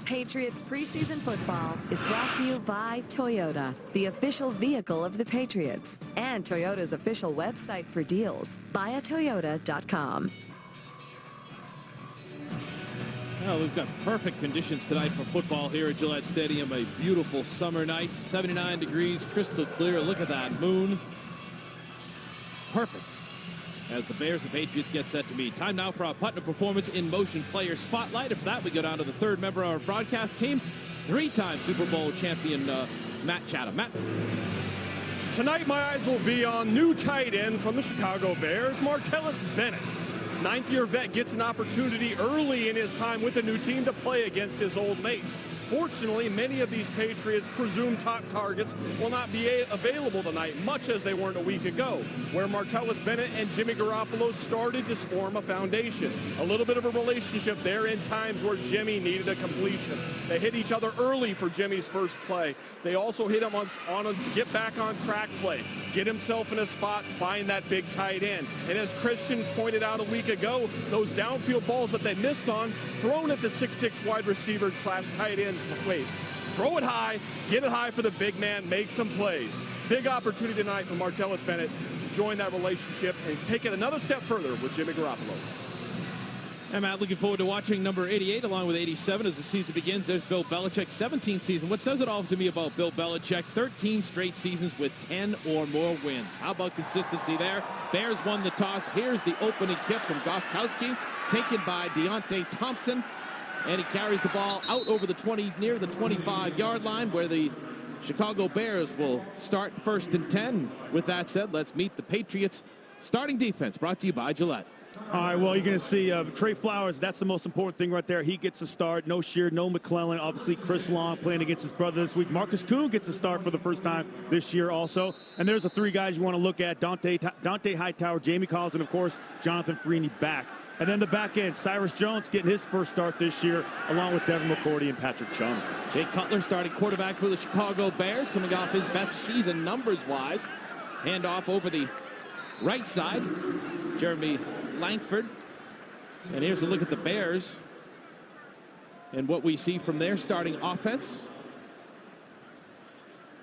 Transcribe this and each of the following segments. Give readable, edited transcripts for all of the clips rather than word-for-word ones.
Patriots preseason football is brought to you by Toyota, the official vehicle of the Patriots, and Toyota's official website for deals, buyatoyota.com. Well, we've got perfect conditions tonight for football here at Gillette Stadium. A beautiful summer night, 79 degrees, crystal clear. Look at that moon. Perfect. As the Bears and Patriots get set to meet. Time now for our Putnam Performance in Motion Player Spotlight. And for that, we go down to the third member of our broadcast team, three-time Super Bowl champion Matt Chatham. Matt. Tonight, my eyes will be on new tight end from the Chicago Bears, Martellus Bennett. Ninth-year vet gets an opportunity early in his time with a new team to play against his old mates. Fortunately, many of these Patriots' presumed top targets will not be available tonight, much as they weren't a week ago, where Martellus Bennett and Jimmy Garoppolo started to form a foundation. A little bit of a relationship there in times where Jimmy needed a completion. They hit each other early for Jimmy's first play. They also hit him on a get back on track play, get himself in a spot, find that big tight end. And as Christian pointed out a week ago, those downfield balls that they missed on, thrown at the 6'6" wide receiver / tight end's face. Throw it high, get it high for the big man, make some plays. Big opportunity tonight for Martellus Bennett to join that relationship and take it another step further with Jimmy Garoppolo. And Matt, looking forward to watching number 88 along with 87 as the season begins. There's Bill Belichick's 17th season. What says it all to me about Bill Belichick? 13 straight seasons with 10 or more wins. How about consistency there? Bears won the toss. Here's the opening kick from Gostkowski, taken by Deontay Thompson. And he carries the ball out over the 20, near the 25-yard line, where the Chicago Bears will start 1st and 10. With that said, let's meet the Patriots starting defense, brought to you by Gillette. All right, well, you're going to see Trey Flowers. That's the most important thing right there. He gets a start. No Sheard, no McClellan. Obviously, Chris Long playing against his brother this week. Marcus Kuhn gets a start for the first time this year also. And there's the three guys you want to look at. Dante Hightower, Jamie Collins, and, of course, Jonathan Freeney back. And then the back end, Cyrus Jones getting his first start this year, along with Devin McCourty and Patrick Chung. Jay Cutler starting quarterback for the Chicago Bears, coming off his best season numbers-wise. Handoff over the right side, Jeremy Langford. And here's a look at the Bears and what we see from their starting offense.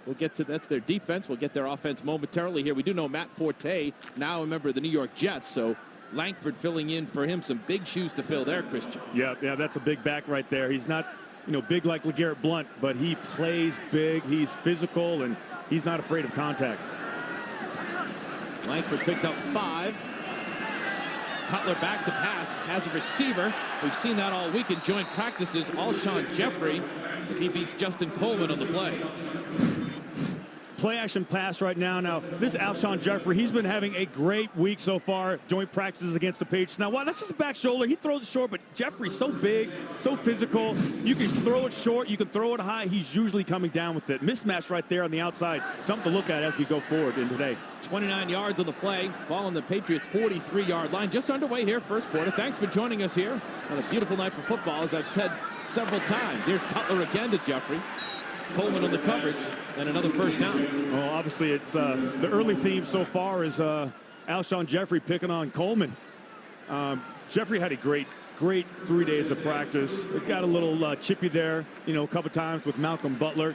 We'll get to, that's their defense. We'll get their offense momentarily here. We do know Matt Forte, now a member of the New York Jets, so Langford filling in for him. Some big shoes to fill there, Christian. Yeah, that's a big back right there. He's not, big like LeGarrette Blount, but he plays big. He's physical, and he's not afraid of contact. Langford picked up 5. Cutler back to pass, has a receiver. We've seen that all week in joint practices. Alshon Jeffrey, as he beats Justin Coleman on the play. Play action pass right now. Now, this Alshon Jeffrey, he's been having a great week so far. Joint practices against the Patriots. Now, that's just a back shoulder. He throws it short, but Jeffrey's so big, so physical. You can throw it short, you can throw it high. He's usually coming down with it. Mismatch right there on the outside. Something to look at as we go forward in today. 29 yards on the play. Ball on the Patriots' 43-yard line. Just underway here, first quarter. Thanks for joining us here on a beautiful night for football, as I've said several times. Here's Cutler again to Jeffrey. Coleman on the coverage, and another first down. Well, obviously, it's the early theme so far is Alshon Jeffrey picking on Coleman. Jeffrey had a great 3 days of practice. It got a little chippy there, a couple times with Malcolm Butler,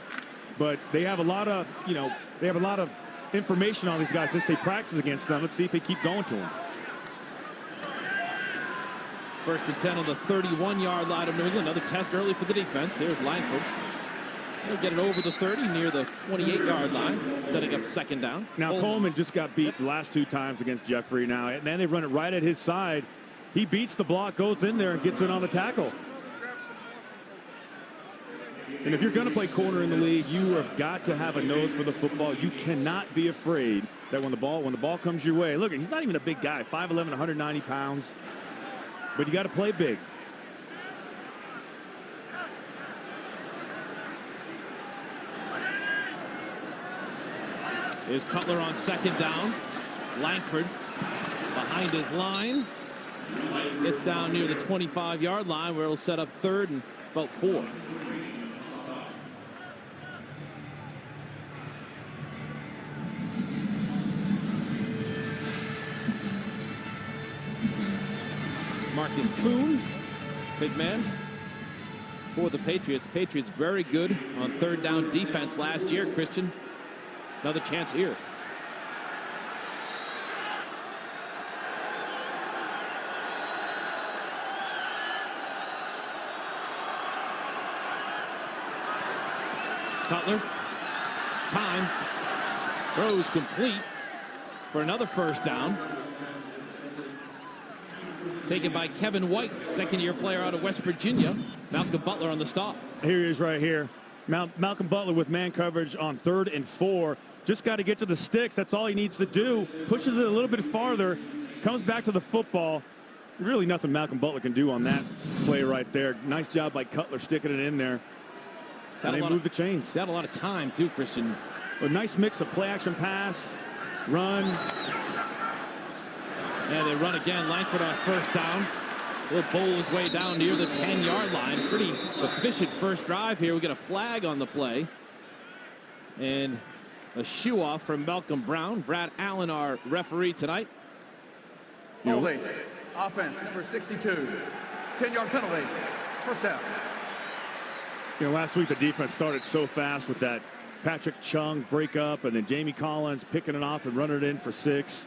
but they have a lot of, information on these guys since they practice against them. Let's see if they keep going to them. 1st and 10 on the 31-yard line of New England. Another test early for the defense. Here's Langford. They'll get it over the 30 near the 28-yard line, setting up 2nd down. Now, Coleman just got beat the last 2 times against Jeffrey now, and then they run it right at his side. He beats the block, goes in there, and gets in on the tackle. And if you're going to play corner in the league, you have got to have a nose for the football. You cannot be afraid that when the ball comes your way. Look, he's not even a big guy, 5'11", 190 pounds. But you got to play big. Here's Cutler on 2nd down. Langford behind his line. Gets down near the 25-yard line, where it'll set up 3rd and about 4. Marcus Kuhn, big man. for the Patriots. Patriots very good on third down defense last year, Christian. Another chance here. Cutler, time, throws complete for another first down. Taken by Kevin White, second-year player out of West Virginia. Malcolm Butler on the stop. Here he is right here. Malcolm Butler with man coverage on 3rd and 4. Just got to get to the sticks. That's all he needs to do. Pushes it a little bit farther. Comes back to the football. Really nothing Malcolm Butler can do on that play right there. Nice job by Cutler sticking it in there. And they move the chains. They had a lot of time, too, Christian. A nice mix of play-action pass, run. Yeah, they run again. Langford on first down. Will bowl his way down near the 10-yard line. Pretty efficient first drive here. We get a flag on the play. And a shoe off from Malcolm Brown. Brad Allen, our referee tonight. Holding. Offense, number 62. 10-yard penalty. First down. You know, last week the defense started so fast with that Patrick Chung breakup, and then Jamie Collins picking it off and running it in for 6.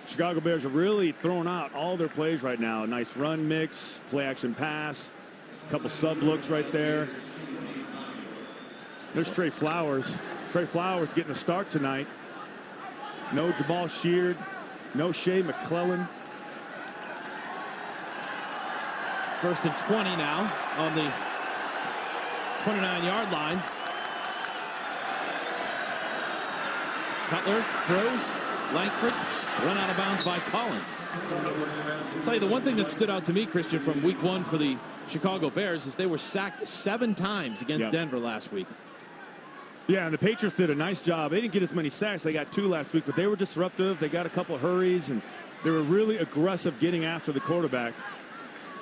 Chicago Bears are really throwing out all their plays right now. Nice run mix, play action pass, a couple sub looks right there. There's Trey Flowers. Trey Flowers getting a start tonight. No Jamal Sheard, no Shea McClellan. First and 20 now on the 29-yard line. Cutler throws. Langford run out of bounds by Collins. I'll tell you, the one thing that stood out to me, Christian, from week 1 for the Chicago Bears is they were sacked 7 times against Denver last week. Yeah, and the Patriots did a nice job. They didn't get as many sacks. They got 2 last week, but they were disruptive. They got a couple of hurries, and they were really aggressive getting after the quarterback.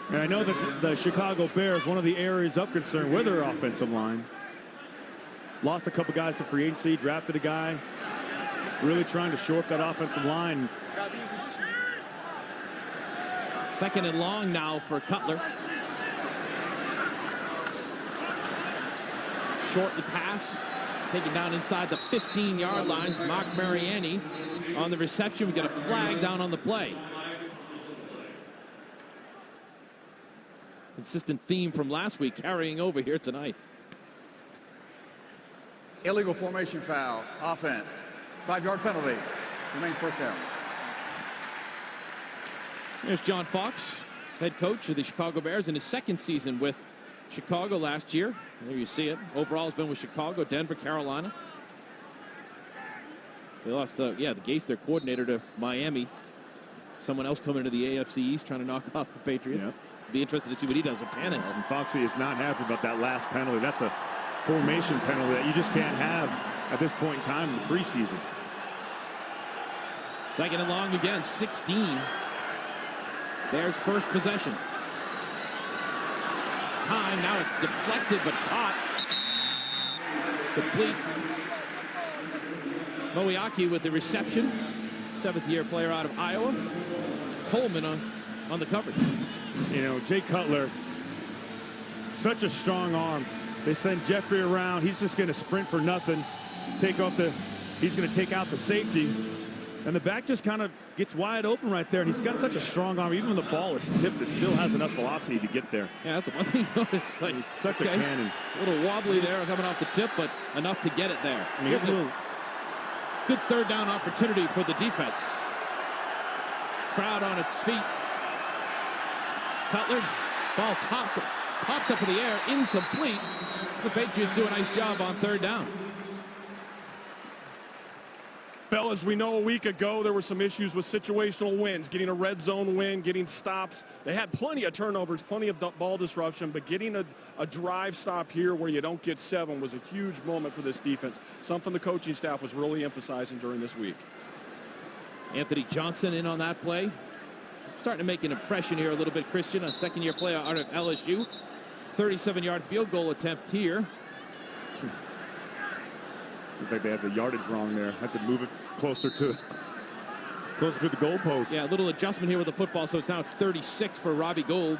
And I know that the Chicago Bears, one of the areas of concern with their offensive line, lost a couple guys to free agency, drafted a guy, really trying to short that offensive line. Second and long now for Cutler. Short the pass, taken down inside the 15-yard lines. Mark Mariani on the reception. We got a flag down on the play. Consistent theme from last week carrying over here tonight. Illegal formation foul. Offense. 5-yard penalty. Remains first down. There's John Fox, head coach of the Chicago Bears in his second season with Chicago last year. There you see it. Overall has been with Chicago, Denver, Carolina. They lost the Gase, their coordinator, to Miami. Someone else coming into the AFC East trying to knock off the Patriots. Yep. Be interested to see what he does with Tannehill. And Foxy is not happy about that last penalty. That's a formation penalty that you just can't have at this point in time in the preseason. Second and long again, 16. Bears first possession. Time, now it's deflected but caught. Complete. Moiaki with the reception. 7th-year player out of Iowa. Coleman on the coverage. You know, Jay Cutler, such a strong arm. They send Jeffrey around. He's just going to sprint for nothing. He's going to take out the safety. And the back just kind of gets wide open right there. And he's got such a strong arm. Even when the ball is tipped, it still has enough velocity to get there. Yeah, that's the one thing you notice. Like, he's such a cannon. A little wobbly there coming off the tip, but enough to get it there. I mean, here's a little good third down opportunity for the defense. Crowd on its feet. Cutler, ball popped up in the air, incomplete. The Patriots do a nice job on third down. Fellas, we know a week ago there were some issues with situational wins, getting a red zone win, getting stops. They had plenty of turnovers, plenty of ball disruption, but getting a drive stop here where you don't get 7 was a huge moment for this defense, something the coaching staff was really emphasizing during this week. Anthony Johnson in on that play. Starting to make an impression here a little bit, Christian, a second-year player out of LSU. 37-yard field goal attempt here. Looks like they have the yardage wrong there. Have to move it closer to the goalpost. Yeah, a little adjustment here with the football, so it's 36 for Robbie Gould.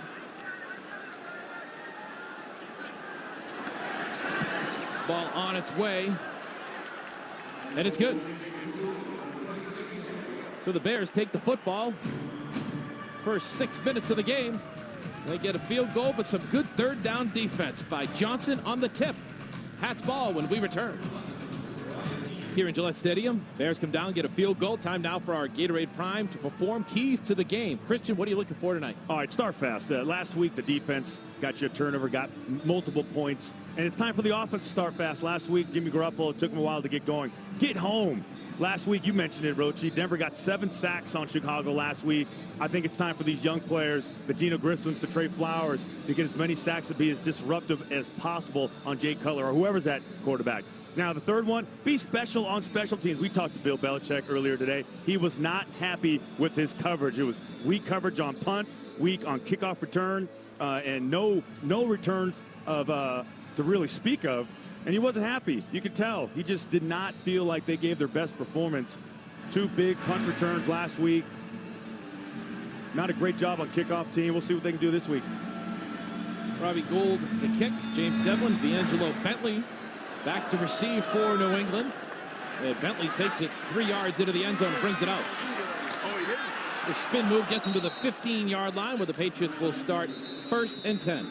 Ball on its way. And it's good. So the Bears take the football. First 6 minutes of the game. They get a field goal, but some good third down defense by Johnson on the tip. Hats ball when we return. Here in Gillette Stadium, Bears come down, get a field goal. Time now for our Gatorade Prime to perform keys to the game. Christian, what are you looking for tonight? All right, start fast. Last week, the defense got you a turnover, got multiple points. And it's time for the offense to start fast. Last week, Jimmy Garoppolo took him a while to get going. Get home. Last week, you mentioned it, Rochi. Denver got 7 sacks on Chicago last week. I think it's time for these young players, the Geno Grissams, the Trey Flowers, to get as many sacks to be as disruptive as possible on Jay Cutler or whoever's at quarterback. Now, the third one, be special on special teams. We talked to Bill Belichick earlier today. He was not happy with his coverage. It was weak coverage on punt, weak on kickoff return, and no returns of to really speak of. And he wasn't happy. You could tell. He just did not feel like they gave their best performance. 2 big punt returns last week. Not a great job on kickoff team. We'll see what they can do this week. Robbie Gould to kick. James Devlin, D'Angelo Bentley back to receive for New England. And Bentley takes it 3 yards into the end zone and brings it out. The spin move gets him to the 15-yard line where the Patriots will start 1st and 10.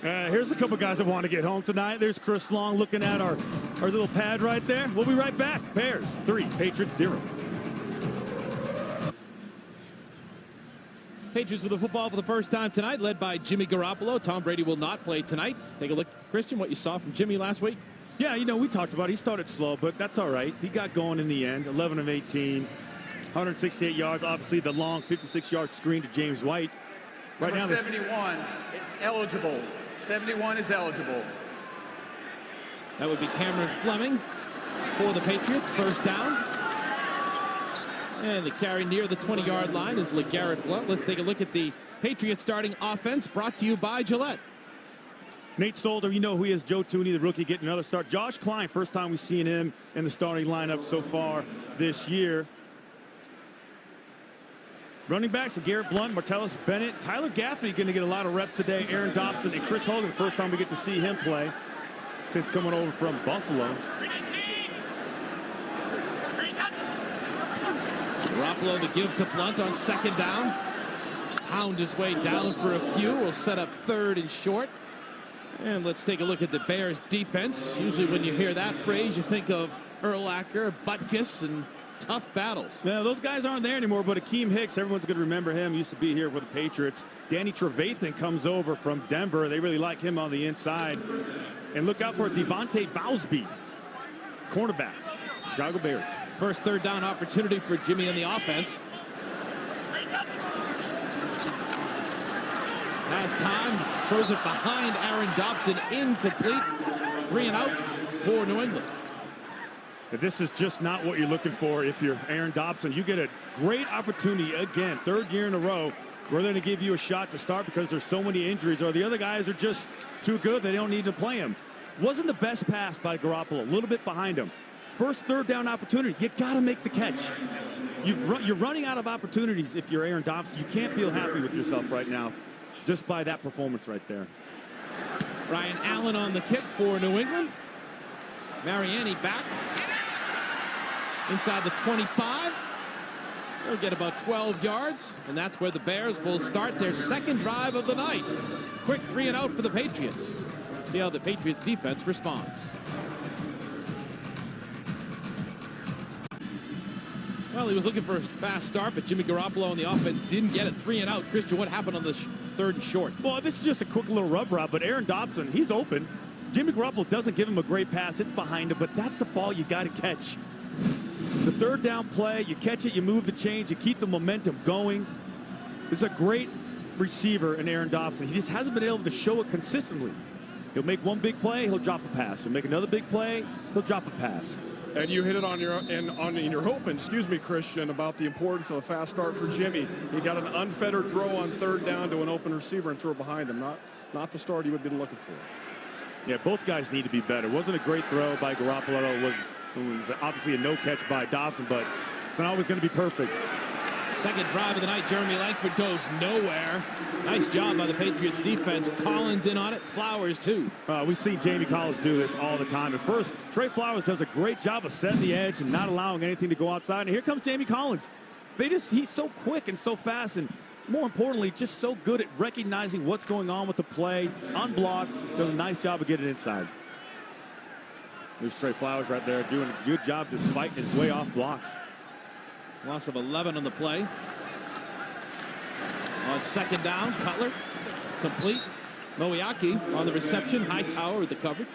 Here's a couple guys that want to get home tonight. There's Chris Long looking at our little pad right there. We'll be right back. Bears 3, Patriots 0. Patriots with the football for the first time tonight, led by Jimmy Garoppolo. Tom Brady will not play tonight. Take a look, Christian, what you saw from Jimmy last week. Yeah, you know, we talked about it. He started slow, but that's all right. He got going in the end. 11 of 18, 168 yards. Obviously, the long 56-yard screen to James White. Right now, 71 is eligible. 71 is eligible. That would be Cameron Fleming for the Patriots. First down. And the carry near the 20-yard line is LeGarrette Blount. Let's take a look at the Patriots starting offense, brought to you by Gillette. Nate Solder, you know who he is. Joe Tooney, the rookie, getting another start. Josh Klein, first time we've seen him in the starting lineup so far this year. Running backs, LeGarrette Blount, Martellus Bennett. Tyler Gaffney going to get a lot of reps today. Aaron Dobson and Chris Hogan, first time we get to see him play since coming over from Buffalo. Garoppolo to give to Blount on 2nd down. Pound his way down for a few. Will set up 3rd and short. And let's take a look at the Bears defense. Usually when you hear that phrase, you think of Urlacher, Butkus, and tough battles. Now, those guys aren't there anymore, but Akeem Hicks, everyone's going to remember him. He used to be here for the Patriots. Danny Trevathan comes over from Denver. They really like him on the inside. And look out for Devontae Bowsby, cornerback, Chicago Bears. First 3rd down opportunity for Jimmy on the offense. Has time, throws it behind Aaron Dobson, incomplete. 3 and out for New England. This is just not what you're looking for if you're Aaron Dobson. You get a great opportunity again, 3rd year in a row. We're going to give you a shot to start because there's so many injuries, or the other guys are just too good. They don't need to play him. Wasn't the best pass by Garoppolo, a little bit behind him. First 3rd down opportunity, you got to make the catch. You're running out of opportunities if you're Aaron Dobson. You can't feel happy with yourself right now just by that performance right there. Ryan Allen on the kick for New England. Mariani back inside the 25. They'll get about 12 yards, and that's where the Bears will start their 2nd drive of the night. Quick 3 and out for the Patriots. See how the Patriots defense responds. Well, he was looking for a fast start, but Jimmy Garoppolo on the offense didn't get it. 3 and out. Christian, what happened on the 3rd and short? Well, this is just a quick little rub route, but Aaron Dobson, he's open. Jimmy Garoppolo doesn't give him a great pass. It's behind him, but that's the ball you got to catch. The 3rd down play, you catch it, you move the chains, you keep the momentum going. It's a great receiver in Aaron Dobson. He just hasn't been able to show it consistently. He'll make one big play, he'll drop a pass. He'll make another big play, he'll drop a pass. And you hit it on your open, Christian, about the importance of a fast start for Jimmy. He got an unfettered throw on 3rd down to an open receiver and threw it behind him. Not the start he would have been looking for. Yeah, both guys need to be better. It wasn't a great throw by Garoppolo. It was obviously a no catch by Dobson, but it's not always going to be perfect. Second drive of the night, Jeremy Langford goes nowhere. Nice job by the Patriots defense. Collins in on it. Flowers, too. We see Jamie Collins do this all the time. At first, Trey Flowers does a great job of setting the edge and not allowing anything to go outside. And here comes Jamie Collins. He's so quick and so fast, and more importantly, just so good at recognizing what's going on with the play. Unblocked, does a nice job of getting inside. There's Trey Flowers right there doing a good job just fighting his way off blocks. Loss of 11 on the play. On second down, Cutler complete. Moiaki on the reception. Hightower with the coverage.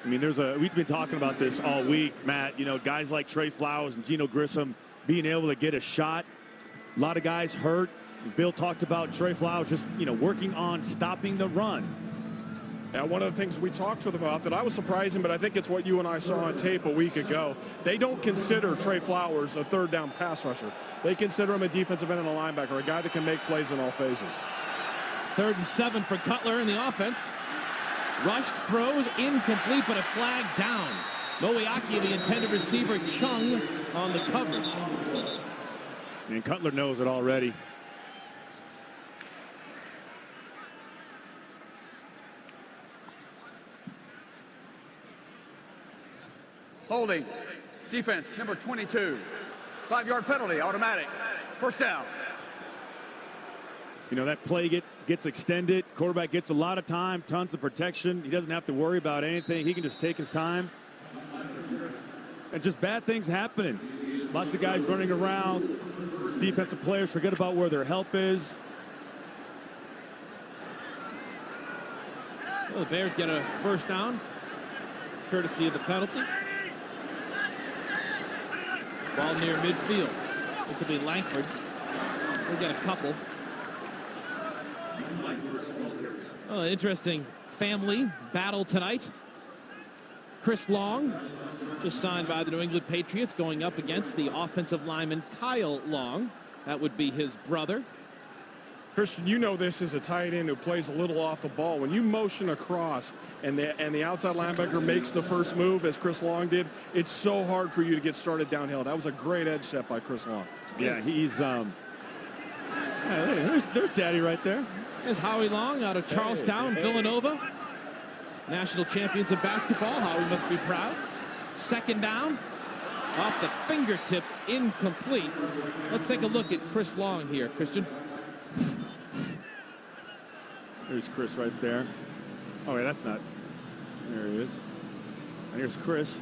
I mean, we've been talking about this all week, Matt. You know, guys like Trey Flowers and Geno Grissom being able to get a shot. A lot of guys hurt. Bill talked about Trey Flowers just, working on stopping the run. Now, one of the things we talked to them about that I was surprising, but I think it's what you and I saw on tape a week ago. They don't consider Trey Flowers a third down pass rusher. They consider him a defensive end and a linebacker, a guy that can make plays in all phases. 3rd and 7 for Cutler in the offense. Rushed, throws, incomplete, but a flag down. Moiaki, the intended receiver, Chung on the coverage. And Cutler knows it already. Holding. Defense, number 22. 5-yard penalty, automatic. First down. That play gets extended. Quarterback gets a lot of time, tons of protection. He doesn't have to worry about anything. He can just take his time. And just bad things happening. Lots of guys running around. Defensive players forget about where their help is. Well, the Bears get a first down, courtesy of the penalty. Ball near midfield. This will be Langford. We'll get a couple. Oh, interesting family battle tonight. Chris Long, just signed by the New England Patriots, going up against the offensive lineman Kyle Long. That would be his brother. Christian, you know this is a tight end who plays a little off the ball. When you motion across and the outside linebacker makes the first move, as Chris Long did, it's so hard for you to get started downhill. That was a great edge set by Chris Long. Yeah, he's there's Daddy right there. There's Howie Long out of Charlestown, Villanova. National champions of basketball. Howie must be proud. Second down. Off the fingertips, incomplete. Let's take a look at Chris Long here, Christian. There's Chris right there. Oh, wait, that's not. There he is. And here's Chris.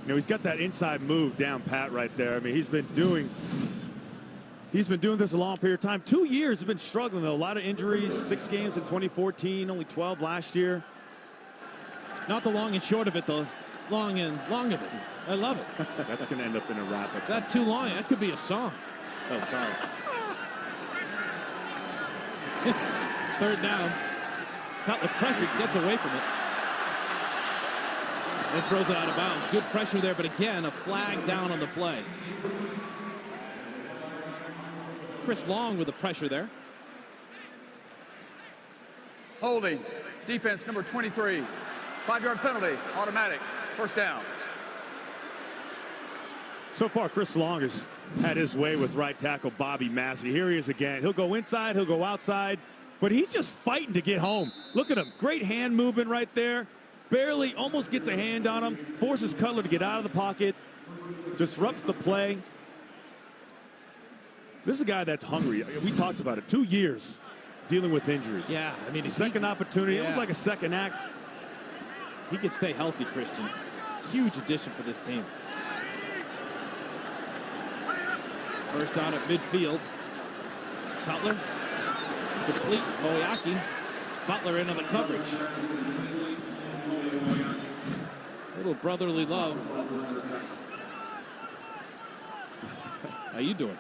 He's got that inside move down pat right there. I mean, he's been doing this a long period of time. 2 years, he's been struggling, though. A lot of injuries, 6 games in 2014, only 12 last year. Not the long and short of it, the long and long of it. I love it. That's going to end up in a wrap. Is that too long? That could be a song. Oh, sorry. Third down. Cutler pressure, gets away from it. And throws it out of bounds. Good pressure there, but again, a flag down on the play. Chris Long with the pressure there. Holding. Defense, number 23. 5-yard penalty, automatic. First down. So far, Chris Long has had his way with right tackle Bobby Massey. Here he is again. He'll go inside, he'll go outside, but he's just fighting to get home. Look at him. Great hand movement right there. Barely, almost gets a hand on him. Forces Cutler to get out of the pocket. Disrupts the play. This is a guy that's hungry. We talked about it. 2 years dealing with injuries. Yeah, I mean, second opportunity. Yeah. It was like a second act. He can stay healthy, Christian. Huge addition for this team. First down at midfield. Cutler. Complete. Moiaki. Butler in on the coverage. Little brotherly love. How you doing?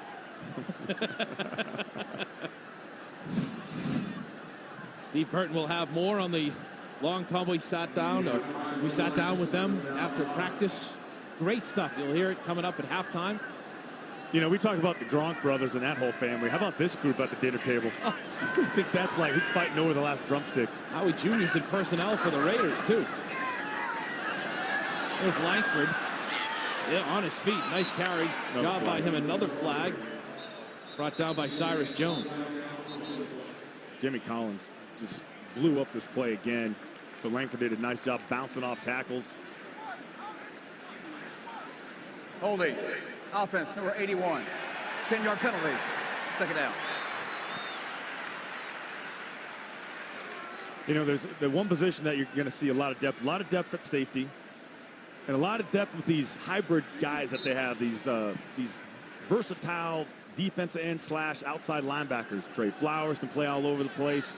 Steve Burton will have more on the long combo. We sat down with them after practice. Great stuff. You'll hear it coming up at halftime. We talked about the Gronk brothers and that whole family. How about this group at the dinner table? Oh. I think that's like fighting over the last drumstick. Howie Jr.'s in personnel for the Raiders, too. There's Langford. Yeah, on his feet. Nice carry. Job by him. Another flag brought down by Cyrus Jones. Jimmy Collins just blew up this play again, but Langford did a nice job bouncing off tackles. Holding. Offense, number 81. 10-yard penalty. Second down. You know, there's the one position that you're going to see a lot of depth at safety, and a lot of depth with these hybrid guys that they have, these versatile defensive end / outside linebackers. Trey Flowers can play all over the place.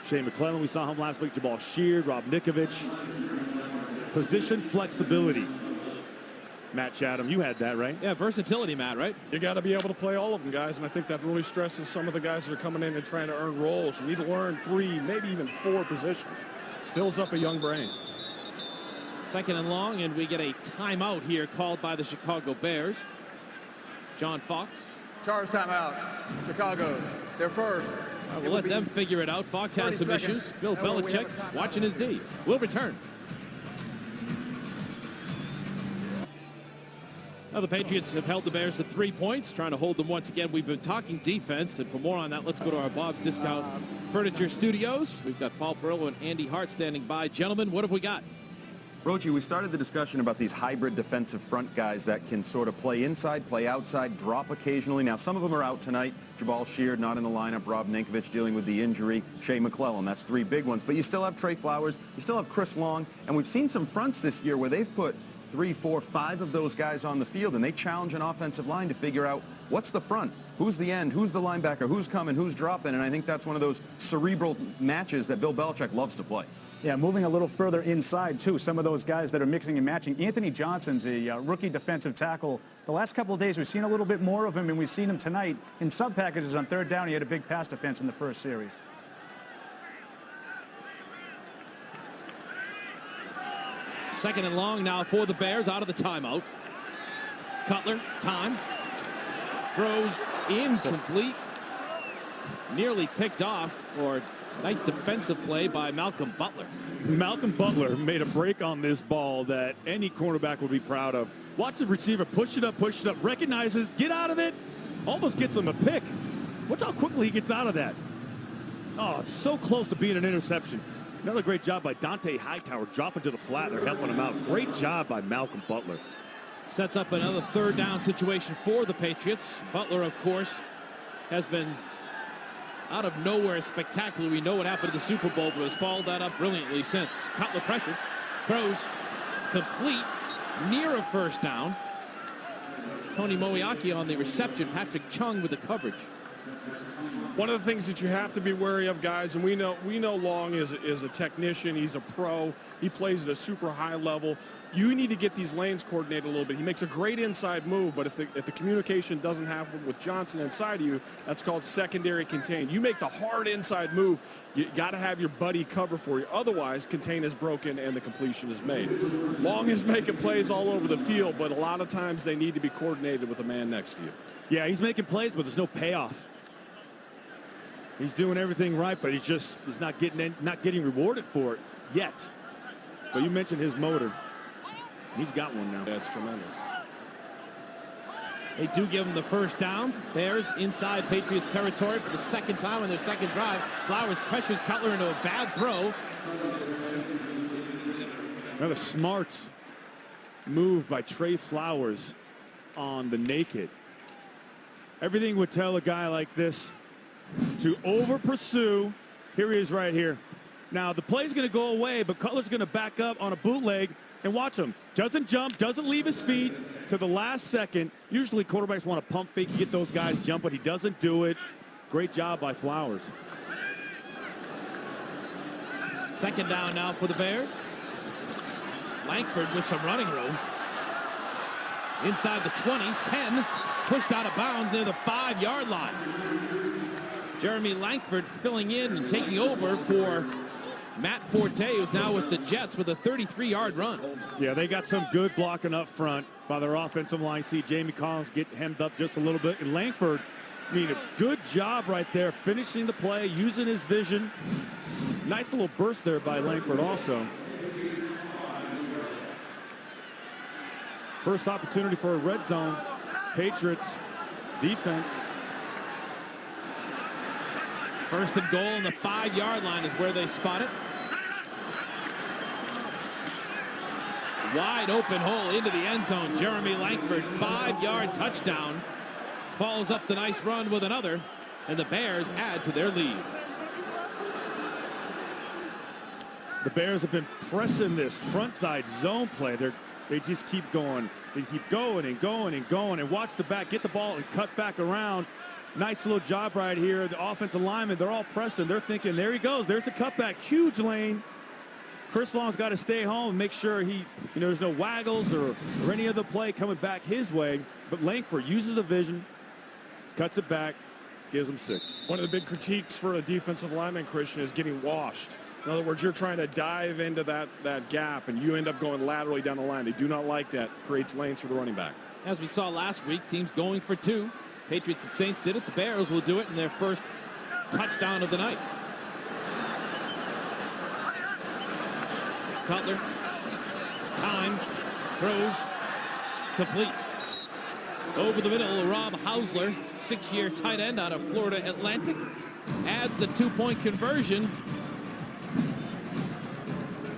Shea McClellan, we saw him last week. Jabal Sheard, Rob Nikovich. Position flexibility. Matt Chatham, you had that, right? Yeah, versatility, Matt, right? You got to be able to play all of them, guys, and I think that really stresses some of the guys that are coming in and trying to earn roles. You need to learn 3, maybe even 4 positions. Fills up a young brain. Second and long, and we get a timeout here called by the Chicago Bears. John Fox. Charge timeout. Chicago, their first. We'll let them figure it out. Fox has some issues. Bill Belichick watching his D. We'll return. Now the Patriots have held the Bears to 3 points, trying to hold them once again. We've been talking defense, and for more on that, let's go to our Bob's Discount Furniture Studios. We've got Paul Perillo and Andy Hart standing by. Gentlemen, what have we got? Rochi, we started the discussion about these hybrid defensive front guys that can sort of play inside, play outside, drop occasionally. Now, some of them are out tonight. Jabal Sheard not in the lineup. Rob Ninkovich dealing with the injury. Shea McClellan, that's 3 big ones. But you still have Trey Flowers. You still have Chris Long. And we've seen some fronts this year where they've put 3, 4, 5 of those guys on the field, and they challenge an offensive line to figure out what's the front, who's the end, who's the linebacker, who's coming, who's dropping. And I think that's one of those cerebral matches that Bill Belichick loves to play. Yeah, moving a little further inside, too. Some of those guys that are mixing and matching. Anthony Johnson's a rookie defensive tackle. The last couple of days, we've seen a little bit more of him, and we've seen him tonight in sub packages on third down. He had a big pass defense in the first series. Second and long now for the Bears out of the timeout. Cutler, time. Throws incomplete. Nearly picked off, or nice defensive play by Malcolm Butler. Malcolm Butler made a break on this ball that any cornerback would be proud of. Watch the receiver push it up, recognizes, get out of it, almost gets him a pick. Watch how quickly he gets out of that. Oh, it's so close to being an interception. Another great job by Dante Hightower, dropping to the flat. They're helping him out. Great job by Malcolm Butler. Sets up another third down situation for the Patriots. Butler, of course, has been out of nowhere spectacular. We know what happened to the Super Bowl, but has followed that up brilliantly since. Cutler pressure, throws complete, near a first down. Tony Moeaki on the reception, Patrick Chung with the coverage. One of the things that you have to be wary of, guys, and we know Long is a technician. He's a pro. He plays at a super high level. You need to get these lanes coordinated a little bit. He makes a great inside move, but if the communication doesn't happen with Johnson inside of you, that's called secondary contain. You make the hard inside move, you got to have your buddy cover for you. Otherwise, contain is broken and the completion is made. Long is making plays all over the field, but a lot of times they need to be coordinated with a man next to you. Yeah, he's making plays, but there's no payoff. He's doing everything right, but he's not getting rewarded for it yet. But you mentioned his motor. He's got one now. That's tremendous. They do give him the first down. Bears inside Patriots territory for the second time on their second drive. Flowers pressures Cutler into a bad throw. Another smart move by Trey Flowers on the naked. Everything would tell a guy like this to over-pursue. Here he is right here. Now, the play's going to go away, but Cutler's going to back up on a bootleg, and watch him. Doesn't jump, doesn't leave his feet to the last second. Usually quarterbacks want to pump fake and get those guys jumping. He doesn't do it. Great job by Flowers. Second down now for the Bears. Langford with some running room. Inside the 20, 10, pushed out of bounds near the 5-yard line. Jeremy Langford filling in and taking over for Matt Forte, who's now with the Jets with a 33-yard run. Yeah, they got some good blocking up front by their offensive line. See Jamie Collins get hemmed up just a little bit. And Langford, I mean, a good job right there, finishing the play, using his vision. Nice little burst there by Langford also. First opportunity for a red zone. Patriots defense. First and goal on the 5-yard line is where they spot it. Wide open hole into the end zone. Jeremy Langford, 5-yard touchdown. Follows up the nice run with another, and the Bears add to their lead. The Bears have been pressing this front side zone play. They just keep going. They keep going and going and going. And watch the back, get the ball and cut back around. Nice little job right here. The offensive linemen, they're all pressing. They're thinking, there he goes. There's a cutback. Huge lane. Chris Long's got to stay home and make sure there's no waggles or any other play coming back his way. But Langford uses the vision, cuts it back, gives him 6. One of the big critiques for a defensive lineman, Christian, is getting washed. In other words, you're trying to dive into that gap, and you end up going laterally down the line. They do not like that. Creates lanes for the running back. As we saw last week, teams going for 2. Patriots and Saints did it. The Bears will do it in their first touchdown of the night. Cutler, time, throws, complete. Over the middle, Rob Hausler, 6-year tight end out of Florida Atlantic, adds the 2-point conversion.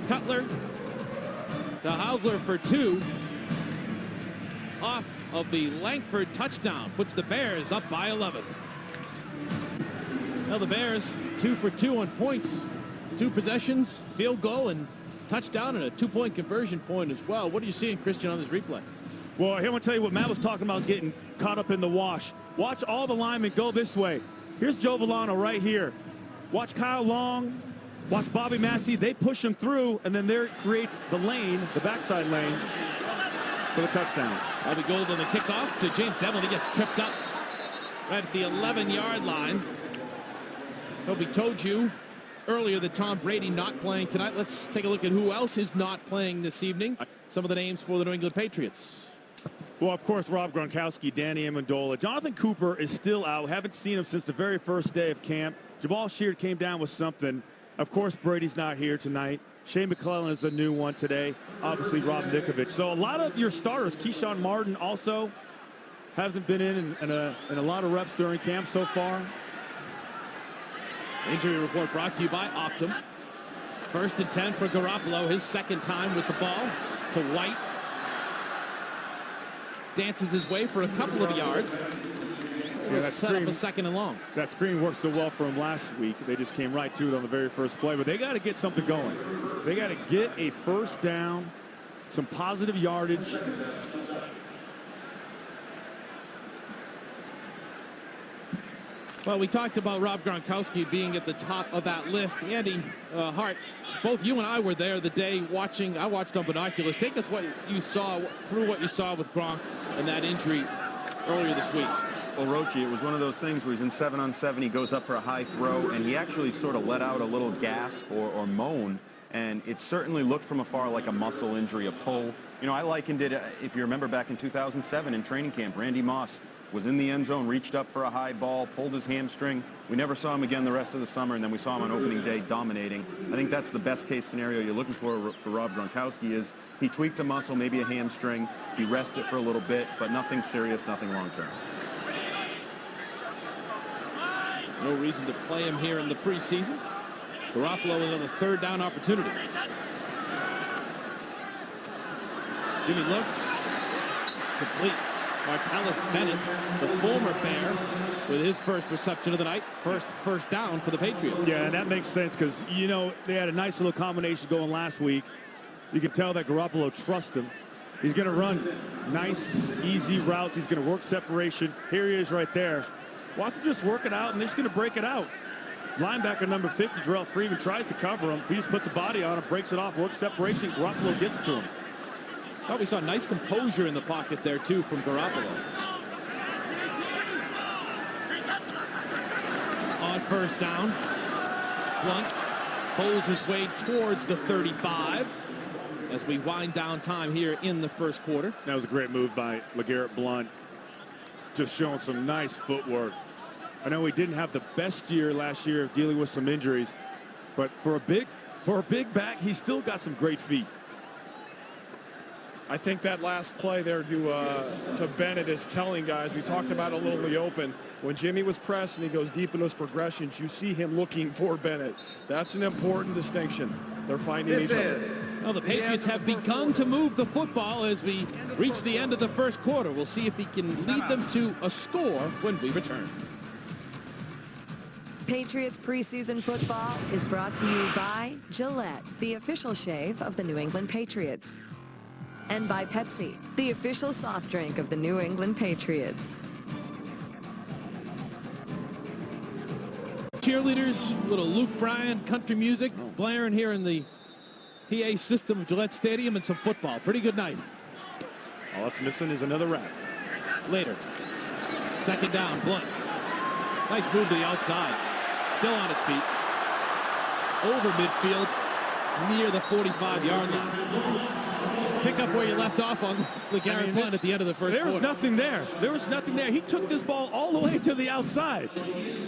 Cutler to Hausler for 2. Off of the Langford touchdown, puts the Bears up by 11. Now the Bears 2 for 2 on points. 2 possessions, field goal, and touchdown, and a 2-point conversion point as well. What are you seeing, Christian, on this replay? Well, here I want to tell you what Matt was talking about, getting caught up in the wash. Watch all the linemen go this way. Here's Joe Villano right here. Watch Kyle Long. Watch Bobby Massey. They push him through, and then there creates the lane, the backside lane, for the touchdown. Bobby Gold on the kickoff to James Devlin. He gets tripped up right at the 11-yard line. We told you earlier that Tom Brady not playing tonight. Let's take a look at who else is not playing this evening. Some of the names for the New England Patriots. Well, of course, Rob Gronkowski, Danny Amendola. Jonathan Cooper is still out. Haven't seen him since the very first day of camp. Jamal Sheard came down with something. Of course, Brady's not here tonight. Shane McClellan is a new one today. Obviously, Rob Nikovich. So a lot of your starters, Keyshawn Martin also hasn't been in a lot of reps during camp so far. Injury report brought to you by Optum. 1st and 10 for Garoppolo, his second time with the ball to White. Dances his way for a couple of yards. Set up a 2nd and long. That screen worked so well for him last week. They just came right to it on the very first play. But they got to get something going. They got to get a first down, some positive yardage. Well, we talked about Rob Gronkowski being at the top of that list. Andy Hart, both you and I were there the day watching. I watched on binoculars. Take us what you saw with Gronk and that injury earlier this week. Well, Rochi, it was one of those things where he's in 7-on-7. He goes up for a high throw, and he actually sort of let out a little gasp or moan. And it certainly looked from afar like a muscle injury, a pull. I likened it, if you remember back in 2007 in training camp, Randy Moss was in the end zone, reached up for a high ball, pulled his hamstring. We never saw him again the rest of the summer, and then we saw him on opening day dominating. I think that's the best case scenario you're looking for Rob Gronkowski is he tweaked a muscle, maybe a hamstring. He rested for a little bit, but nothing serious, nothing long term. No reason to play him here in the preseason. Garoppolo with another 3rd down opportunity. Jimmy looks complete. Martellus Bennett, the former Bear, with his first reception of the night. First down for the Patriots. Yeah, and that makes sense because, they had a nice little combination going last week. You can tell that Garoppolo trusts him. He's going to run nice, easy routes. He's going to work separation. Here he is right there. Watch him just work it out, and they're just going to break it out. Linebacker number 50, Jarrell Freeman, tries to cover him. He just puts the body on him, breaks it off, works separation. Garoppolo gets it to him. Thought we saw nice composure in the pocket there, too, from Garoppolo. On 1st down, Blunt pulls his way towards the 35 as we wind down time here in the first quarter. That was a great move by LeGarrette Blunt. Just showing some nice footwork. I know he didn't have the best year last year of dealing with some injuries, but for a big back, he's still got some great feet. I think that last play there to Bennett is telling guys. We talked about it a little in the open. When Jimmy was pressed and he goes deep in those progressions, you see him looking for Bennett. That's an important distinction. They're finding each other. Well, the Patriots have begun to move the football as we reach the end of the first quarter. We'll see if he can lead them to a score when we return. Patriots preseason football is brought to you by Gillette, the official shave of the New England Patriots. And by Pepsi, the official soft drink of the New England Patriots. Cheerleaders, little Luke Bryan country music blaring here in the PA system of Gillette Stadium, and some football. Pretty good night. All that's missing is another wrap. Later. Second down, Blunt. Nice move to the outside. Still on his feet. Over midfield, near the 45-yard line. Pick up where you left off on the Garrett Blunt at the end of the first quarter. There was nothing there. There was nothing there. He took this ball all the way to the outside.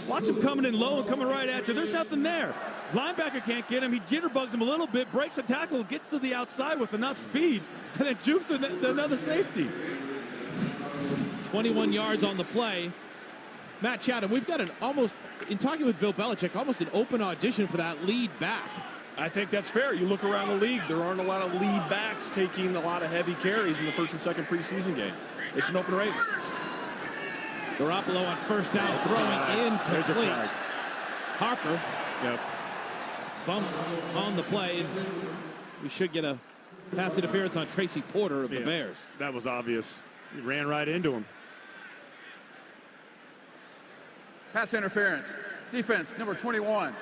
Watch him coming in low and coming right at you. There's nothing there. Linebacker can't get him. He jitterbugs him a little bit, breaks a tackle, gets to the outside with enough speed, and then jukes another safety. 21 yards on the play. Matt Chatham, we've got in talking with Bill Belichick, almost an open audition for that lead back. I think that's fair. You look around the league, there aren't a lot of lead backs taking a lot of heavy carries in the first and second preseason game. It's an open race. Garoppolo on first down, throwing incomplete. Harper bumped on the play. We should get a pass interference on Tracy Porter of the Bears. That was obvious. He ran right into him. Pass interference. Defense, number 21.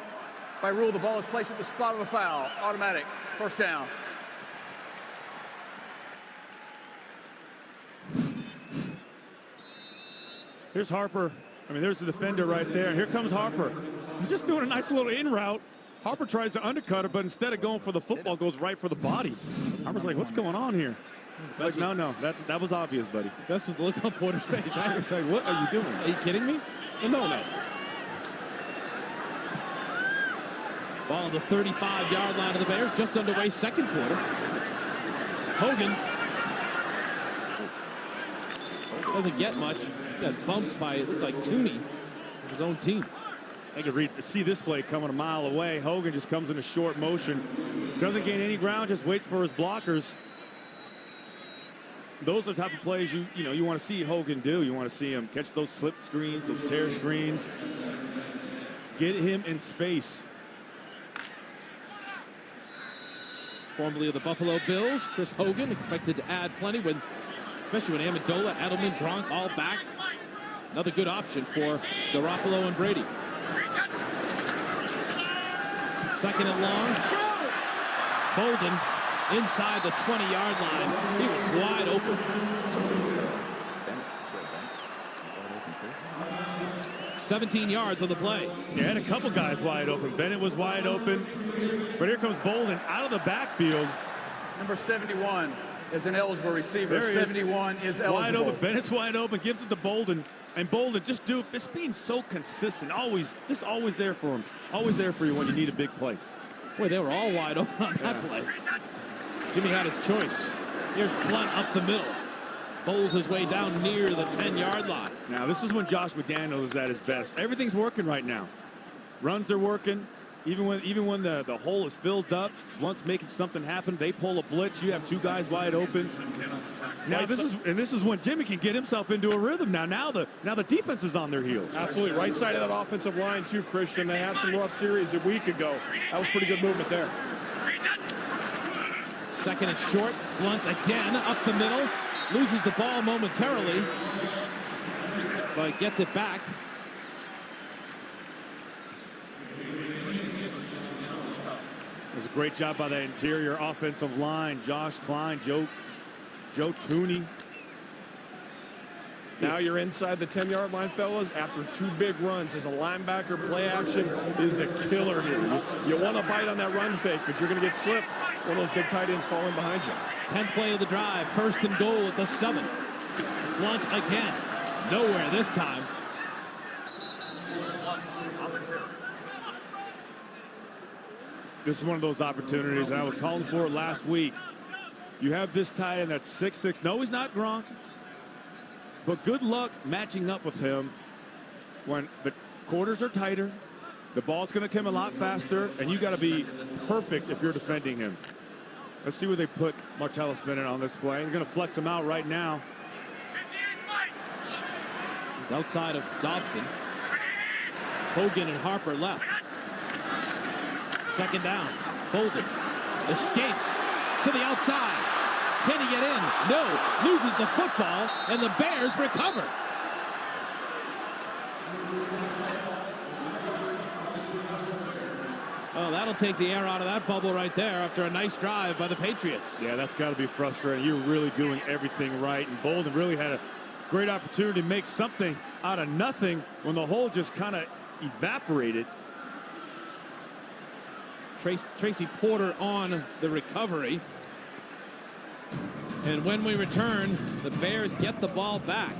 By rule, the ball is placed at the spot of the foul. Automatic. First down. Here's Harper. I mean, there's the defender right there. And here comes Harper. He's just doing a nice little in route. Harper tries to undercut it, but instead of going for the football, goes right for the body. Harper's like, what's going on here? It's like, no, that was obvious, buddy. Best was the look on Porter's face, right? It's like, what are you doing? Are you kidding me? No. Ball on the 35-yard line of the Bears, just underway, second quarter. Hogan doesn't get much. He got bumped by, like, Tooney, his own team. I could see this play coming a mile away. Hogan just comes in a short motion. Doesn't gain any ground, just waits for his blockers. Those are the type of plays you want to see Hogan do. You want to see him catch those slip screens, those tear screens. Get him in space. Formerly of the Buffalo Bills, Chris Hogan expected to add plenty, especially when Amendola, Edelman, Gronk all back. Another good option for Garoppolo and Brady. Second and long. Bolden inside the 20-yard line. He was wide open. 17 yards on the play. Yeah, had a couple guys wide open. Bennett was wide open. But here comes Bolden out of the backfield. Number 71 is an eligible receiver. There 71 is eligible. Wide open. Bennett's wide open. Gives it to Bolden. And Bolden just being so consistent. Always there for him. Always there for you when you need a big play. Boy, they were all wide open on that play. Jimmy had his choice. Here's Blunt up the middle. Bowls his way down near the 10-yard line. Now, this is when Josh McDaniels is at his best. Everything's working right now. Runs are working. Even when the hole is filled up, Blunt's making something happen. They pull a blitz. You have two guys wide open. Now this is when Jimmy can get himself into a rhythm. Now the defense is on their heels. Absolutely. Right side of that offensive line, too, Christian. They had some rough series a week ago. That was pretty good movement there. Second and short. Blunt again up the middle. Loses the ball momentarily, but gets it back. It was a great job by the interior offensive line. Josh Klein, Joe Tooney. Now you're inside the 10-yard line, fellas, after two big runs. As a linebacker, play action is a killer here. You want to bite on that run fake, but you're going to get slipped when those big tight ends fall in behind you. 10th play of the drive, first and goal at the 7. Blunt again. Nowhere this time. This is one of those opportunities, and I was calling for it last week. You have this tight end that's 6'6". No, he's not Gronk. But good luck matching up with him when the quarters are tighter. The ball's going to come a lot faster, and you got to be perfect if you're defending him. Let's see where they put Martellus Bennett on this play. He's going to flex him out right now. He's outside of Dobson. Hogan and Harper left. Second down. Bolden escapes to the outside. Can he get in? No. Loses the football, and the Bears recover. Oh, that'll take the air out of that bubble right there after a nice drive by the Patriots. Yeah, that's got to be frustrating. You're really doing everything right, and Bolden really had a great opportunity to make something out of nothing when the hole just kind of evaporated. Tracy Porter on the recovery. And when we return, the Bears get the ball back.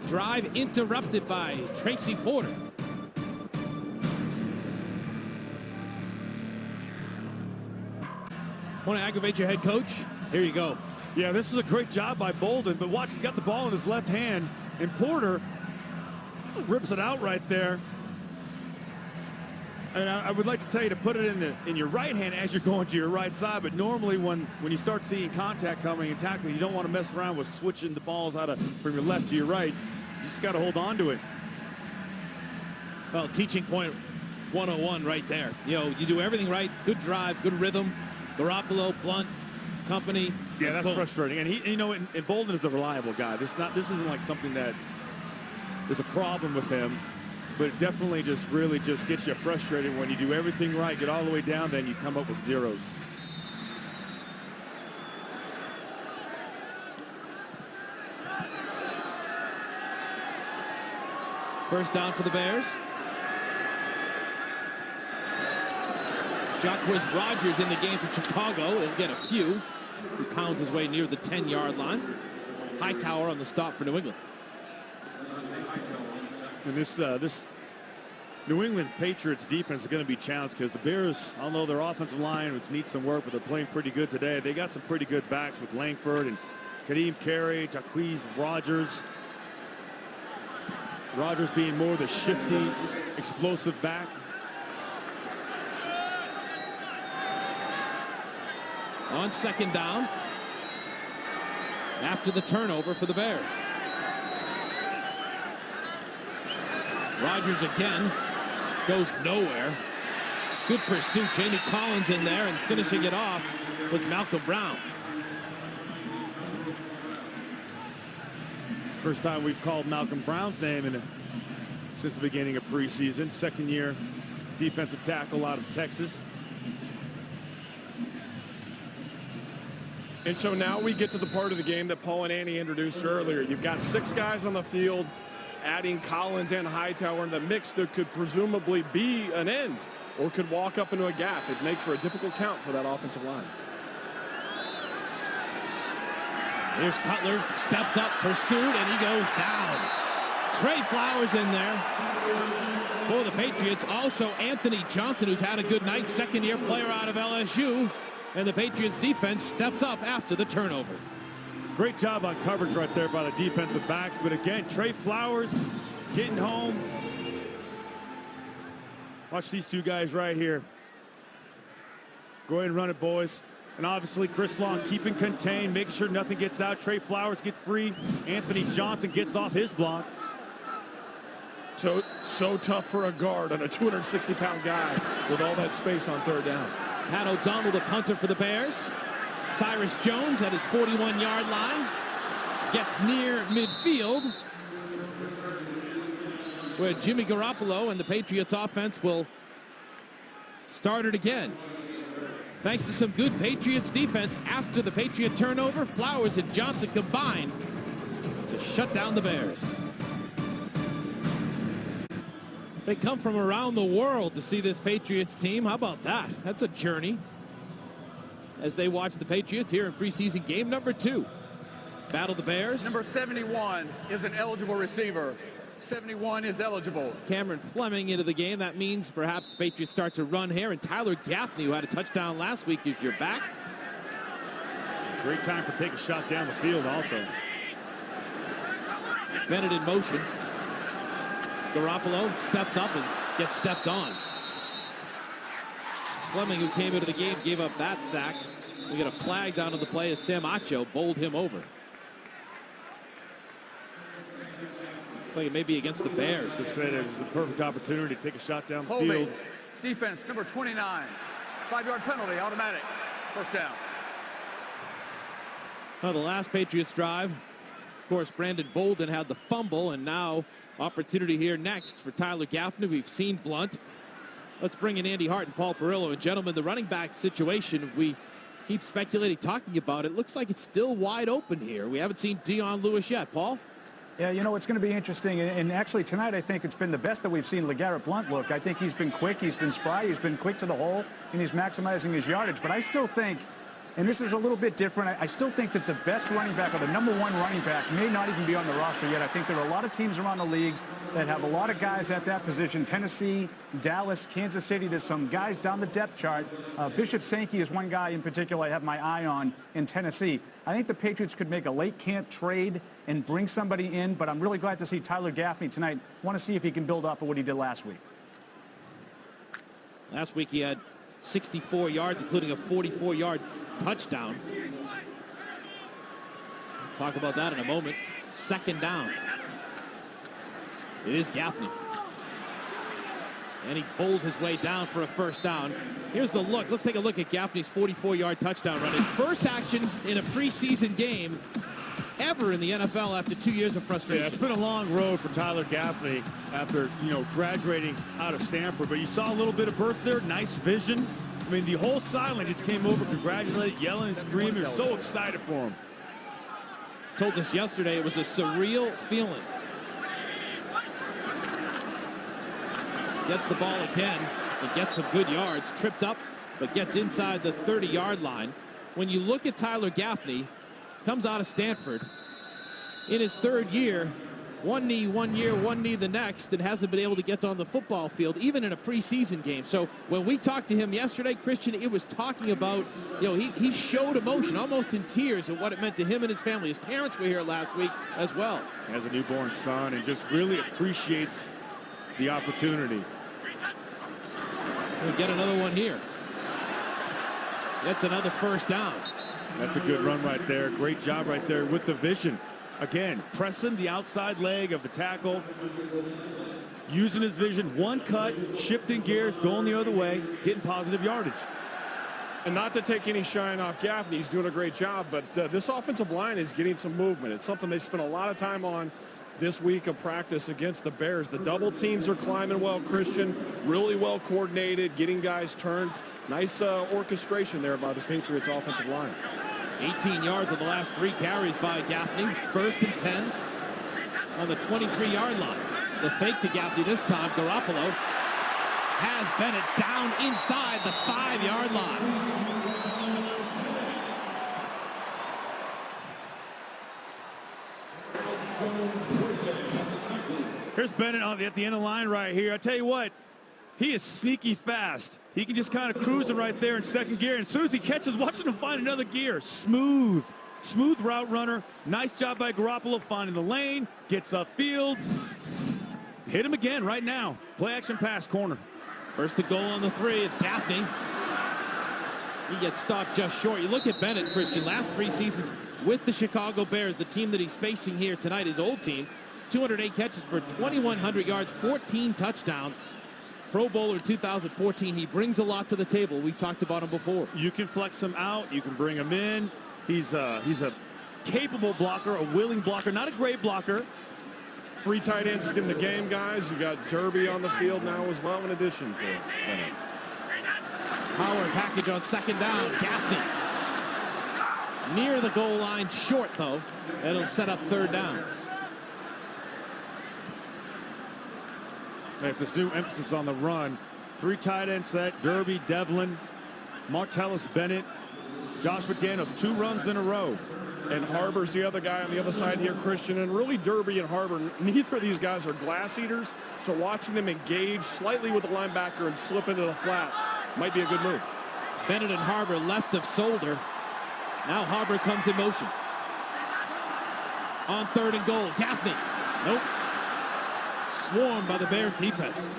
Drive interrupted by Tracy Porter. Want to aggravate your head coach? Here you go. Yeah, this is a great job by Bolden, but watch, he's got the ball in his left hand, and Porter rips it out right there. And I would like to tell you to put it in your right hand as you're going to your right side, but normally when you start seeing contact coming and tackling, you don't want to mess around with switching the balls from your left to your right. You just got to hold on to it. Well, teaching point 101 right there. You know, you do everything right, good drive, good rhythm. Garoppolo, Blunt, company. Yeah, that's frustrating. And he, and Bolden is a reliable guy. This isn't like something that is a problem with him, but it definitely just gets you frustrated when you do everything right, get all the way down, then you come up with zeros. First down for the Bears. Jacquizz Rodgers in the game for Chicago. He'll get a few. He pounds his way near the 10-yard line. Hightower on the stop for New England. And this New England Patriots defense is going to be challenged because the Bears, although their offensive line needs some work, but they're playing pretty good today. They got some pretty good backs with Langford and Kadeem Carey, Jacquizz Rodgers. Rodgers being more the shifty, explosive back. On second down, after the turnover for the Bears. Rodgers again goes nowhere. Good pursuit. Jamie Collins in there, and finishing it off was Malcolm Brown. First time we've called Malcolm Brown's name since the beginning of preseason. Second year defensive tackle out of Texas. And so now we get to the part of the game that Paul and Annie introduced earlier. You've got 6 guys on the field, adding Collins and Hightower in the mix that could presumably be an end or could walk up into a gap. It makes for a difficult count for that offensive line. Here's Cutler, steps up, pursued, and he goes down. Trey Flowers in there for the Patriots. Also Anthony Johnson, who's had a good night, second-year player out of LSU. And the Patriots defense steps up after the turnover. Great job on coverage right there by the defensive backs. But again, Trey Flowers getting home. Watch these two guys right here. Go ahead and run it, boys. And obviously, Chris Long keeping contained, making sure nothing gets out. Trey Flowers gets free. Anthony Johnson gets off his block. So tough for a guard on a 260-pound guy with all that space on third down. Pat O'Donnell, the punter for the Bears. Cyrus Jones at his 41-yard line. Gets near midfield, where Jimmy Garoppolo and the Patriots offense will start it again. Thanks to some good Patriots defense after the Patriot turnover, Flowers and Johnson combined to shut down the Bears. They come from around the world to see this Patriots team. How about that? That's a journey. As they watch the Patriots here in preseason game number 2. Battle the Bears. Number 71 is an eligible receiver. 71 is eligible. Cameron Fleming into the game. That means perhaps the Patriots start to run here. And Tyler Gaffney, who had a touchdown last week, is your back. Great time for taking a shot down the field also. Bennett in motion. Garoppolo steps up and gets stepped on. Fleming, who came into the game, gave up that sack. We get a flag down on the play as Sam Acho bowled him over. Looks like it may be against the Bears. Just said it was a perfect opportunity to take a shot down the Holding. field. Defense, number 29. 5-yard penalty, automatic. First down. Well, the last Patriots drive, of course, Brandon Bolden had the fumble, and now opportunity here next for Tyler Gaffney. We've seen Blunt. Let's bring in Andy Hart and Paul Perillo. And gentlemen, the running back situation, we keep speculating, talking about it. Looks like it's still wide open here. We haven't seen Dion Lewis yet. Paul? Yeah, you know, it's going to be interesting. And actually tonight, I think it's been the best that we've seen LeGarrette Blount look. I think he's been quick, he's been spry, he's been quick to the hole, and he's maximizing his yardage. But I still think, and this is a little bit different, I still think that the best running back, or the number one running back, may not even be on the roster yet. I think there are a lot of teams around the league that have a lot of guys at that position. Tennessee, Dallas, Kansas City. There's some guys down the depth chart. Bishop Sankey is one guy in particular I have my eye on in Tennessee. I think the Patriots could make a late camp trade and bring somebody in, but I'm really glad to see Tyler Gaffney tonight. Want to see if he can build off of what he did last week. Last week he had 64 yards, including a 44-yard touchdown. We'll talk about that in a moment. Second down. It is Gaffney. And he bowls his way down for a first down. Here's the look. Let's take a look at Gaffney's 44-yard touchdown run. His first action in a preseason game ever in the NFL after 2 years of frustration. Yeah, it's been a long road for Tyler Gaffney after, graduating out of Stanford. But you saw a little bit of burst there. Nice vision. I mean, the whole sideline just came over, congratulated, yelling and screaming. They're so excited for him. Told us yesterday it was a surreal feeling. Gets the ball again, but gets some good yards. Tripped up, but gets inside the 30-yard line. When you look at Tyler Gaffney, comes out of Stanford. In his third year, one knee one year, one knee the next, and hasn't been able to get on the football field, even in a preseason game. So when we talked to him yesterday, Christian, it was talking about, he showed emotion, almost in tears, of what it meant to him and his family. His parents were here last week as well. He has a newborn son and just really appreciates the opportunity. We'll get another one here. That's another first down. That's a good run right there. Great job right there with the vision. Again, pressing the outside leg of the tackle, using his vision, one cut, shifting gears, going the other way, getting positive yardage. And not to take any shine off Gaffney, he's doing a great job, but this offensive line is getting some movement. It's something they spent a lot of time on this week of practice against the Bears. The double teams are climbing well, Christian, really well coordinated, getting guys turned. Nice orchestration there by the Patriots offensive line. 18 yards on the last 3 carries by Gaffney. First and 10 on the 23-yard line. The fake to Gaffney this time. Garoppolo has Bennett down inside the 5-yard line. Here's Bennett at the end of the line right here. I tell you what, he is sneaky fast. He can just kind of cruise it right there in second gear. And as soon as he catches, watching him find another gear. Smooth route runner. Nice job by Garoppolo finding the lane. Gets upfield. Hit him again right now. Play action pass corner. First to goal on the 3. It's Gaffney. He gets stopped just short. You look at Bennett, Christian, last 3 seasons with the Chicago Bears, the team that he's facing here tonight, his old team. 208 catches for 2,100 yards, 14 touchdowns. Pro Bowler in 2014. He brings a lot to the table. We've talked about him before. You can flex him out. You can bring him in. He's a capable blocker, a willing blocker, not a great blocker. 3 tight ends in the game, guys. You got Derby on the field now as well, in addition to Bennett. Power package on second down. Gaffney near the goal line, short though. It'll set up third down. This new emphasis on the run. 3 tight end set. Derby, Devlin, Martellus Bennett, Josh McDaniels. 2 runs in a row. And Harbor's the other guy on the other side here, Christian. And really, Derby and Harbor, neither of these guys are glass eaters. So watching them engage slightly with the linebacker and slip into the flat might be a good move. Bennett and Harbor left of Solder. Now Harbor comes in motion. On 3rd and goal, Gaffney. Nope. Swarmed by the Bears defense.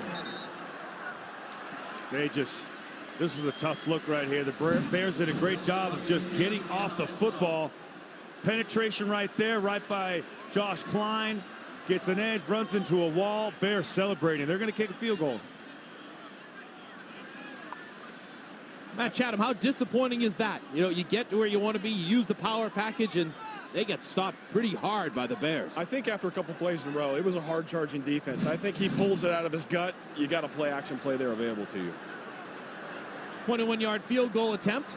This is a tough look right here. The Bears did a great job of just getting off the football. Penetration right there, right by Josh Klein. Gets an edge, runs into a wall. Bears celebrating. They're going to kick a field goal. Matt Chatham, how disappointing is that? You know, you get to where you want to be, you use the power package, and they get stopped pretty hard by the Bears. I think after a couple plays in a row, it was a hard-charging defense. I think he pulls it out of his gut. You got a play-action play there available to you. 21-yard field goal attempt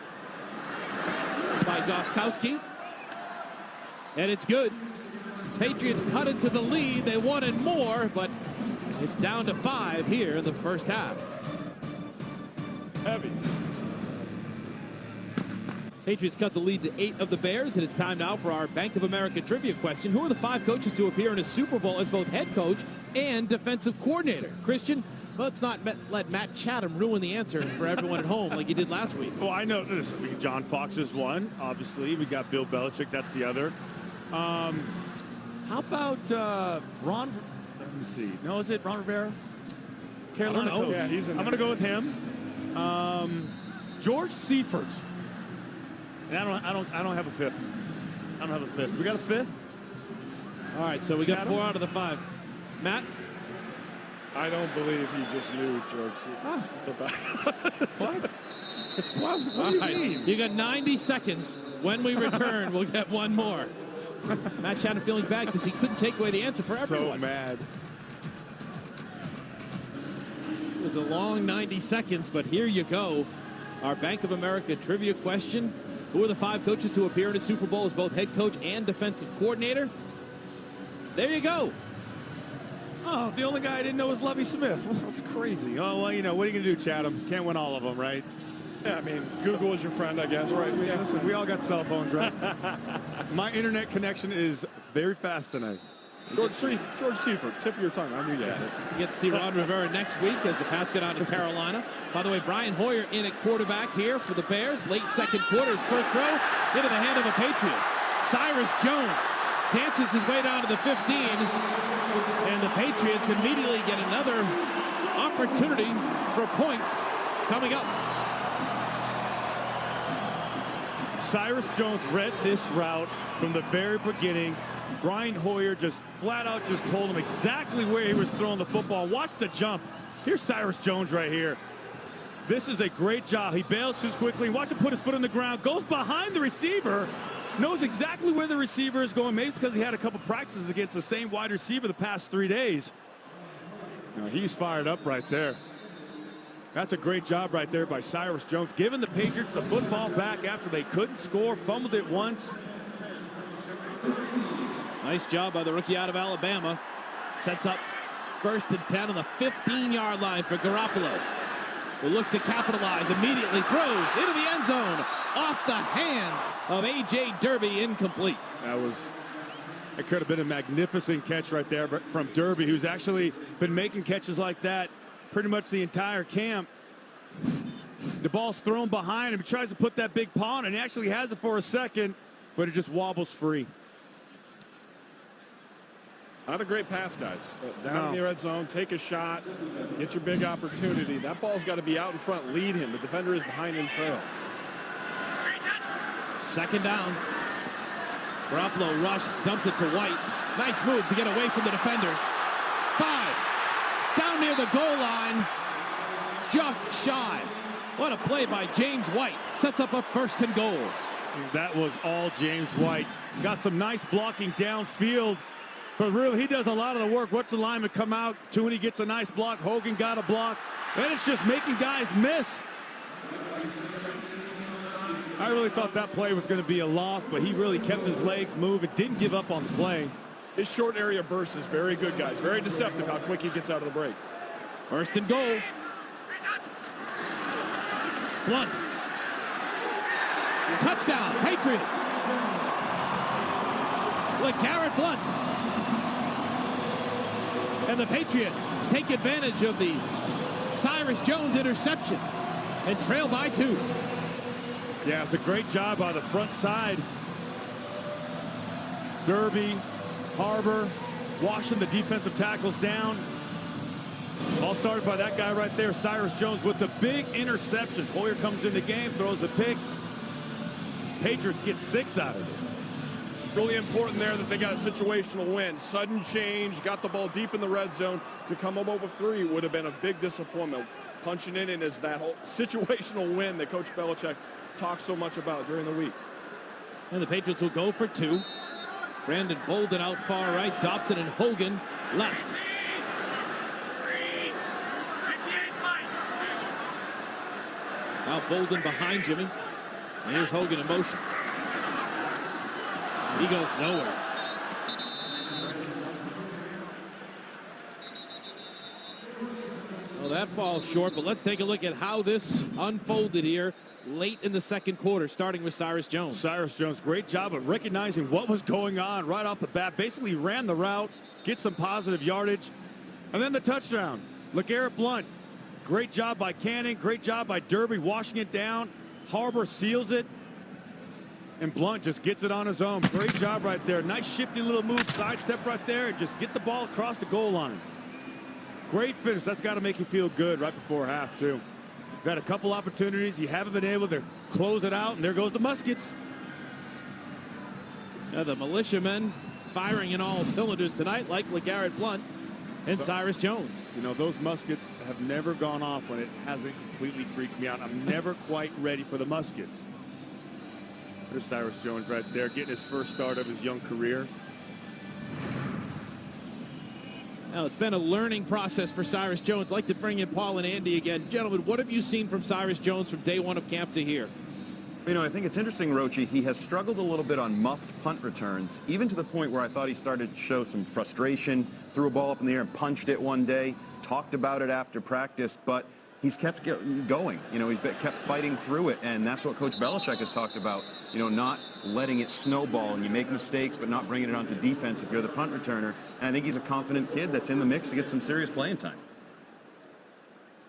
by Gostkowski. And it's good. Patriots cut into the lead. They wanted more, but it's down to 5 here in the first half. Heavy. Patriots cut the lead to 8 of the Bears, and it's time now for our Bank of America trivia question. Who are the 5 coaches to appear in a Super Bowl as both head coach and defensive coordinator? Christian, let's not let Matt Chatham ruin the answer for everyone at home like he did last week. Well, I know this. John Fox is one, obviously. We got Bill Belichick. That's the other. How about Ron? Let me see. No, is it Ron Rivera? Carolina coach. Yeah, he's in I'm going to go with him. George Seifert. And I don't have a fifth. I don't have a fifth. We got a fifth? All right, so we got 4 out of the 5. Matt? I don't believe he just knew George Seifert. What do you mean? You got 90 seconds. When we return, we'll get one more. Matt Chatham feeling bad because he couldn't take away the answer for everyone. So mad. It was a long 90 seconds, but here you go. Our Bank of America trivia question. Who are the 5 coaches to appear in a Super Bowl as both head coach and defensive coordinator? There you go. Oh, the only guy I didn't know was Lovie Smith. That's crazy. Oh, well, you know, what are you going to do, Chatham? Can't win all of them, right? Yeah, I mean, Google is your friend, I guess, right? Yeah, listen, we all got cell phones, right? My internet connection is very fast tonight. George Seifert, tip of your tongue. I knew that. You get to see Ron Rivera next week as the Pats get on to Carolina. By the way, Brian Hoyer in at quarterback here for the Bears. Late second quarter, his first throw into the hand of a Patriot. Cyrus Jones dances his way down to the 15. And the Patriots immediately get another opportunity for points coming up. Cyrus Jones read this route from the very beginning. Brian Hoyer just flat out just told him exactly where he was throwing the football. Watch the jump. Here's Cyrus Jones right here. This is a great job. He bails too quickly. Watch him put his foot on the ground. Goes behind the receiver. Knows exactly where the receiver is going. Maybe it's because he had a couple practices against the same wide receiver the past 3 days. You know, he's fired up right there. That's a great job right there by Cyrus Jones. Giving the Patriots the football back after they couldn't score. Fumbled it once. Nice job by the rookie out of Alabama. Sets up 1st and 10 on the 15-yard line for Garoppolo, who looks to capitalize, immediately throws into the end zone off the hands of A.J. Derby, incomplete. It could have been a magnificent catch right there from Derby, who's actually been making catches like that pretty much the entire camp. The ball's thrown behind him. He tries to put that big paw on, and he actually has it for a second, but it just wobbles free. Not a great pass, guys. Down in the red zone, take a shot, get your big opportunity. That ball's got to be out in front, lead him. The defender is behind and trail. 2nd down. Garoppolo rush, dumps it to White. Nice move to get away from the defenders. 5. Down near the goal line. Just shy. What a play by James White. Sets up a 1st and goal. That was all James White. Got some nice blocking downfield. But really, he does a lot of the work. Watch the lineman come out. Tooney gets a nice block. Hogan got a block. And it's just making guys miss. I really thought that play was going to be a loss, but he really kept his legs moving, didn't give up on the play. His short area burst is very good, guys. Very deceptive how quick he gets out of the break. 1st and goal. Blunt. Touchdown, Patriots. LeGarrette Blunt. And the Patriots take advantage of the Cyrus Jones interception and trail by 2. Yeah, it's a great job on the front side. Derby, Harbor, washing the defensive tackles down. All started by that guy right there, Cyrus Jones, with the big interception. Hoyer comes in the game, throws a pick. Patriots get 6 out of it. Really important there that they got a situational win. Sudden change, got the ball deep in the red zone. To come up with 3 would have been a big disappointment. Punching it in is that whole situational win that Coach Belichick talks so much about during the week. And the Patriots will go for 2. Brandon Bolden out far right. Dobson and Hogan left. Now Bolden behind Jimmy. And here's Hogan in motion. He goes nowhere. Well, that falls short, but let's take a look at how this unfolded here late in the second quarter, starting with Cyrus Jones. Cyrus Jones, great job of recognizing what was going on right off the bat. Basically ran the route, get some positive yardage, and then the touchdown. LeGarrette Blount, great job by Cannon, great job by Derby washing it down. Harbor seals it, and Blount just gets it on his own. Great job right there. Nice shifty little move, sidestep right there, and just get the ball across the goal line. Great finish. That's got to make you feel good right before half, too. You've had a couple opportunities. You haven't been able to close it out, and there goes the muskets. Yeah, the militiamen firing in all cylinders tonight, like LeGarrette Blount and Cyrus Jones. You know, those muskets have never gone off when it hasn't completely freaked me out. I'm never quite ready for the muskets. There's Cyrus Jones right there, getting his first start of his young career. Now, it's been a learning process for Cyrus Jones. I'd like to bring in Paul and Andy again. Gentlemen, what have you seen from Cyrus Jones from day 1 of camp to here? You know, I think it's interesting, Rochi. He has struggled a little bit on muffed punt returns, even to the point where I thought he started to show some frustration, threw a ball up in the air and punched it one day, talked about it after practice, but he's kept going. You know, he's kept fighting through it, and that's what Coach Belichick has talked about, you know, not letting it snowball, and you make mistakes, but not bringing it onto defense if you're the punt returner. And I think he's a confident kid that's in the mix to get some serious playing time.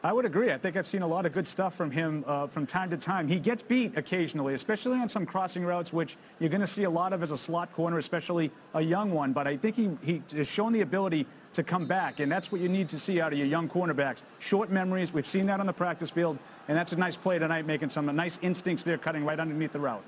I would agree. I think I've seen a lot of good stuff from him from time to time. He gets beat occasionally, especially on some crossing routes, which you're going to see a lot of as a slot corner, especially a young one. But I think he has shown the ability to come back, and that's what you need to see out of your young cornerbacks. Short memories. We've seen that on the practice field, and that's a nice play tonight, making some nice instincts there, cutting right underneath the route.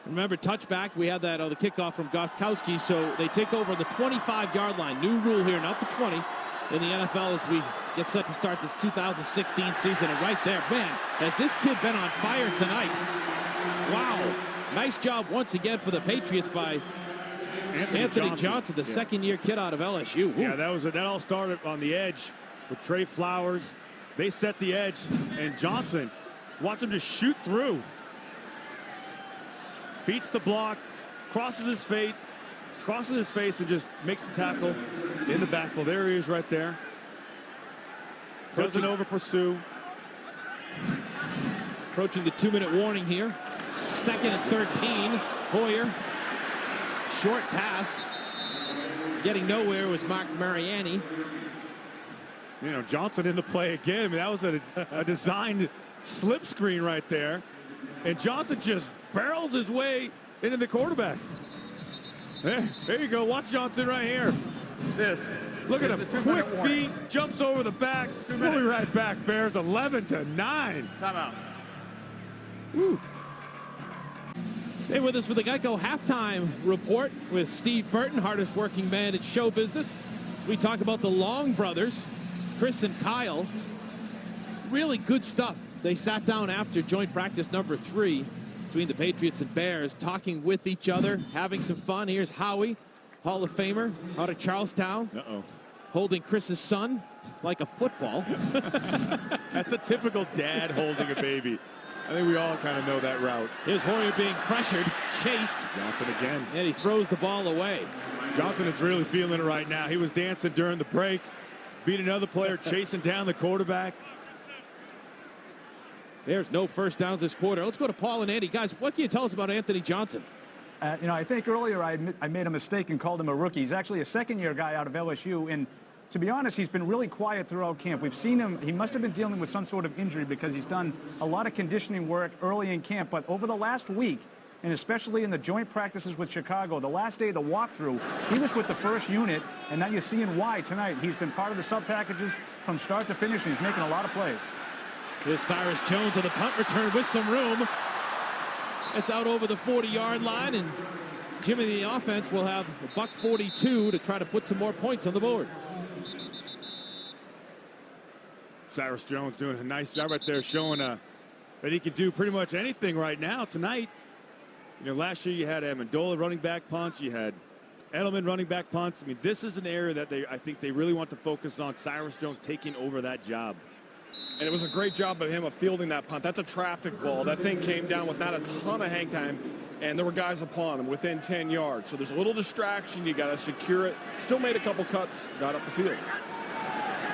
Remember, touchback, we had that on the kickoff from Gostkowski, so they take over the 25-yard line. New rule here, not the 20 in the NFL as we get set to start this 2016 season. And right there, man, has this kid been on fire tonight. Wow. Nice job once again for the Patriots by Anthony Johnson, the second-year kid out of LSU. Woo. Yeah, that all started on the edge with Trey Flowers. They set the edge, and Johnson, watch him just shoot through. Beats the block, crosses his face, and just makes the tackle in the backfield. There he is right there. Doesn't over-pursue. Approaching the 2-minute warning here. 2nd and 13. Hoyer. Short pass. Getting nowhere was Mark Mariani. You know, Johnson in the play again. I mean, that was a designed slip screen right there. And Johnson just barrels his way into the quarterback. There you go. Watch Johnson right here. Look at him. Quick feet, jumps over the back. We'll be right back, Bears. 11-9. Timeout. Woo. Stay with us for the Geico halftime report with Steve Burton, hardest working man in show business. We talk about the Long brothers, Chris and Kyle. Really good stuff. They sat down after joint practice number 3 between the Patriots and Bears, talking with each other, having some fun. Here's Howie, Hall of Famer out of Charlestown, holding Chris's son like a football. That's a typical dad holding a baby. I think we all kind of know that route. Here's Hoyer being pressured, chased. Johnson again. And he throws the ball away. Johnson is really feeling it right now. He was dancing during the break, beat another player, chasing down the quarterback. There's no first downs this quarter. Let's go to Paul and Andy. Guys, what can you tell us about Anthony Johnson? You know, I think earlier I made a mistake and called him a rookie. He's actually a second-year guy out of LSU, and to be honest, he's been really quiet throughout camp. We've seen him, he must have been dealing with some sort of injury because he's done a lot of conditioning work early in camp. But over the last week, and especially in the joint practices with Chicago, the last day of the walkthrough, he was with the first unit, and now you're seeing why tonight. He's been part of the sub packages from start to finish, and he's making a lot of plays. Here's Cyrus Jones on the punt return with some room. It's out over the 40-yard line, and Jimmy, the offense, will have a $142 to try to put some more points on the board. Cyrus Jones doing a nice job right there, showing that he can do pretty much anything right now tonight. You know, last year you had Amendola running back punch, you had Edelman running back punts. I mean, this is an area that I think they really want to focus on. Cyrus Jones taking over that job. And it was a great job of him of fielding that punt. That's a traffic ball. That thing came down with not a ton of hang time, and there were guys upon him within 10 yards. So there's a little distraction. You got to secure it. Still made a couple cuts, got up the field.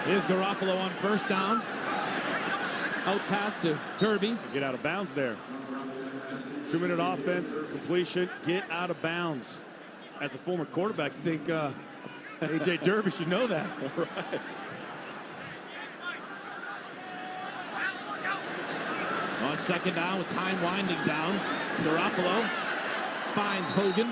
Here's Garoppolo on first down. Out pass to Derby. Get out of bounds there. 2-minute offense, completion, get out of bounds. As a former quarterback, you think A.J. Derby should know that. Right. On second down with time winding down, Garoppolo finds Hogan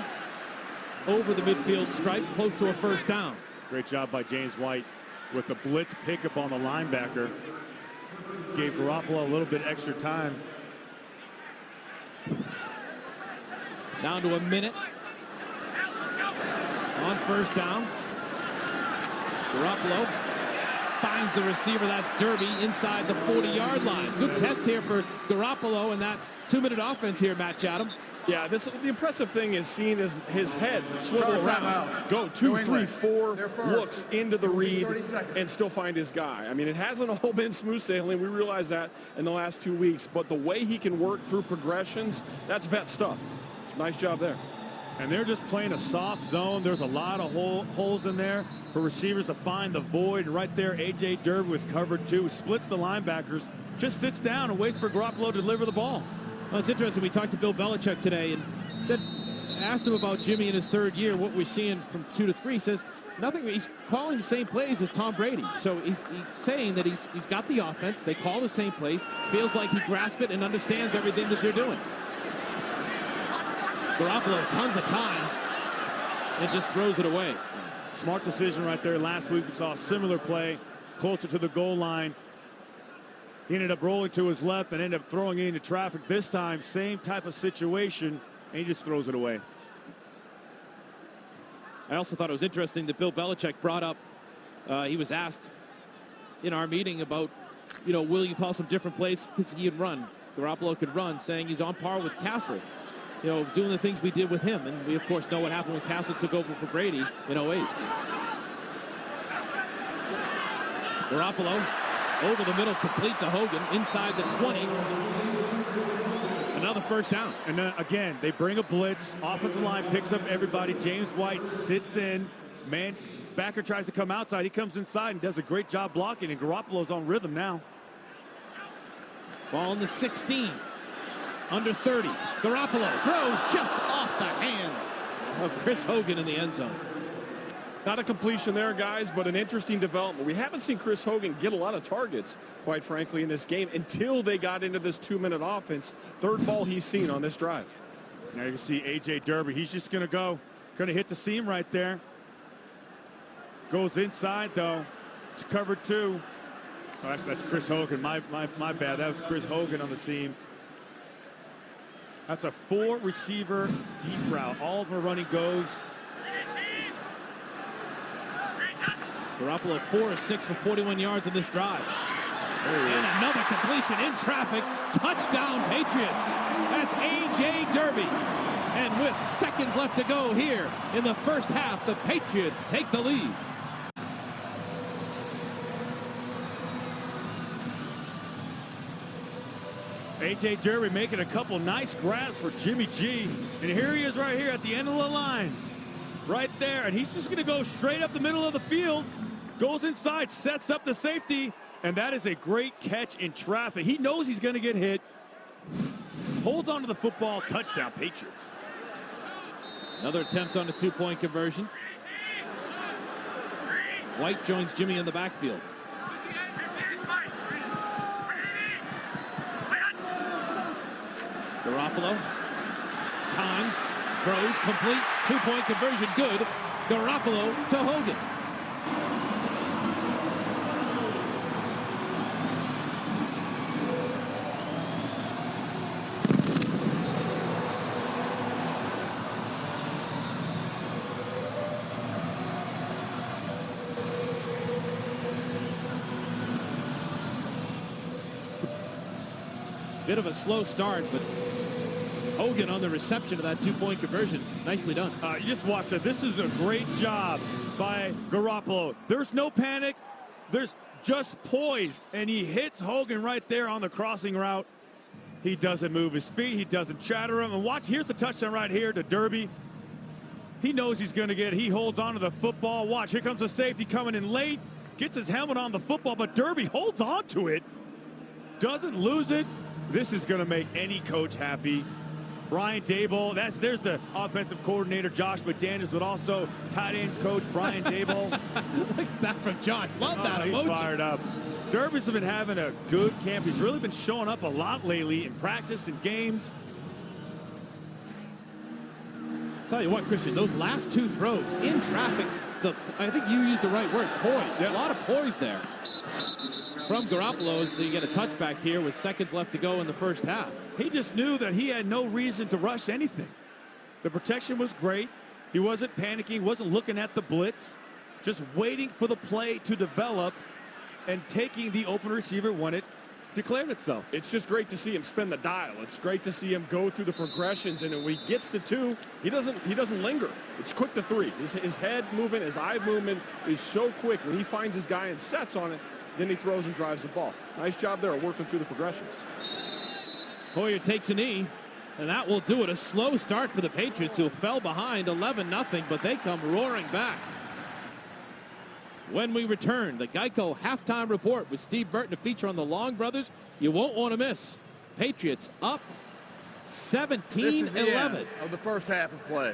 over the midfield stripe, close to a first down. Great job by James White with the blitz pickup on the linebacker. Gave Garoppolo a little bit extra time. Down to a minute. On first down, Garoppolo finds the receiver. That's Derby inside the 40-yard line. Good test here for Garoppolo in that 2-minute offense here, Matt Chatham. Yeah, the impressive thing is seeing his head swivel around, go 2, 3, 4 looks into the read and still find his guy. I mean, it hasn't all been smooth sailing. We realize that in the last 2 weeks. But the way he can work through progressions, that's vet stuff. Nice job there. And they're just playing a soft zone. There's a lot of holes in there for receivers to find the void. Right there, A.J. Derby with cover 2. Splits the linebackers, just sits down and waits for Garoppolo to deliver the ball. Well, it's interesting. We talked to Bill Belichick today and asked him about Jimmy in his third year, what we're seeing from 2 to 3. He says nothing. He's calling the same plays as Tom Brady. So he's saying that he's got the offense. They call the same plays. Feels like he grasps it and understands everything that they're doing. Garoppolo, tons of time, and just throws it away. Smart decision right there. Last week we saw a similar play closer to the goal line. He ended up rolling to his left and ended up throwing it into traffic. This time, same type of situation, and he just throws it away. I also thought it was interesting that Bill Belichick brought up, he was asked in our meeting about, will you call some different plays because he could run. Garoppolo could run, saying he's on par with Castle. Doing the things we did with him. And we, of course, know what happened when Castle took over for Brady in 08. Garoppolo over the middle, complete to Hogan, inside the 20. Another first down. And then, again, they bring a blitz. Offensive line picks up everybody. James White sits in. Man, backer tries to come outside. He comes inside and does a great job blocking, and Garoppolo's on rhythm now. Ball in the 16. Under 30. Garoppolo throws just off the hands of Chris Hogan in the end zone. Not a completion there, guys, but an interesting development. We haven't seen Chris Hogan get a lot of targets, quite frankly, in this game until they got into this 2-minute offense. Third ball he's seen on this drive. Now you can see A.J. Derby. He's just going to hit the seam right there. Goes inside, though. It's cover 2. Oh, that's Chris Hogan. My bad. That was Chris Hogan on the seam. That's a 4-receiver deep route. All of them are running goes. Garoppolo 4 of 6 for 41 yards in this drive. And another completion in traffic. Touchdown, Patriots. That's A.J. Derby. And with seconds left to go here in the first half, the Patriots take the lead. A.J. Derby making a couple nice grabs for Jimmy G. And here he is right here at the end of the line. Right there. And he's just going to go straight up the middle of the field. Goes inside, sets up the safety. And that is a great catch in traffic. He knows he's going to get hit. Holds onto the football. Touchdown, Patriots. Another attempt on a 2-point conversion. White joins Jimmy in the backfield. Garoppolo. Time. Throws. Complete. 2-point conversion. Good. Garoppolo to Hogan. Bit of a slow start, but Hogan on the reception of that 2-point conversion. Nicely done. You just watch that. This is a great job by Garoppolo. There's no panic. There's just poise. And he hits Hogan right there on the crossing route. He doesn't move his feet. He doesn't chatter him. And watch, here's the touchdown right here to Derby. He knows he's going to get it. He holds on to the football. Watch, here comes the safety coming in late. Gets his helmet on the football, but Derby holds on to it. Doesn't lose it. This is going to make any coach happy. Brian Daboll, there's the offensive coordinator, Josh McDaniels, but also tight ends coach Brian Daboll. Look at that from Josh. Love that emoji. He's fired up. Derby's been having a good camp. He's really been showing up a lot lately in practice and games. Tell you what, Christian, those last two throws in traffic, I think you used the right word, poise. Yep. A lot of poise there from Garoppolo as you get a touchback here with seconds left to go in the first half. He just knew that he had no reason to rush anything. The protection was great. He wasn't panicking, wasn't looking at the blitz, just waiting for the play to develop and taking the open receiver when it declared itself. It's just great to see him spin the dial. It's great to see him go through the progressions, and when he gets to 2, he doesn't linger. It's quick to 3. His head movement, his eye movement is so quick. When he finds his guy and sets on it, then he throws and drives the ball. Nice job there working through the progressions. Hoyer takes a knee, and that will do it. A slow start for the Patriots, who fell behind 11-0, but they come roaring back. When we return, the Geico Halftime Report with Steve Burton, a feature on the Long brothers you won't want to miss. Patriots up 17-11. This is the end of the first half of play.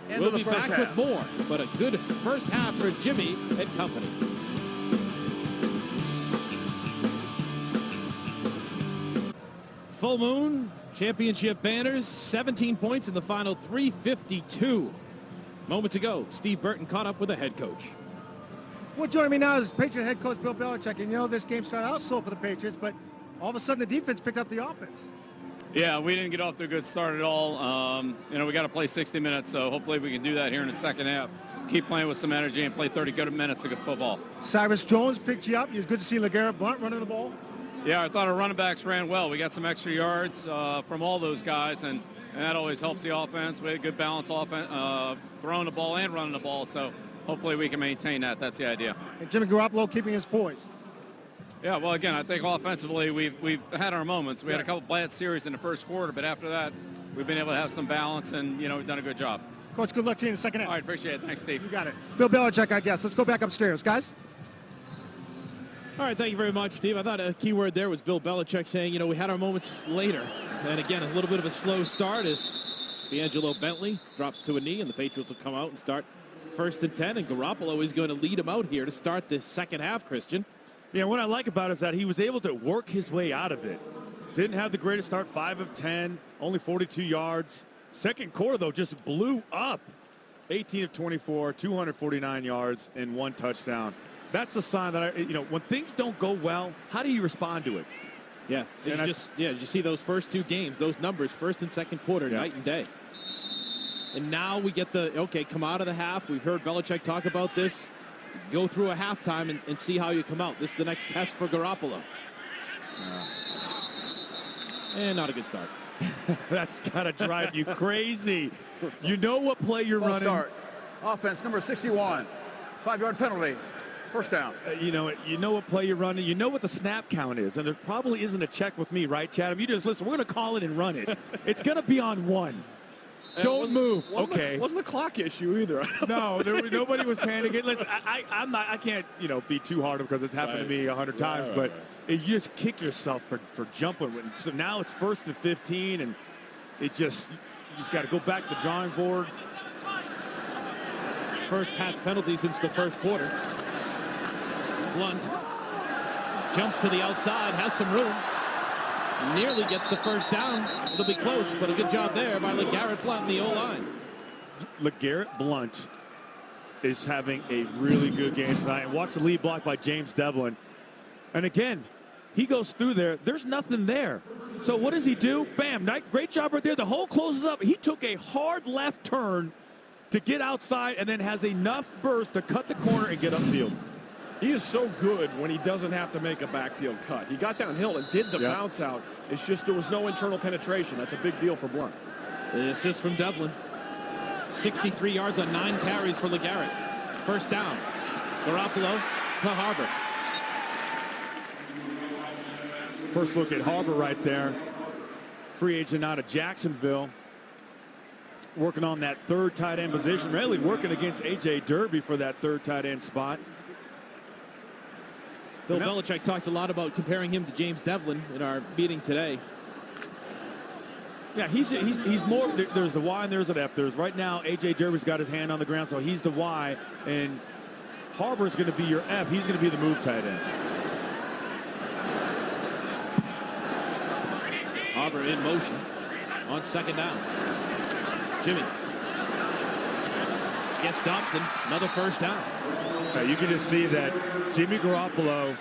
We'll be back with more, but a good first half for Jimmy and company. Full moon, championship banners, 17 points in the final 3:52. Moments ago, Steve Burton caught up with the head coach. Well, joining me now is Patriot head coach Bill Belichick. And you know, this game started out slow for the Patriots, but all of a sudden the defense picked up the offense. Yeah, we didn't get off to a good start at all. We got to play 60 minutes, so hopefully we can do that here in the second half. Keep playing with some energy and play 30 good minutes of good football. Cyrus Jones picked you up. It was good to see LeGarrette Blount running the ball. Yeah, I thought our running backs ran well. We got some extra yards from all those guys, and that always helps the offense. We had good balance offense, throwing the ball and running the ball, so hopefully we can maintain that. That's the idea. And Jimmy Garoppolo keeping his poise. Yeah, well, again, I think offensively we've had our moments. We had a couple bad series in the first quarter, but after that we've been able to have some balance, and, we've done a good job. Coach, good luck to you in the second half. All right, appreciate it. Thanks, Steve. You got it. Bill Belichick, I guess. Let's go back upstairs, guys. All right, thank you very much, Steve. I thought a key word there was Bill Belichick saying, we had our moments later. And again, a little bit of a slow start as D'Angelo Bentley drops to a knee, and the Patriots will come out and start 1st and 10. And Garoppolo is going to lead him out here to start this second half, Christian. Yeah, what I like about it is that he was able to work his way out of it. Didn't have the greatest start, 5 of 10, only 42 yards. Second quarter, though, just blew up. 18 of 24, 249 yards, and 1 touchdown. That's a sign that, when things don't go well, how do you respond to it? Yeah, you see those first 2 games, those numbers, first and second quarter, night and day. And now we get come out of the half. We've heard Belichick talk about this. Go through a halftime and see how you come out. This is the next test for Garoppolo. And not a good start. That's got to drive you crazy. You know what play you're running. Start. Offense number 61. 5-yard penalty. First down. You know what play you're running. You know what the snap count is. And there probably isn't a check with me, right, Chatham? You just listen. We're going to call it and run it. It's going to be on 1. Don't move. Okay. Wasn't a clock issue either. No, nobody was panicking. Listen, I can't, be too hard because it's happened to me 100 times, but you just kick yourself for jumping. So now it's 1st and 15, and you just got to go back to the drawing board. First Pats penalty since the first quarter. Blunt jumps to the outside, has some room. Nearly gets the first down. It'll be close, but a good job there by LeGarrette Blunt in the O-line. LeGarrette Blunt is having a really good game tonight. And watch the lead block by James Devlin. And again, he goes through there. There's nothing there. So what does he do? Bam, great job right there. The hole closes up. He took a hard left turn to get outside and then has enough burst to cut the corner and get upfield. He is so good when he doesn't have to make a backfield cut. He got downhill and did the bounce out. It's just there was no internal penetration. That's a big deal for Blunt. The assist from Devlin. 63 yards on 9 carries for LeGarrette. First down. Garoppolo to Harbor. First look at Harbor right there. Free agent out of Jacksonville. Working on that third tight end position. Really working against A.J. Derby for that third tight end spot. Bill Belichick talked a lot about comparing him to James Devlin in our meeting today. Yeah, he's more. There's the Y and there's an F. There's right now A.J. Derby's got his hand on the ground, so he's the Y, and Harbor's going to be your F. He's going to be the move tight end. Harbor in motion on second down. Jimmy gets Dobson, another first down. You can just see that Jimmy Garoppolo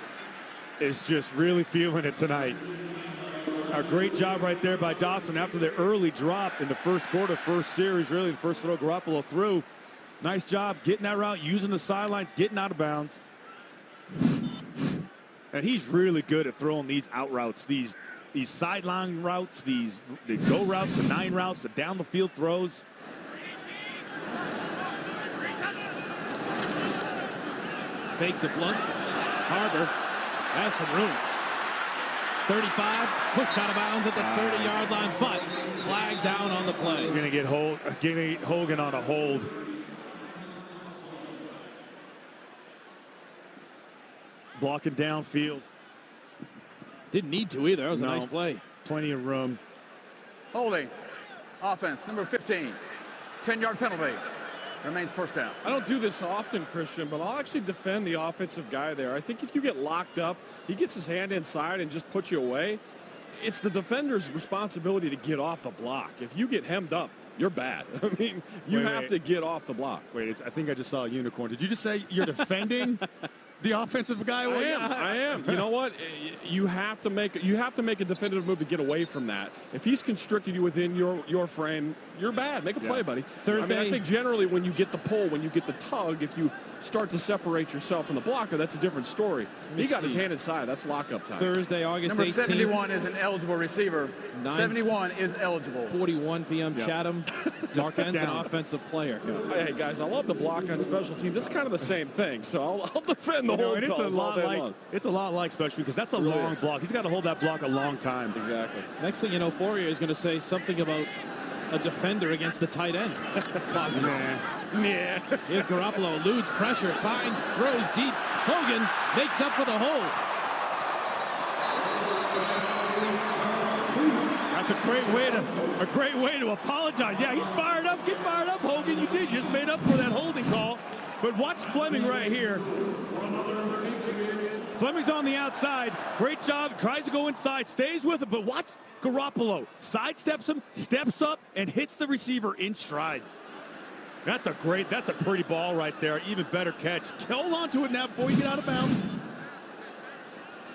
is just really feeling it tonight. A great job right there by Dobson after the early drop in the first quarter, first series, really the first throw Garoppolo threw. Nice job getting that route, using the sidelines, getting out of bounds. And he's really good at throwing these out routes, these sideline routes, the go routes, the 9 routes, the down the field throws. Fake to Blunt. Harbor has some room. 35, pushed out of bounds at the 30-yard line, but flag down on the play. We're going to get Hogan on a hold. Blocking downfield. Didn't need to either. That was a nice play. Plenty of room. Holding. Offense, number 15. 10-yard penalty. Remains first down. I don't do this often, Christian, but I'll actually defend the offensive guy there. I think if you get locked up, he gets his hand inside and just puts you away. It's the defender's responsibility to get off the block. If you get hemmed up, you're bad. I mean, you have to get off the block. Wait, I think I just saw a unicorn. Did you just say you're defending the offensive guy? I am. You know what? You have to make a definitive move to get away from that. If he's constricted you within your frame, you're bad. Make a play, buddy. Thursday. I think generally when you get the pull, when you get the tug, if you start to separate yourself from the blocker, that's a different story. He got his hand inside. That's lockup time. Thursday, August Number 18th. 71 is an eligible receiver. 71 is eligible. 41 p.m. Chatham. Defense and offensive player. Hey, guys, I love the block on special teams. This is kind of the same thing, so I'll defend the whole calls all day long. It's a lot like special because that's a long block. He's got to hold that block a long time. Exactly. Next thing you know, Fourier is going to say something about a defender against the tight end. Yeah. Here's Garoppolo, eludes pressure, finds, throws deep. Hogan makes up for the hole. That's a great way to apologize. Yeah, he's fired up. Get fired up, Hogan. You did. You just made up for that holding call. But watch Fleming right here. Fleming's on the outside. Great job. Tries to go inside. Stays with it. But watch Garoppolo. Sidesteps him, steps up, and hits the receiver in stride. That's a pretty ball right there. Even better catch. Hold on to it now before you get out of bounds.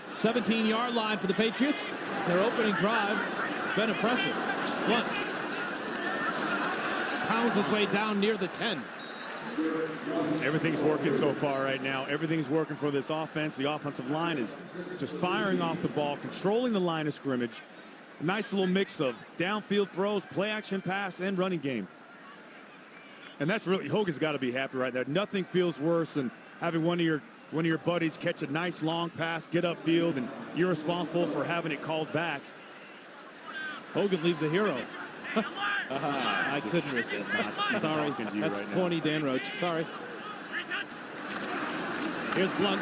17-yard line for the Patriots. Their opening drive. Been impressive. Blunt pounds his way down near the 10. Everything's working so far right now. Everything's working for this offense. The offensive line is just firing off the ball, controlling the line of scrimmage. A nice little mix of downfield throws, play action pass, and running game. And that's really, Hogan's got to be happy right there. Nothing feels worse than having one of your buddies catch a nice long pass, get upfield, and you're responsible for having it called back. Hogan leaves a hero. I couldn't resist that. Sorry. That's corny Dan Roach. Sorry. Here's Blunt.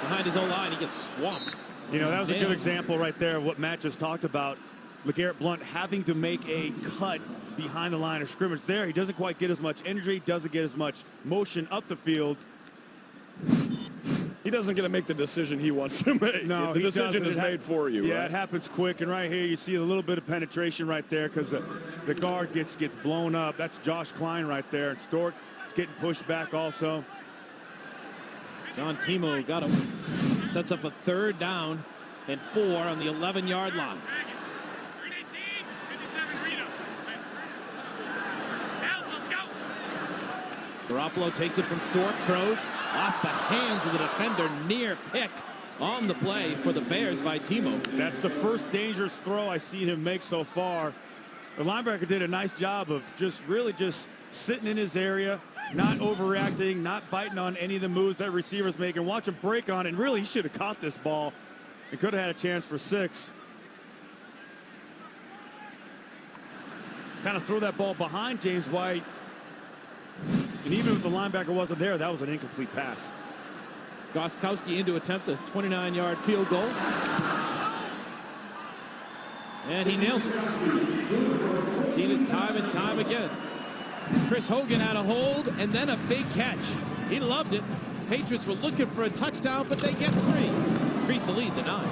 Behind his own line, he gets swamped. You know, that was a good example right there of what Matt just talked about. LeGarrette Blount having to make a cut behind the line of scrimmage there. He doesn't quite get as much energy, doesn't get as much motion up the field. He doesn't get to make the decision he wants to make. No, the decision is made for you. Yeah, right? it happens quick. And right here, you see a little bit of penetration right there because the guard gets blown up. That's Josh Klein right there. And Stork is getting pushed back also. John Timo got him. Sets up a 3rd down and 4 on the 11-yard line. Garoppolo takes it from Stork, throws off the hands of the defender, near pick on the play for the Bears by Timo. That's the first dangerous throw I've seen him make so far. The linebacker did a nice job of just sitting in his area, not overreacting, not biting on any of the moves that receivers make, and watch him break on it. And really, he should have caught this ball and could have had a chance for 6. Kind of throw that ball behind James White. And even if the linebacker wasn't there, that was an incomplete pass. Gostkowski in to attempt a 29-yard field goal. And he nails it. Seen it time and time again. Chris Hogan had a hold and then a big catch. He loved it. Patriots were looking for a touchdown, but they get 3. Increase the lead to 9.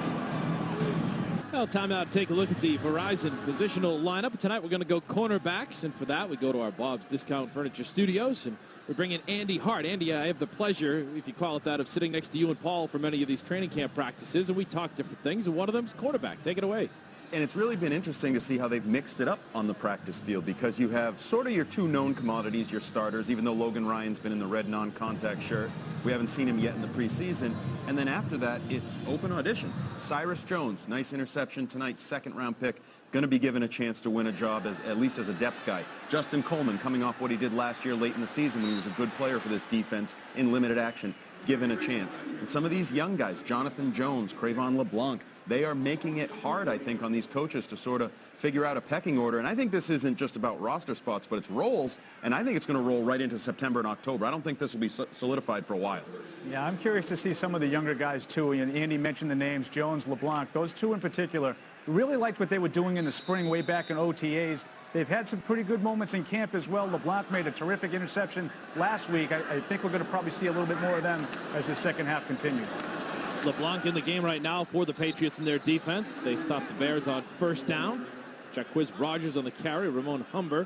Well, time now to take a look at the Verizon positional lineup. Tonight we're going to go cornerbacks, and for that we go to our Bob's Discount Furniture Studios, and we bring in Andy Hart. Andy, I have the pleasure, if you call it that, of sitting next to you and Paul for many of these training camp practices, and we talk different things, and one of them is cornerback. Take it away. And it's really been interesting to see how they've mixed it up on the practice field, because you have sort of your 2 known commodities, your starters, even though Logan Ryan's been in the red non-contact shirt. We haven't seen him yet in the preseason. And then after that, it's open auditions. Cyrus Jones, nice interception tonight, 2nd-round pick, going to be given a chance to win a job at least as a depth guy. Justin Coleman, coming off what he did last year late in the season when he was a good player for this defense in limited action, given a chance. And some of these young guys, Jonathan Jones, Cravon LeBlanc, they are making it hard, I think, on these coaches to sort of figure out a pecking order. And I think this isn't just about roster spots, but it's roles. And I think it's going to roll right into September and October. I don't think this will be solidified for a while. Yeah, I'm curious to see some of the younger guys, too. And Andy mentioned the names, Jones, LeBlanc. Those 2 in particular really liked what they were doing in the spring way back in OTAs. They've had some pretty good moments in camp as well. LeBlanc made a terrific interception last week. I think we're going to probably see a little bit more of them as the second half continues. LeBlanc in the game right now for the Patriots in their defense. They stopped the Bears on 1st down. Jacquizz Rogers on the carry. Ramon Humber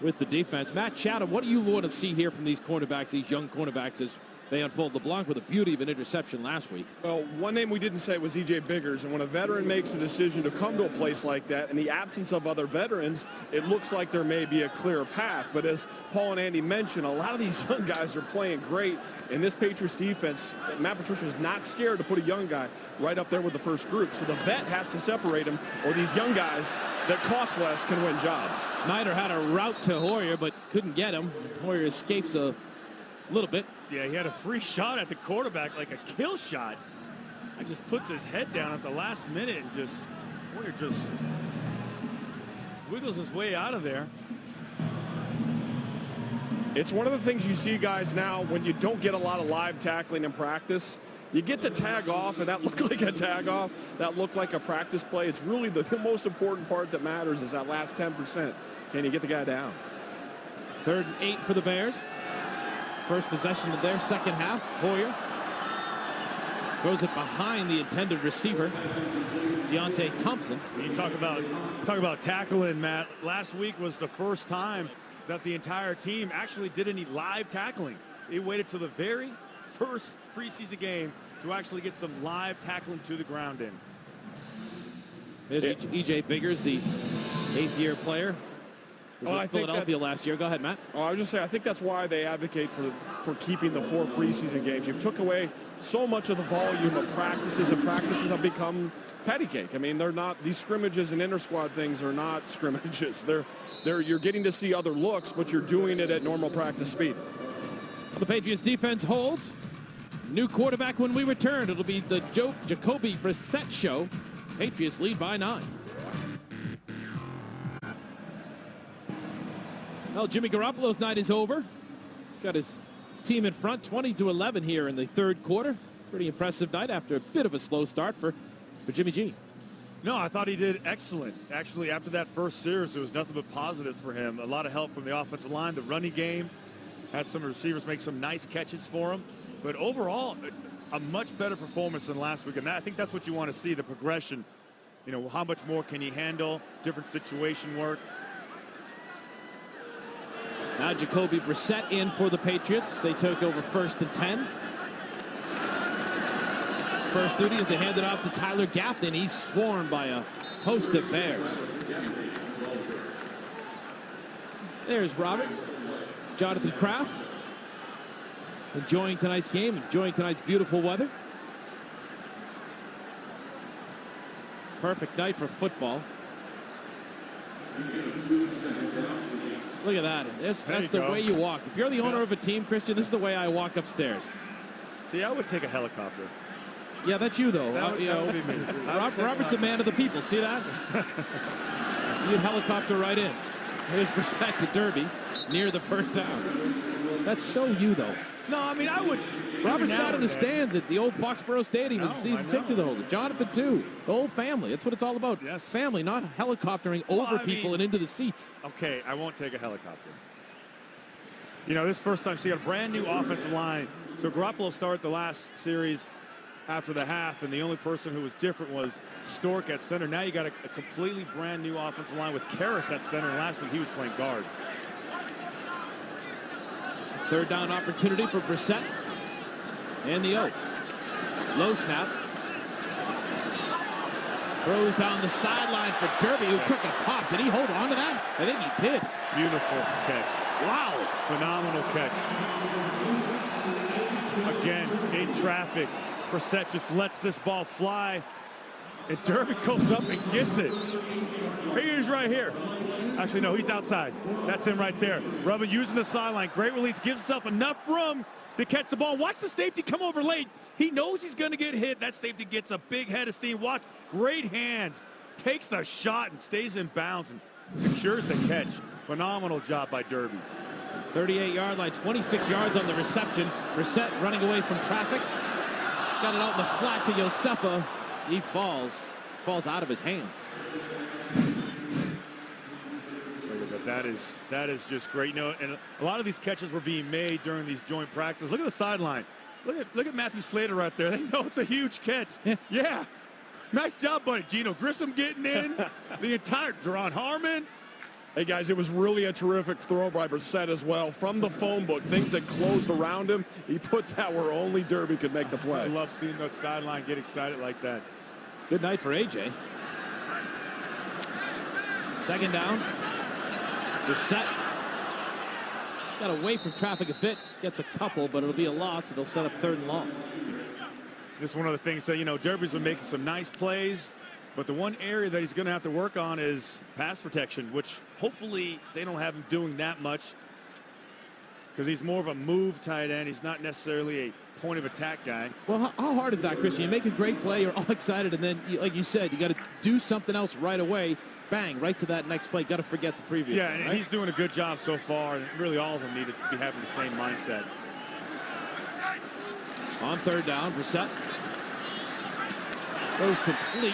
with the defense. Matt Chatham, what do you want to see here from these cornerbacks, these young cornerbacks, as they unfold? LeBlanc with a beauty of an interception last week. Well, one name we didn't say was E.J. Biggers, and when a veteran makes a decision to come to a place like that, in the absence of other veterans, it looks like there may be a clear path. But as Paul and Andy mentioned, a lot of these young guys are playing great. In this Patriots defense, Matt Patricia is not scared to put a young guy right up there with the first group. So the vet has to separate him, or these young guys that cost less can win jobs. Snyder had a route to Hoyer, but couldn't get him. Hoyer escapes a little bit. Yeah, he had a free shot at the quarterback, like a kill shot. I just puts his head down at the last minute and Hoyer just wiggles his way out of there. It's one of the things you see, guys, now when you don't get a lot of live tackling in practice. You get to tag off, and that looked like a tag off. That looked like a practice play. It's really the most important part that matters is that last 10%. Can you get the guy down? 3rd and 8 for the Bears. First possession of their second half. Hoyer throws it behind the intended receiver, Deontay Thompson. You talk about tackling, Matt. Last week was the first time that the entire team actually did any live tackling. They waited till the very first preseason game to actually get some live tackling to the ground in. There's E.J. Biggers, the 8th-year player. With Philadelphia last year. Go ahead, Matt. I was just saying, I think that's why they advocate for keeping the 4 preseason games. You took away so much of the volume of practices, and practices have become patty cake. I mean, they're not, these scrimmages and inter-squad things are not scrimmages. You're getting to see other looks, but you're doing it at normal practice speed. The Patriots defense holds. New quarterback when we return. It'll be the Jacoby Brissett show. Patriots lead by 9. Well, Jimmy Garoppolo's night is over. He's got his team in front, 20-11 here in the 3rd quarter. Pretty impressive night after a bit of a slow start for Jimmy G. No, I thought he did excellent. Actually, after that first series, there was nothing but positives for him. A lot of help from the offensive line, the running game. Had some receivers make some nice catches for him. But overall, a much better performance than last week. And I think that's what you want to see, the progression. You know, how much more can he handle, different situation work. Now Jacoby Brissett in for the Patriots. They took over 1st and 10. First duty is to hand it off to Tyler Gaffney. He's swarmed by a host of Bears. There's Robert. Jonathan Kraft. Enjoying tonight's game, enjoying tonight's beautiful weather. Perfect night for football. Look at that. That's the way you walk. If you're the owner of a team, Christian, this is the way I walk upstairs. See, I would take a helicopter. Yeah, that's you, though. That would be me. Robert's a man of the people. See that? You'd helicopter right in. Here's Brissett to Derby near the first down. That's so you, though. No, I mean, I would. Robert sat in the stands at the old Foxborough Stadium as a season ticket holder. Jonathan, too. The whole family. That's what it's all about. Yes. Family, not helicoptering over people and into the seats. Okay, I won't take a helicopter. You know, this first time, so you got a brand new offensive line. So Garoppolo started the last series after the half, and the only person who was different was Stork at center. Now you got a completely brand new offensive line with Karras at center, and last week he was playing guard. Third down opportunity for Brissett. And the Oak. Low snap. Throws down the sideline for Derby, who took a pop. Did he hold on to that? I think he did. Beautiful catch. Wow. Phenomenal catch. Again, in traffic. Brissett just lets this ball fly. And Derby goes up and gets it. He is right here. Actually, no, he's outside. That's him right there. Rubbin using the sideline. Great release. Gives himself enough room to catch the ball. Watch the safety come over late. He knows he's going to get hit. That safety gets a big head of steam. Watch. Great hands. Takes a shot and stays in bounds and secures the catch. Phenomenal job by Derby. 38-yard line, 26 yards on the reception. Brissett running away from traffic. Got it out in the flat to Josefa. He falls out of his hands. That is just great. You know, and a lot of these catches were being made during these joint practices. Look at the sideline. Look at Matthew Slater right there. They know it's a huge catch. Yeah. Nice job, buddy. Gino Grissom getting in. The entire Deron Harmon. Hey, guys, it was really a terrific throw by Brissett as well. From the phone book, things that closed around him, he put that where only Derby could make the play. I love seeing that sideline get excited like that. Good night for A.J. Second down. Brissett got away from traffic a bit. Gets a couple, but it'll be a loss. It'll set up 3rd and long. This is one of the things that, you know, Derby's been making some nice plays. But the one area that he's going to have to work on is pass protection, which hopefully they don't have him doing that much because he's more of a move tight end. He's not necessarily a point of attack guy. Well, how hard is that, Christian? You make a great play, you're all excited, and then, like you said, you got to do something else right away. Bang, right to that next play. Got to forget the previous. Yeah, and right? he's doing a good job so far, and really all of them need to be having the same mindset. On 3rd down, Brissett goes complete.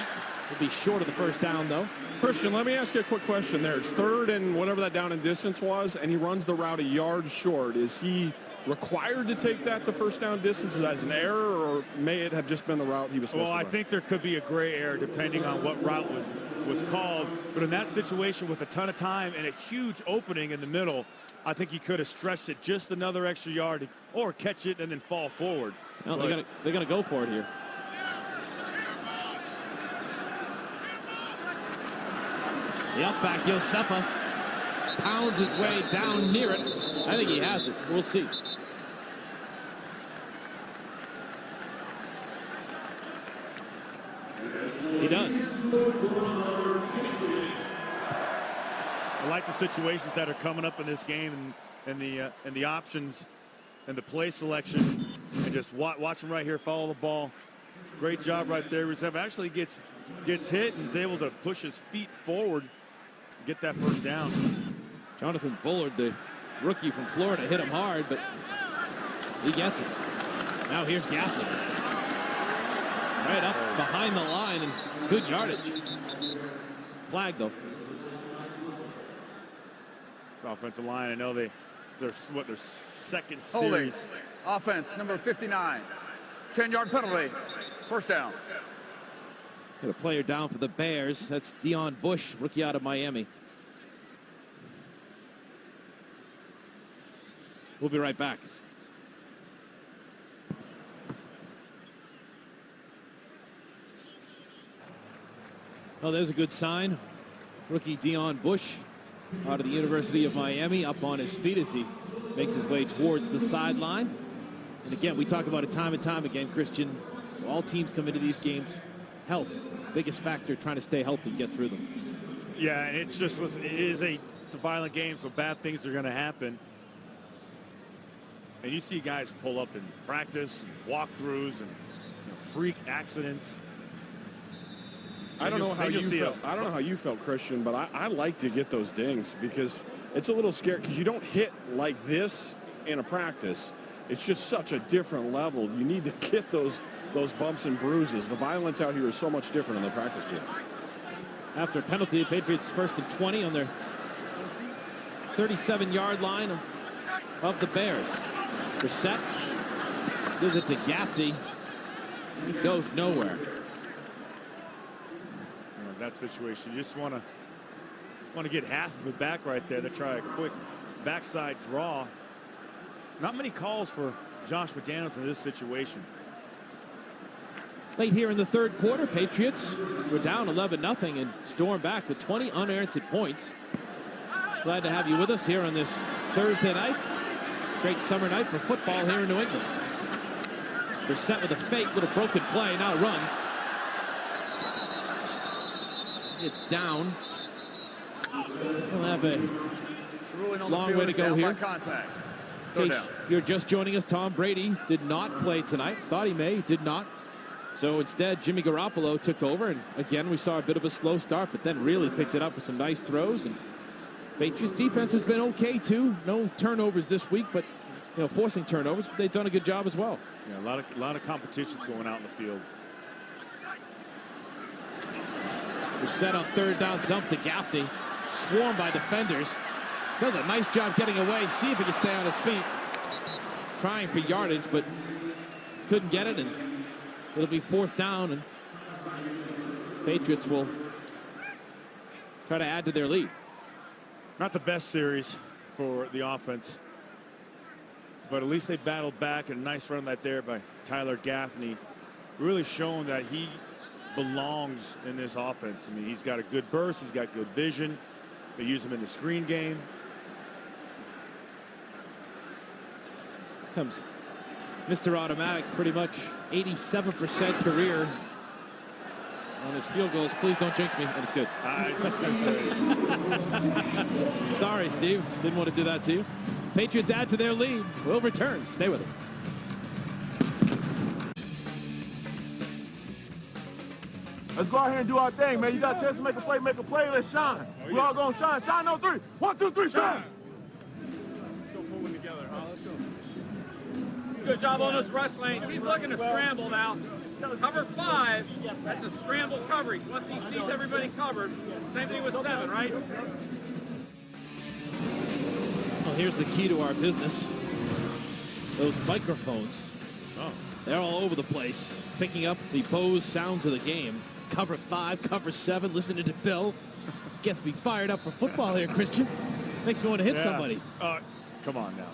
Will be short of the first down, though. Christian, let me ask you a quick question there. It's 3rd and whatever that down and distance was, and he runs the route a yard short. Is he required to take that to first down distance as an error, or may it have just been the route he was supposed to run? Well, I think there could be a gray area depending on what route was called. But in that situation with a ton of time and a huge opening in the middle, I think he could have stretched it just another extra yard or catch it and then fall forward. No, they're gonna go for it here. The up back, Josefa pounds his way down near it. I think he has it. We'll see. He does. I like the situations that are coming up in this game and the options and the play selection. And just watch him right here follow the ball. Great job right there. Josefa actually gets hit and is able to push his feet forward. Get that first down. Jonathan Bullard, the rookie from Florida, hit him hard, but he gets it. Now here's Gaffney. Right up behind the line and good yardage. Flag, though. This offensive line, I know their second Holding. series. Offense, number 59. 10-yard penalty. First down. Got a player down for the Bears. That's Deion Bush, rookie out of Miami. We'll be right back. Oh, there's a good sign. Rookie Deion Bush out of the University of Miami up on his feet as he makes his way towards the sideline. And again, we talk about it time and time again, Christian. All teams come into these games. Health, biggest factor, trying to stay healthy and get through them. Yeah, and it's just, listen, it's a violent game, so bad things are going to happen. And you see guys pull up in practice, walkthroughs, and freak accidents. I don't know how you felt, Christian, but I like to get those dings because it's a little scary because you don't hit like this in a practice. It's just such a different level. You need to get those bumps and bruises. The violence out here is so much different in the practice field. After a penalty, Patriots 1st and 20 on their 37-yard line of the Bears. Brissett gives it to Gaffney. He goes nowhere. That situation, you just want to get half of it back right there to try a quick backside draw. Not many calls for Josh McDaniels in this situation. Late here in the third quarter, Patriots were down 11-0 and stormed back with 20 unanswered points. Glad to have you with us here on this Thursday night. Great summer night for football here in New England. Brissett with a fake little broken play, now runs. It's down. We'll have a long way to go here. In case you're just joining us, Tom Brady did not play tonight. Thought he may, did not. So instead, Jimmy Garoppolo took over. And again, we saw a bit of a slow start, but then really picked it up with some nice throws. And Patriots defense has been okay too. No turnovers this week, but forcing turnovers. They've done a good job as well. Yeah, a lot of competitions going out in the field. We're set on third down, dump to Gaffney. Swarmed by defenders. Does a nice job getting away. See if he can stay on his feet. Trying for yardage, but couldn't get it, and it'll be fourth down, and Patriots will try to add to their lead. Not the best series for the offense, but at least they battled back, and a nice run right there by Tyler Gaffney. Really showing that he belongs in this offense. I mean, he's got a good burst, he's got good vision. They use him in the screen game. Comes Mr. Automatic, pretty much 87% career on his field goals. Please don't jinx me. That's good. I was going to say. Sorry, Steve. Didn't want to do that to you. Patriots add to their lead. We'll return. Stay with us. Let's go out here and do our thing, man. You got a chance to make a play, let's shine. We all gonna shine. Shine on three. 1, 2, 3, shine. Let's go pull one together, huh? Let's go. Good job on those rush lanes. He's looking to scramble now. Cover 5, that's a scramble coverage. Once he sees everybody covered, same thing with 7, right? Well, here's the key to our business. Those microphones. Oh, they're all over the place, picking up the Bose sounds of the game. Cover 5, cover 7, listening to Bill. Gets me fired up for football here, Christian. Makes me want to hit somebody. Come on now.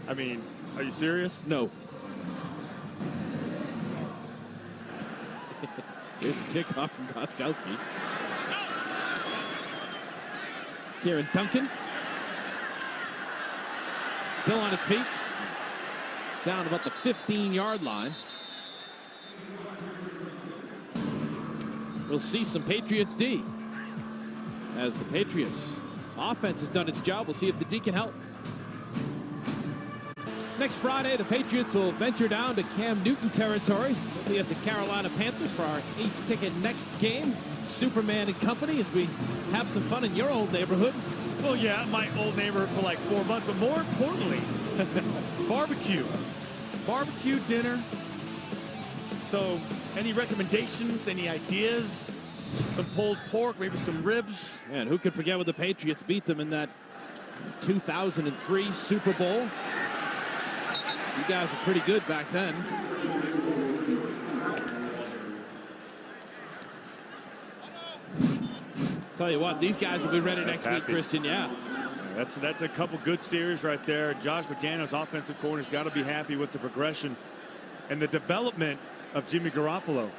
I mean, are you serious? No. Here's the kickoff from Gostkowski. Kieran Duncan. Still on his feet. Down about the 15-yard line. We'll see some Patriots D. As the Patriots offense has done its job, we'll see if the D can help. Next Friday, the Patriots will venture down to Cam Newton territory. We'll be at the Carolina Panthers for our 8th ticket next game. Superman and company as we have some fun in your old neighborhood. Well, yeah, my old neighborhood for like 4 months, but more importantly, barbecue. Barbecue dinner. So Any recommendations, any ideas? Some pulled pork, maybe some ribs? And who could forget when the Patriots beat them in that 2003 Super Bowl? You guys were pretty good back then. Tell you what, these guys will be ready next week, Christian. Yeah. That's a couple good series right there. Josh McDaniels, offensive corner's got to be happy with the progression and the development of Jimmy Garoppolo.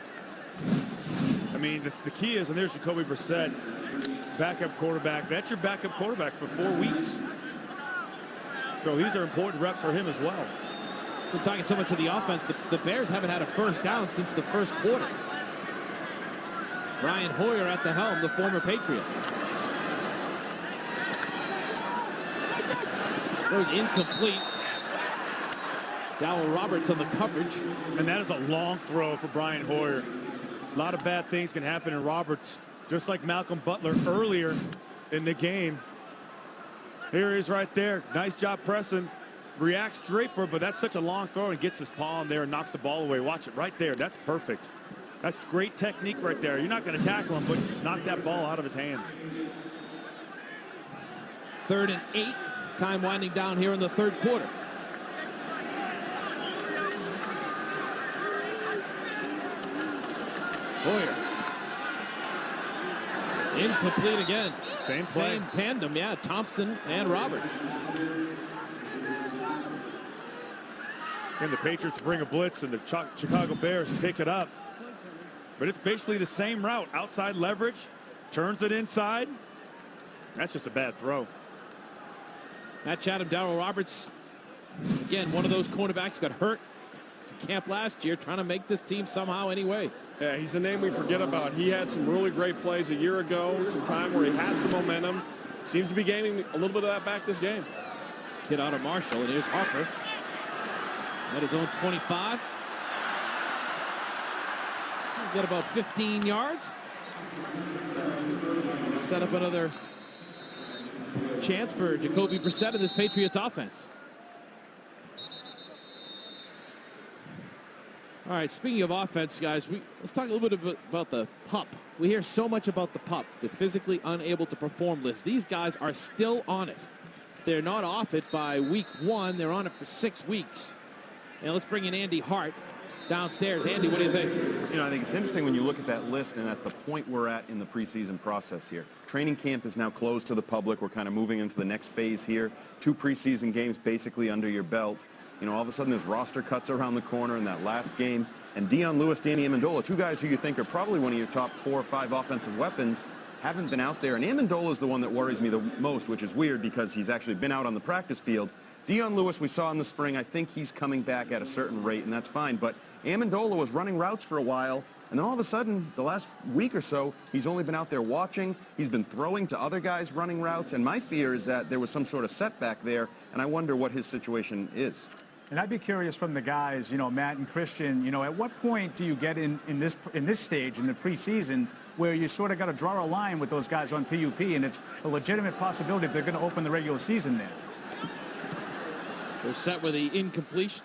I mean, the key is, and there's Jacoby Brissett, backup quarterback. That's your backup quarterback for 4 weeks. So these are important reps for him as well. We're talking so much of the offense. The Bears haven't had a first down since the first quarter. Brian Hoyer at the helm, the former Patriot. Goes incomplete. Darryl Roberts on the coverage. And that is a long throw for Brian Hoyer. A lot of bad things can happen in Roberts, just like Malcolm Butler earlier in the game. Here he is right there. Nice job pressing. Reacts straight for it, but that's such a long throw and gets his paw in there and knocks the ball away. Watch it right there. That's perfect. That's great technique right there. You're not going to tackle him, but just knock that ball out of his hands. 3rd and 8. Time winding down here in the third quarter. Hoyer. Incomplete again. Same play. Same tandem, yeah. Thompson and Roberts. And the Patriots bring a blitz, and the Chicago Bears pick it up. But it's basically the same route. Outside leverage, turns it inside. That's just a bad throw. Matt Chatham, Darryl Roberts. Again, one of those cornerbacks got hurt in camp last year, trying to make this team somehow anyway. Yeah, he's a name we forget about. He had some really great plays a year ago, some time where he had some momentum. Seems to be gaining a little bit of that back this game. Kid out of Marshall, and here's Harper. At his own 25. He's got about 15 yards. Set up another chance for Jacoby Brissett in this Patriots offense. All right, speaking of offense, guys, let's talk a little bit about the PUP. We hear so much about the PUP, the physically unable to perform list. These guys are still on it. They're not off it by week 1. They're on it for 6 weeks. And let's bring in Andy Hart downstairs. Andy, what do you think? You know, I think it's interesting when you look at that list and at the point we're at in the preseason process here. Training camp is now closed to the public. We're kind of moving into the next phase here. 2 preseason games basically under your belt. You know, all of a sudden there's roster cuts around the corner in that last game. And Dion Lewis, Danny Amendola, 2 guys who you think are probably one of your top 4 or 5 offensive weapons, haven't been out there. And Amendola is the one that worries me the most, which is weird because he's actually been out on the practice field. Dion Lewis, we saw in the spring, I think he's coming back at a certain rate, and that's fine. But Amendola was running routes for a while, and then all of a sudden, the last week or so, he's only been out there watching. He's been throwing to other guys running routes, and my fear is that there was some sort of setback there, and I wonder what his situation is. And I'd be curious from the guys, you know, Matt and Christian, you know, at what point do you get in this stage in the preseason where you sort of got to draw a line with those guys on PUP, and it's a legitimate possibility they're going to open the regular season there? They're set with the incompletion.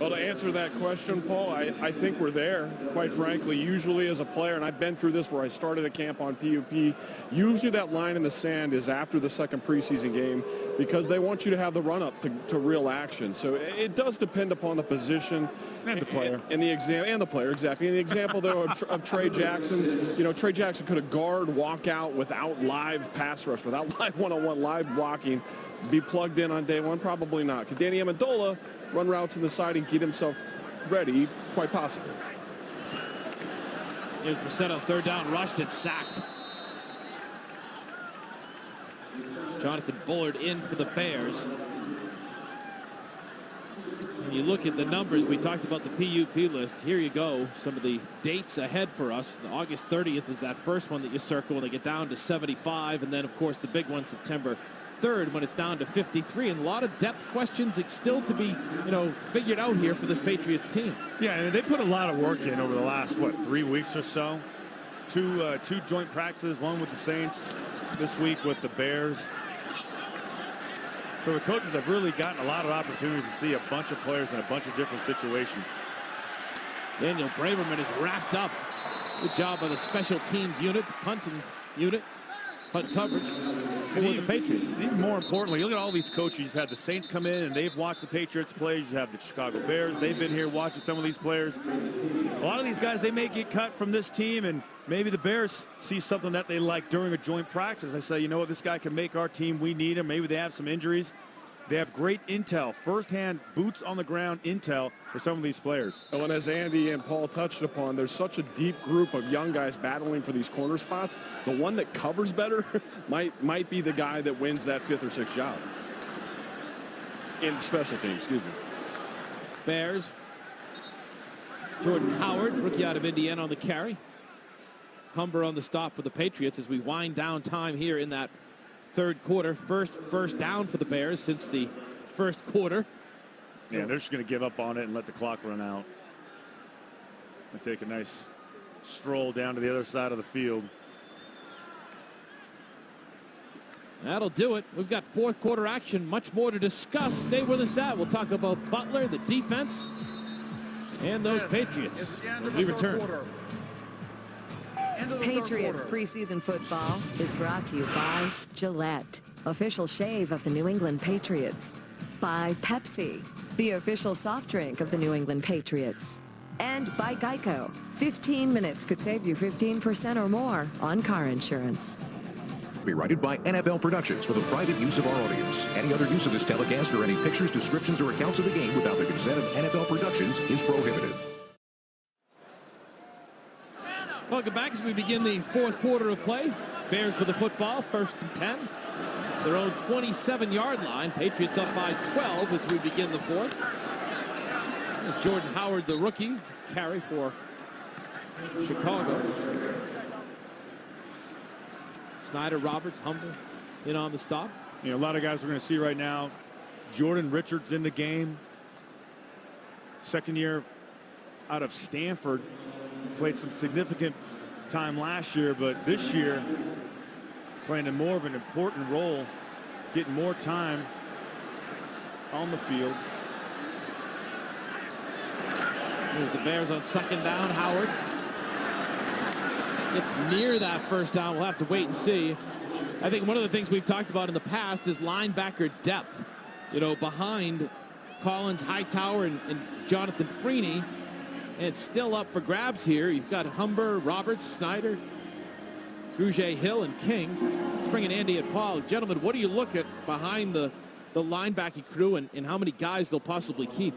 Well, to answer that question, Paul, I think we're there, quite frankly. Usually as a player, and I've been through this where I started a camp on PUP, usually that line in the sand is after the second preseason game because they want you to have the run-up to real action. So it does depend upon the position. And the player. And the player, exactly. In the example, though, of Trey Jackson, you know, Trey Jackson could have guard, walk out without live pass rush, without live one-on-one, live blocking, be plugged in on day one? Probably not. Could Danny Amendola run routes in the side and get himself ready? Quite possible. Here's Brissett on 3rd down, rushed and sacked. Jonathan Bullard in for the Bears. When you look at the numbers, we talked about the PUP list. Here you go, some of the dates ahead for us. The August 30th is that first one that you circle when they get down to 75, and then, of course, the big one, September 3rd, when it's down to 53, and a lot of depth questions still to be, you know, figured out here for this Patriots team. Yeah, and they put a lot of work in over the last, 3 weeks or so. Two joint practices, one with the Saints this week with the Bears. So the coaches have really gotten a lot of opportunities to see a bunch of players in a bunch of different situations. Daniel Braverman is wrapped up. Good job by the special teams unit, the punting unit, punt coverage for the Patriots. Even more importantly, look at all these coaches. You've had the Saints come in, and they've watched the Patriots play. You have the Chicago Bears. They've been here watching some of these players. A lot of these guys, they may get cut from this team, and maybe the Bears see something that they like during a joint practice. They say, you know what, this guy can make our team. We need him. Maybe they have some injuries. They have great intel, firsthand, boots on the ground intel for some of these players. Oh, and as Andy and Paul touched upon, there's such a deep group of young guys battling for these corner spots. The one that covers better might be the guy that wins that 5th or 6th job in special teams. Excuse me. Bears. Jordan Howard, rookie out of Indiana, on the carry. Humber on the stop for the Patriots as we wind down time here in that third quarter. First down for the Bears since the first quarter. Yeah, they're just going to give up on it and let the clock run out. And take a nice stroll down to the other side of the field. That'll do it. We've got fourth quarter action. Much more to discuss. Stay with us. We'll talk about Butler, the defense, and those Patriots as we return. Patriots preseason football is brought to you by Gillette, official shave of the New England Patriots. By Pepsi, the official soft drink of the New England Patriots. And by Geico. 15 minutes could save you 15% or more on car insurance. Copyrighted by NFL Productions for the private use of our audience. Any other use of this telecast or any pictures, descriptions, or accounts of the game without the consent of NFL Productions is prohibited. Welcome back as we begin the fourth quarter of play. Bears with the football, 1st and 10. Their own 27-yard line. Patriots up by 12 as we begin the fourth. There's Jordan Howard, the rookie, carry for Chicago. Snyder, Roberts, Humble in on the stop. You know, a lot of guys we're going to see right now. Jordan Richards in the game. Second year out of Stanford. Played some significant time last year, but this year playing a more of an important role, getting more time on the field. Here's the Bears on 2nd down. Howard gets near that first down. We'll have to wait and see. I think one of the things we've talked about in the past is linebacker depth. You know, behind Collins, Hightower, and Jonathan Freeney. And it's still up for grabs here. You've got Humber, Roberts, Snyder, Grugier, Hill, and King. Let's bring in Andy and Paul. Gentlemen, what do you look at behind the linebacking crew and how many guys they'll possibly keep?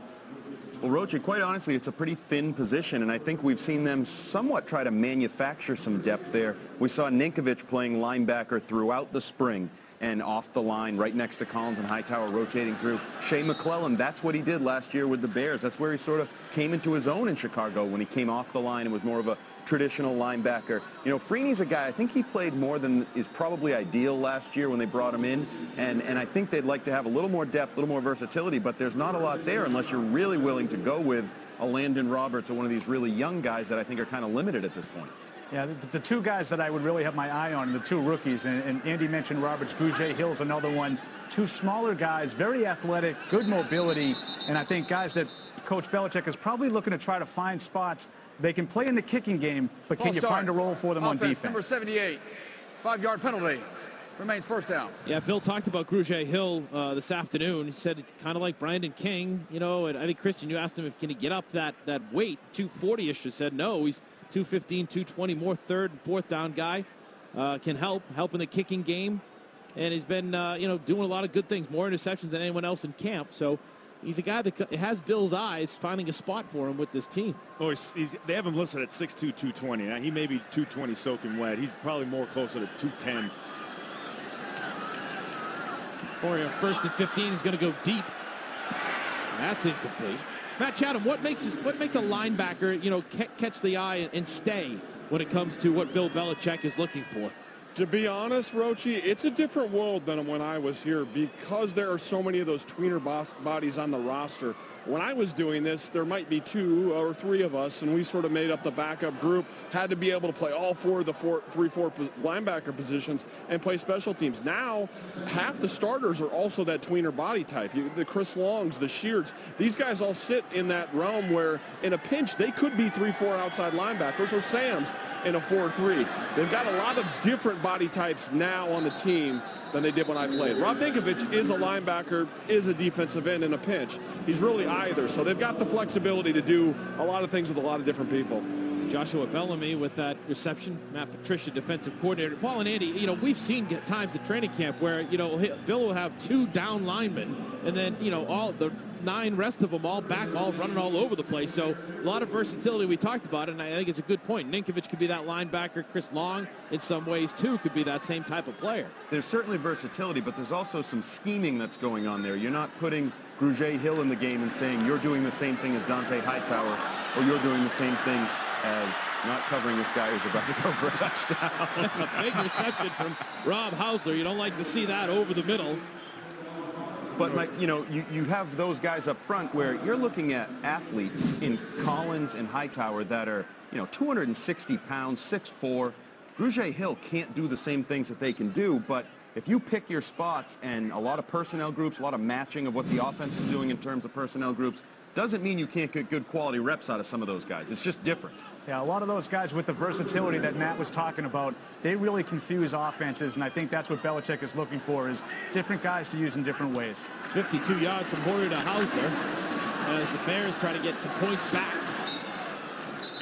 Well, Roche, quite honestly, it's a pretty thin position, and I think we've seen them somewhat try to manufacture some depth there. We saw Ninkovich playing linebacker throughout the spring and off the line right next to Collins and Hightower rotating through. Shea McClellan, that's what he did last year with the Bears. That's where he sort of came into his own in Chicago when he came off the line and was more of a traditional linebacker. You know, Freeney's a guy, I think he played more than is probably ideal last year when they brought him in, and I think they'd like to have a little more depth, a little more versatility, but there's not a lot there unless you're really willing to go with a Landon Roberts or one of these really young guys that I think are kind of limited at this point. Yeah, the two guys that I would really have my eye on, the two rookies, and Andy mentioned Roberts, Grugier, Hill's another one. Two smaller guys, very athletic, good mobility, and I think guys that Coach Belichick is probably looking to try to find spots. They can play in the kicking game, but can you find a role for them on defense? Number 78, 5-yard penalty. Remains first down. Yeah, Bill talked about Grugier Hill this afternoon. He said it's kind of like Brandon King, you know, and I think, Christian, you asked him if can he get up that weight, 240-ish. He said no, he's 215, 220, more 3rd and 4th down guy. Can help in the kicking game. And he's been, doing a lot of good things, more interceptions than anyone else in camp. So he's a guy that has Bill's eyes finding a spot for him with this team. Oh, they have him listed at 6'2", 220. Now, he may be 220 soaking wet. He's probably more closer to 210. For 1st and 15, he's going to go deep. That's incomplete. Matt Chatham, what makes a linebacker, catch the eye and stay when it comes to what Bill Belichick is looking for? To be honest, Rochi, it's a different world than when I was here because there are so many of those tweener bodies on the roster. When I was doing this, there might be 2 or 3 of us, and we sort of made up the backup group, had to be able to play all 4 of the 3-4 linebacker positions and play special teams. Now, half the starters are also that tweener body type. The Chris Longs, the Sheards, these guys all sit in that realm where in a pinch, they could be 3-4 outside linebackers or Sams in a 4-3. They've got a lot of different body types now on the team than they did when I played. Rob Ninkovich is a linebacker, is a defensive end in a pinch. He's really either, so they've got the flexibility to do a lot of things with a lot of different people. Joshua Bellamy with that reception. Matt Patricia, defensive coordinator. Paul and Andy, we've seen times at training camp where, Bill will have 2 down linemen, and then, all the 9 rest of them all back, all running all over the place. So a lot of versatility. We talked about it, and I think it's a good point. Ninkovich could be that linebacker. Chris Long, in some ways, too, could be that same type of player. There's certainly versatility, but there's also some scheming that's going on there. You're not putting Grugier Hill in the game and saying you're doing the same thing as Dante Hightower, or you're doing the same thing as not covering this guy who's about to go for a touchdown. Big reception from Rob Hausler. You don't like to see that over the middle. But, Mike, you have those guys up front where you're looking at athletes in Collins and Hightower that are, 260 pounds, 6'4". Grugier Hill can't do the same things that they can do, but if you pick your spots and a lot of personnel groups, a lot of matching of what the offense is doing in terms of personnel groups, doesn't mean you can't get good quality reps out of some of those guys. It's just different. Yeah, a lot of those guys with the versatility that Matt was talking about, they really confuse offenses, and I think that's what Belichick is looking for, is different guys to use in different ways. 52 yards from Hoyer to Hausler as the Bears try to get some points back.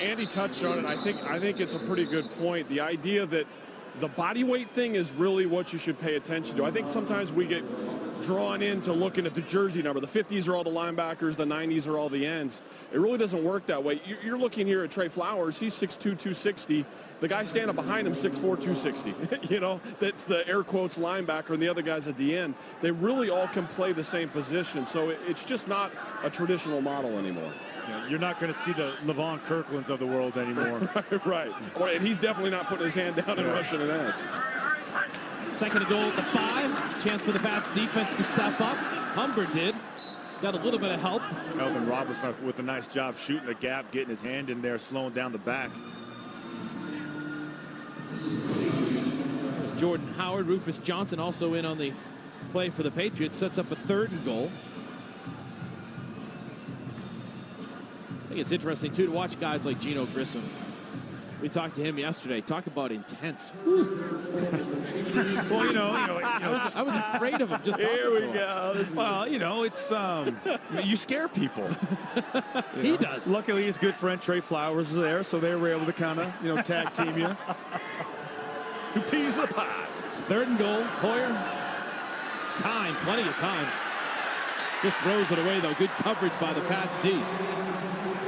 Andy touched on it. I think it's a pretty good point. The idea that the body weight thing is really what you should pay attention to. I think sometimes we get drawn into looking at the jersey number. The 50s are all the linebackers, the 90s are all the ends. It really doesn't work that way. You're looking here at Trey Flowers. He's 6'2", 260. The guy standing behind him, 6'4", 260. That's the air quotes linebacker, and the other guys at the end. They really all can play the same position, so it's just not a traditional model anymore. Yeah, you're not going to see the Levon Kirklands of the world anymore. Right. And he's definitely not putting his hand down and rushing an edge. Second and goal at the 5. Chance for the Pats defense to step up. Humber did. Got a little bit of help. Melvin Robertson with a nice job shooting the gap, getting his hand in there, slowing down the back. There's Jordan Howard. Rufus Johnson also in on the play for the Patriots. Sets up a 3rd and goal. I think it's interesting, too, to watch guys like Geno Grissom. We talked to him yesterday. Talk about intense. Well, I was afraid of him just talking Here we to him. go. Well, it's you scare people. He does. Luckily, his good friend Trey Flowers is there, so they were able to kind of, tag team you. Who peas in the pot? 3rd and goal. Hoyer. Time. Plenty of time. Just throws it away, though. Good coverage by the Pats D.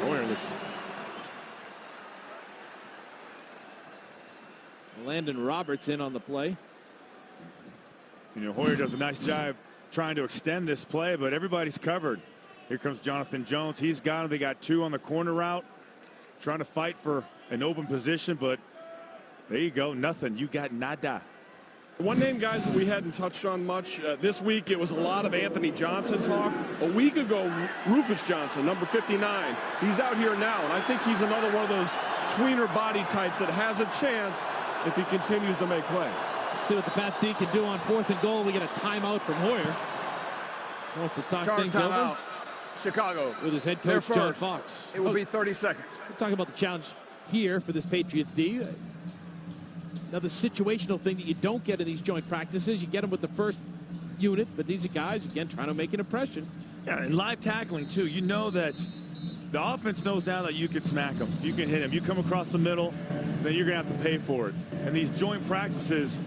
Hoyer looks... Landon Roberts in on the play. Hoyer does a nice job trying to extend this play, but everybody's covered. Here comes Jonathan Jones. He's got him. They got 2 on the corner route, trying to fight for an open position, but there you go. Nothing. You got nada. One name, guys, that we hadn't touched on much. This week, it was a lot of Anthony Johnson talk. A week ago, Rufus Johnson, number 59. He's out here now, and I think he's another one of those tweener body types that has a chance if he continues to make plays. Let's see what the Pats D can do on 4th and goal. We get a timeout from Hoyer. Wants to talk things over. Chicago. With his head coach, John Fox. It will be 30 seconds. We're talking about the challenge here for this Patriots D. Another situational thing that you don't get in these joint practices. You get them with the first unit, but these are guys, again, trying to make an impression. Yeah, and live tackling, too. You know that the offense knows now that you can smack them. You can hit them. You come across the middle, then you're going to have to pay for it. And these joint practices,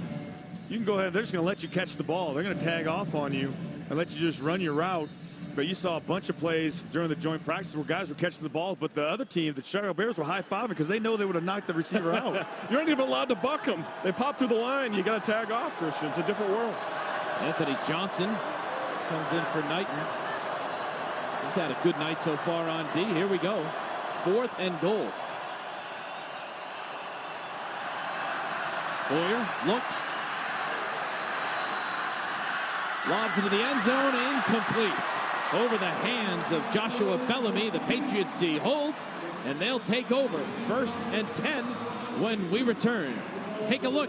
you can go ahead. They're just going to let you catch the ball. They're going to tag off on you and let you just run your route. But you saw a bunch of plays during the joint practice where guys were catching the ball, but the other team, the Chicago Bears, were high-fiving because they know they would have knocked the receiver out. You're not even allowed to buck them. They pop through the line. You got to tag off, Christian. It's a different world. Anthony Johnson comes in for Knighton. He's had a good night so far on D. Here we go. 4th and goal. Hoyer looks. Lobs into the end zone, incomplete. Over the hands of Joshua Bellamy, the Patriots D holds, and they'll take over 1st and 10 when we return. Take a look.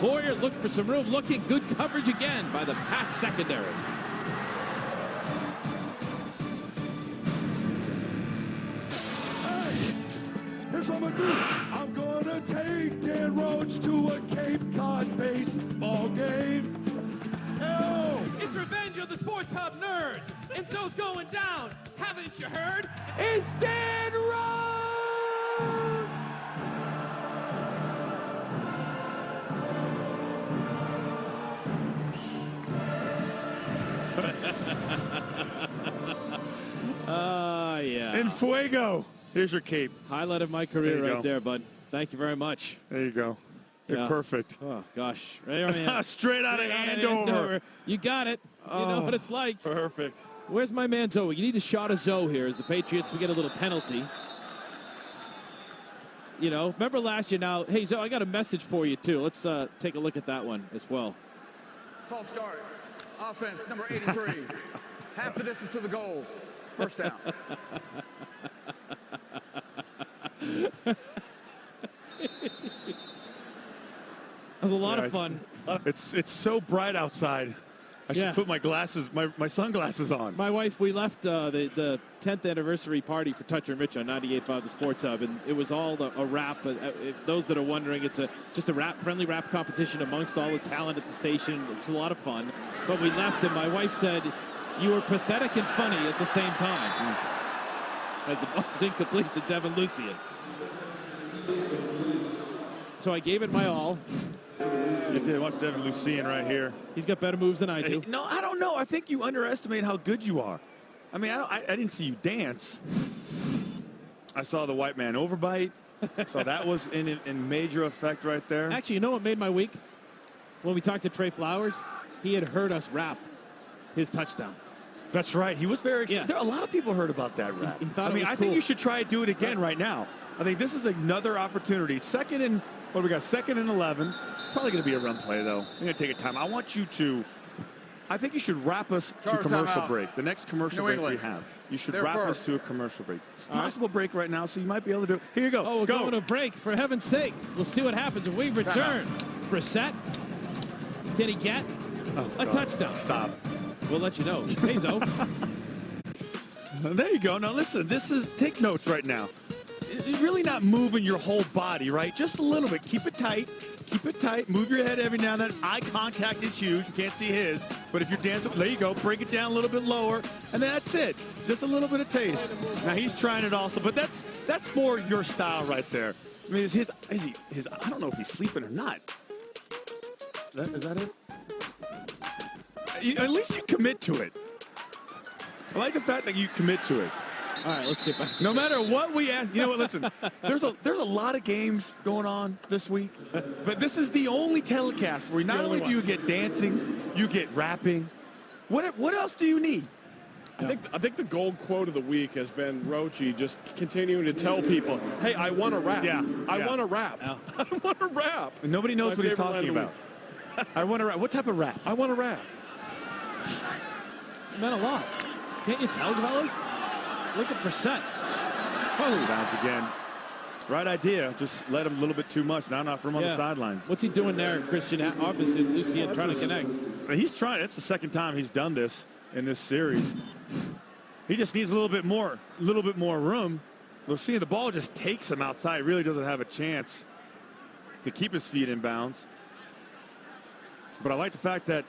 Hoyer looked for some room, looking good coverage again by the Pats secondary. Here's what I'm gonna do. I'm gonna take Dan Roach to a Cape Cod baseball game. It's Revenge of the Sports Hub nerds, and so's going down. Haven't you heard? It's Dan Roach! Yeah. En fuego. Here's your cape. Highlight of my career right there, bud. Thank you very much. There you go. You're perfect. Oh, gosh. Right, Straight out of Andover. You got it. You know what it's like. Perfect. Where's my man Zoe? You need a shot of Zoe here as the Patriots. We get a little penalty. You know, remember last year now. Hey, Zoe, I got a message for you, too. Let's take a look at that one as well. False start. Offense, number 83. Half the distance to the goal. First down. That was a lot of fun. It's so bright outside. I should put my glasses, my sunglasses on. My wife, we left the 10th anniversary party for Toucher and Rich on 98.5 The Sports Hub, and it was all a rap. Those that are wondering, it's just a friendly rap competition amongst all the talent at the station. It's a lot of fun. But we left, and my wife said, "You were pathetic and funny at the same time." As the ball was incomplete to Devin Lucien. So I gave it my all. You did. Watch Devin Lucien right here. He's got better moves than I do. No, I don't know. I think you underestimate how good you are. I mean, I didn't see you dance. I saw the white man overbite. So that was in major effect right there. Actually, you know what made my week? When we talked to Trey Flowers, he had heard us rap his touchdown. That's right. He was very excited. Yeah. A lot of people heard about that rap. He thought I mean, it was I cool. think you should try to do it again right now. I think this is another opportunity. Second and 11. Probably going to be a run play, though. I'm going to take a time. I want you to, I think you should wrap us to commercial break. The next commercial break we have. You should wrap us to a commercial break. It's a possible break right now, so you might be able to do it. Here you go. Oh, we're going to break, for heaven's sake. We'll see what happens when we return. Brissett, can he get a touchdown? Stop. We'll let you know. Hey, Zo. There you go. Now, listen, take notes right now. You're really not moving your whole body, right? Just a little bit. Keep it tight. Keep it tight. Move your head every now and then. Eye contact is huge. You can't see his. But if you're dancing, there you go. Bring it down a little bit lower. And then that's it. Just a little bit of taste. Now, he's trying it also. But that's more your style right there. I mean, I don't know if he's sleeping or not. Is that it? At least you commit to it. I like the fact that you commit to it. All right, let's get back. No matter what we ask, you know what? Listen, there's a lot of games going on this week, but this is the only telecast where not only do you get dancing, you get rapping. What else do you need? I think the gold quote of the week has been Roachy just continuing to tell people, "Hey, I want to rap. I want to rap. I want to rap." And nobody knows what he's talking about. I want to rap. What type of rap? I want to rap. It meant a lot. Can't you tell, fellas? Look at Brissett. Oh, bounce again. Right idea. Just let him a little bit too much. Now not from on the sideline. What's he doing there, Christian? Obviously, Lucien trying to connect. He's trying. It's the second time he's done this in this series. He just needs a little bit more room. Lucien, the ball just takes him outside. He really doesn't have a chance to keep his feet in bounds. But I like the fact that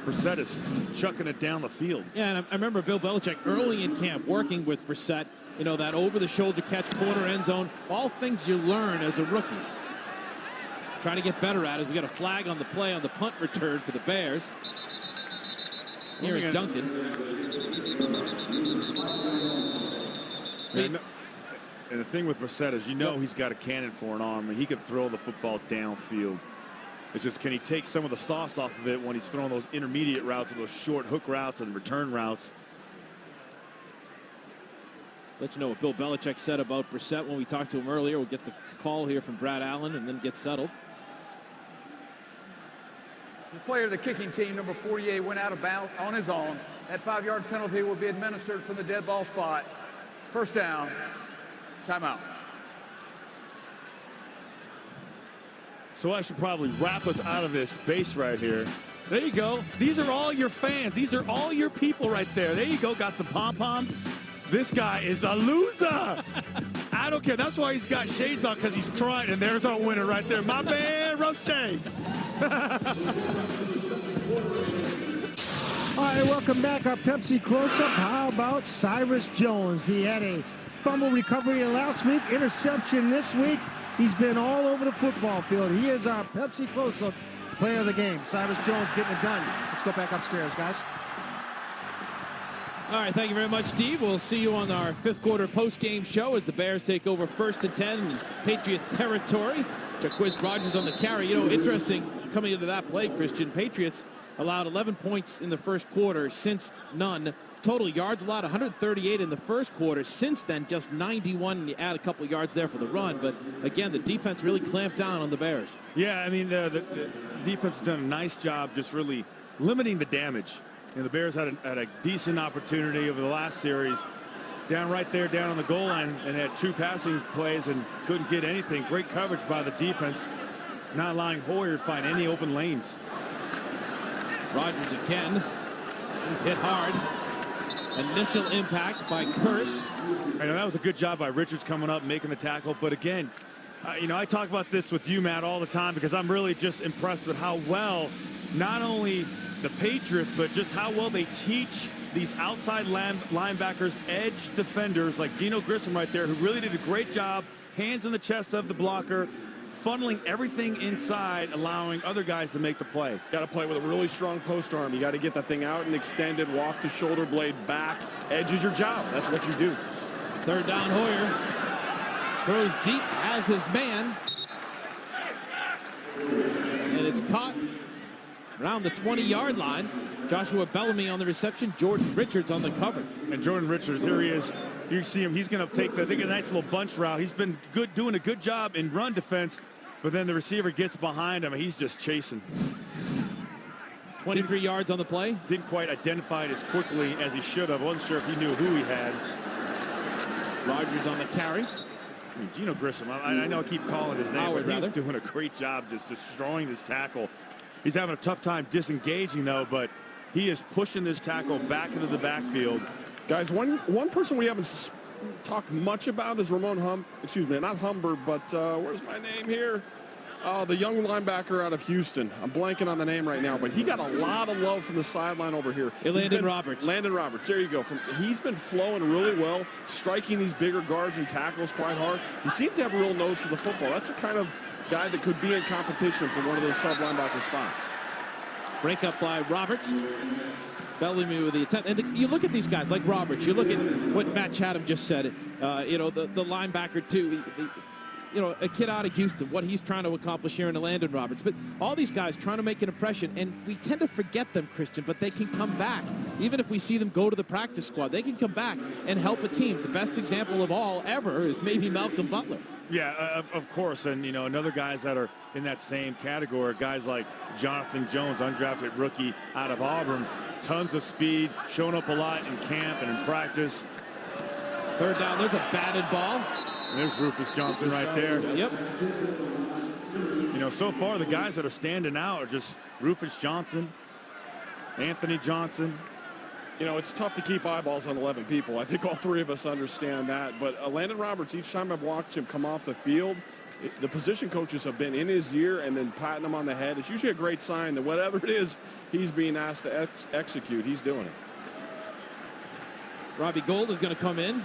Brissett is chucking it down the field. Yeah, and I remember Bill Belichick early in camp working with Brissett, you know, that over-the-shoulder catch, corner end zone, all things you learn as a rookie. Trying to get better at it. We got a flag on the play on the punt return for the Bears. Here at Duncan. And the thing with Brissett is, he's got a cannon for an arm, and he can throw the football downfield. It's just, can he take some of the sauce off of it when he's throwing those intermediate routes and those short hook routes and return routes? Let you know what Bill Belichick said about Brissett when we talked to him earlier. We'll get the call here from Brad Allen and then get settled. The player of the kicking team, number 48, went out of bounds on his own. That 5-yard penalty will be administered from the dead ball spot. First down, timeout. So I should probably wrap us out of this base right here. There you go. These are all your fans. These are all your people right there. There you go. Got some pom-poms. This guy is a loser. I don't care. That's why he's got shades on, because he's crying. And there's our winner right there. My man, Roche. All right, welcome back. Our Pepsi close-up. How about Cyrus Jones? He had a fumble recovery last week, interception this week. He's been all over the football field. He is our Pepsi close-up player of the game. Cyrus Jones getting it done. Let's go back upstairs, guys. All right, thank you very much, Steve. We'll see you on our fifth quarter post-game show as the Bears take over 1st and 10 in Patriots territory. Jaquiz Rogers on the carry. You know, interesting coming into that play, Christian. Patriots allowed 11 points in the first quarter, since none. Total yards allowed 138 in the first quarter. Since then, just 91. You add a couple yards there for the run. But again, the defense really clamped down on the Bears. Yeah, I mean, the defense has done a nice job just really limiting the damage. And the Bears had a decent opportunity over the last series. Down right there, down on the goal line, and had 2 passing plays and couldn't get anything. Great coverage by the defense, not allowing Hoyer to find any open lanes. Rogers again. He's hit hard. Initial impact by Curse. I know that was a good job by Richards coming up, making the tackle. But again, you know, I talk about this with you, Matt, all the time, because I'm really just impressed with how well not only the Patriots, but just how well they teach these outside linebackers, edge defenders like Geno Grissom right there, who really did a great job, hands in the chest of the blocker, funneling everything inside, allowing other guys to make the play. Got to play with a really strong post arm. You got to get that thing out and extended, walk the shoulder blade back. Edge is your job. That's what you do. Third down, Hoyer throws deep, has his man, and it's caught around the 20-yard line. Joshua Bellamy on the reception, Jordan Richards on the cover. And Jordan Richards, here he is. You can see him. He's going to take, I think, a nice little bunch route. He's been good, doing a good job in run defense, but then the receiver gets behind him, and he's just chasing. 23 yards on the play. Didn't quite identify it as quickly as he should have. Wasn't sure if he knew who he had. Rogers on the carry. I mean, Geno Grissom, I know I keep calling his name, but he's doing a great job just destroying this tackle. He's having a tough time disengaging, though, but he is pushing this tackle back into the backfield. Guys, one person we haven't talked much about is Ramon not Humber, but where's my name here? The young linebacker out of Houston. I'm blanking on the name right now, but he got a lot of love from the sideline over here. Landon Roberts. Landon Roberts, there you go. He's been flowing really well, striking these bigger guards and tackles quite hard. He seemed to have a real nose for the football. That's the kind of guy that could be in competition for one of those sub-linebacker spots. Break up by Roberts. Bellamy with the attempt. And you look at these guys like Roberts. You look at what Matt Chatham just said. You know, the linebacker, too. You know, a kid out of Houston, what he's trying to accomplish here in the Landon Roberts. But all these guys trying to make an impression, and we tend to forget them, Christian, but they can come back. Even if we see them go to the practice squad, they can come back and help a team. The best example of all ever is maybe Malcolm Butler. Yeah, of course. And, you know, another guys that are in that same category, guys like Jonathan Jones, undrafted rookie out of Auburn. Tons of speed, showing up a lot in camp and in practice. Third down, there's a batted ball. And there's Rufus Johnson right there. Yep. You know, so far the guys that are standing out are just Rufus Johnson, Anthony Johnson. You know, it's tough to keep eyeballs on 11 people. I think all three of us understand that. But Landon Roberts, each time I've watched him come off the field, the position coaches have been in his ear and then patting him on the head. It's usually a great sign that whatever it is he's being asked to execute, he's doing it. Robbie Gould is going to come in.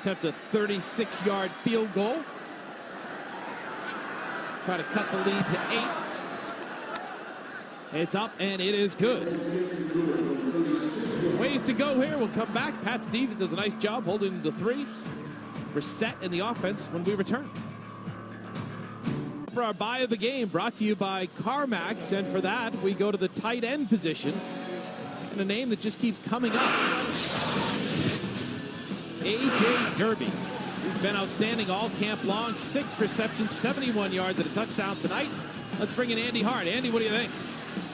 Attempt a 36-yard field goal. Try to cut the lead to 8. It's up, and it is good. Ways to go here. We'll come back. Pat Stevens does a nice job holding the 3. Brissett in the offense when we return. For our buy of the game, brought to you by CarMax, and for that, we go to the tight end position, and a name that just keeps coming up. A.J. Derby. He's been outstanding all camp long. 6 receptions, 71 yards, and a touchdown tonight. Let's bring in Andy Hart. Andy, what do you think?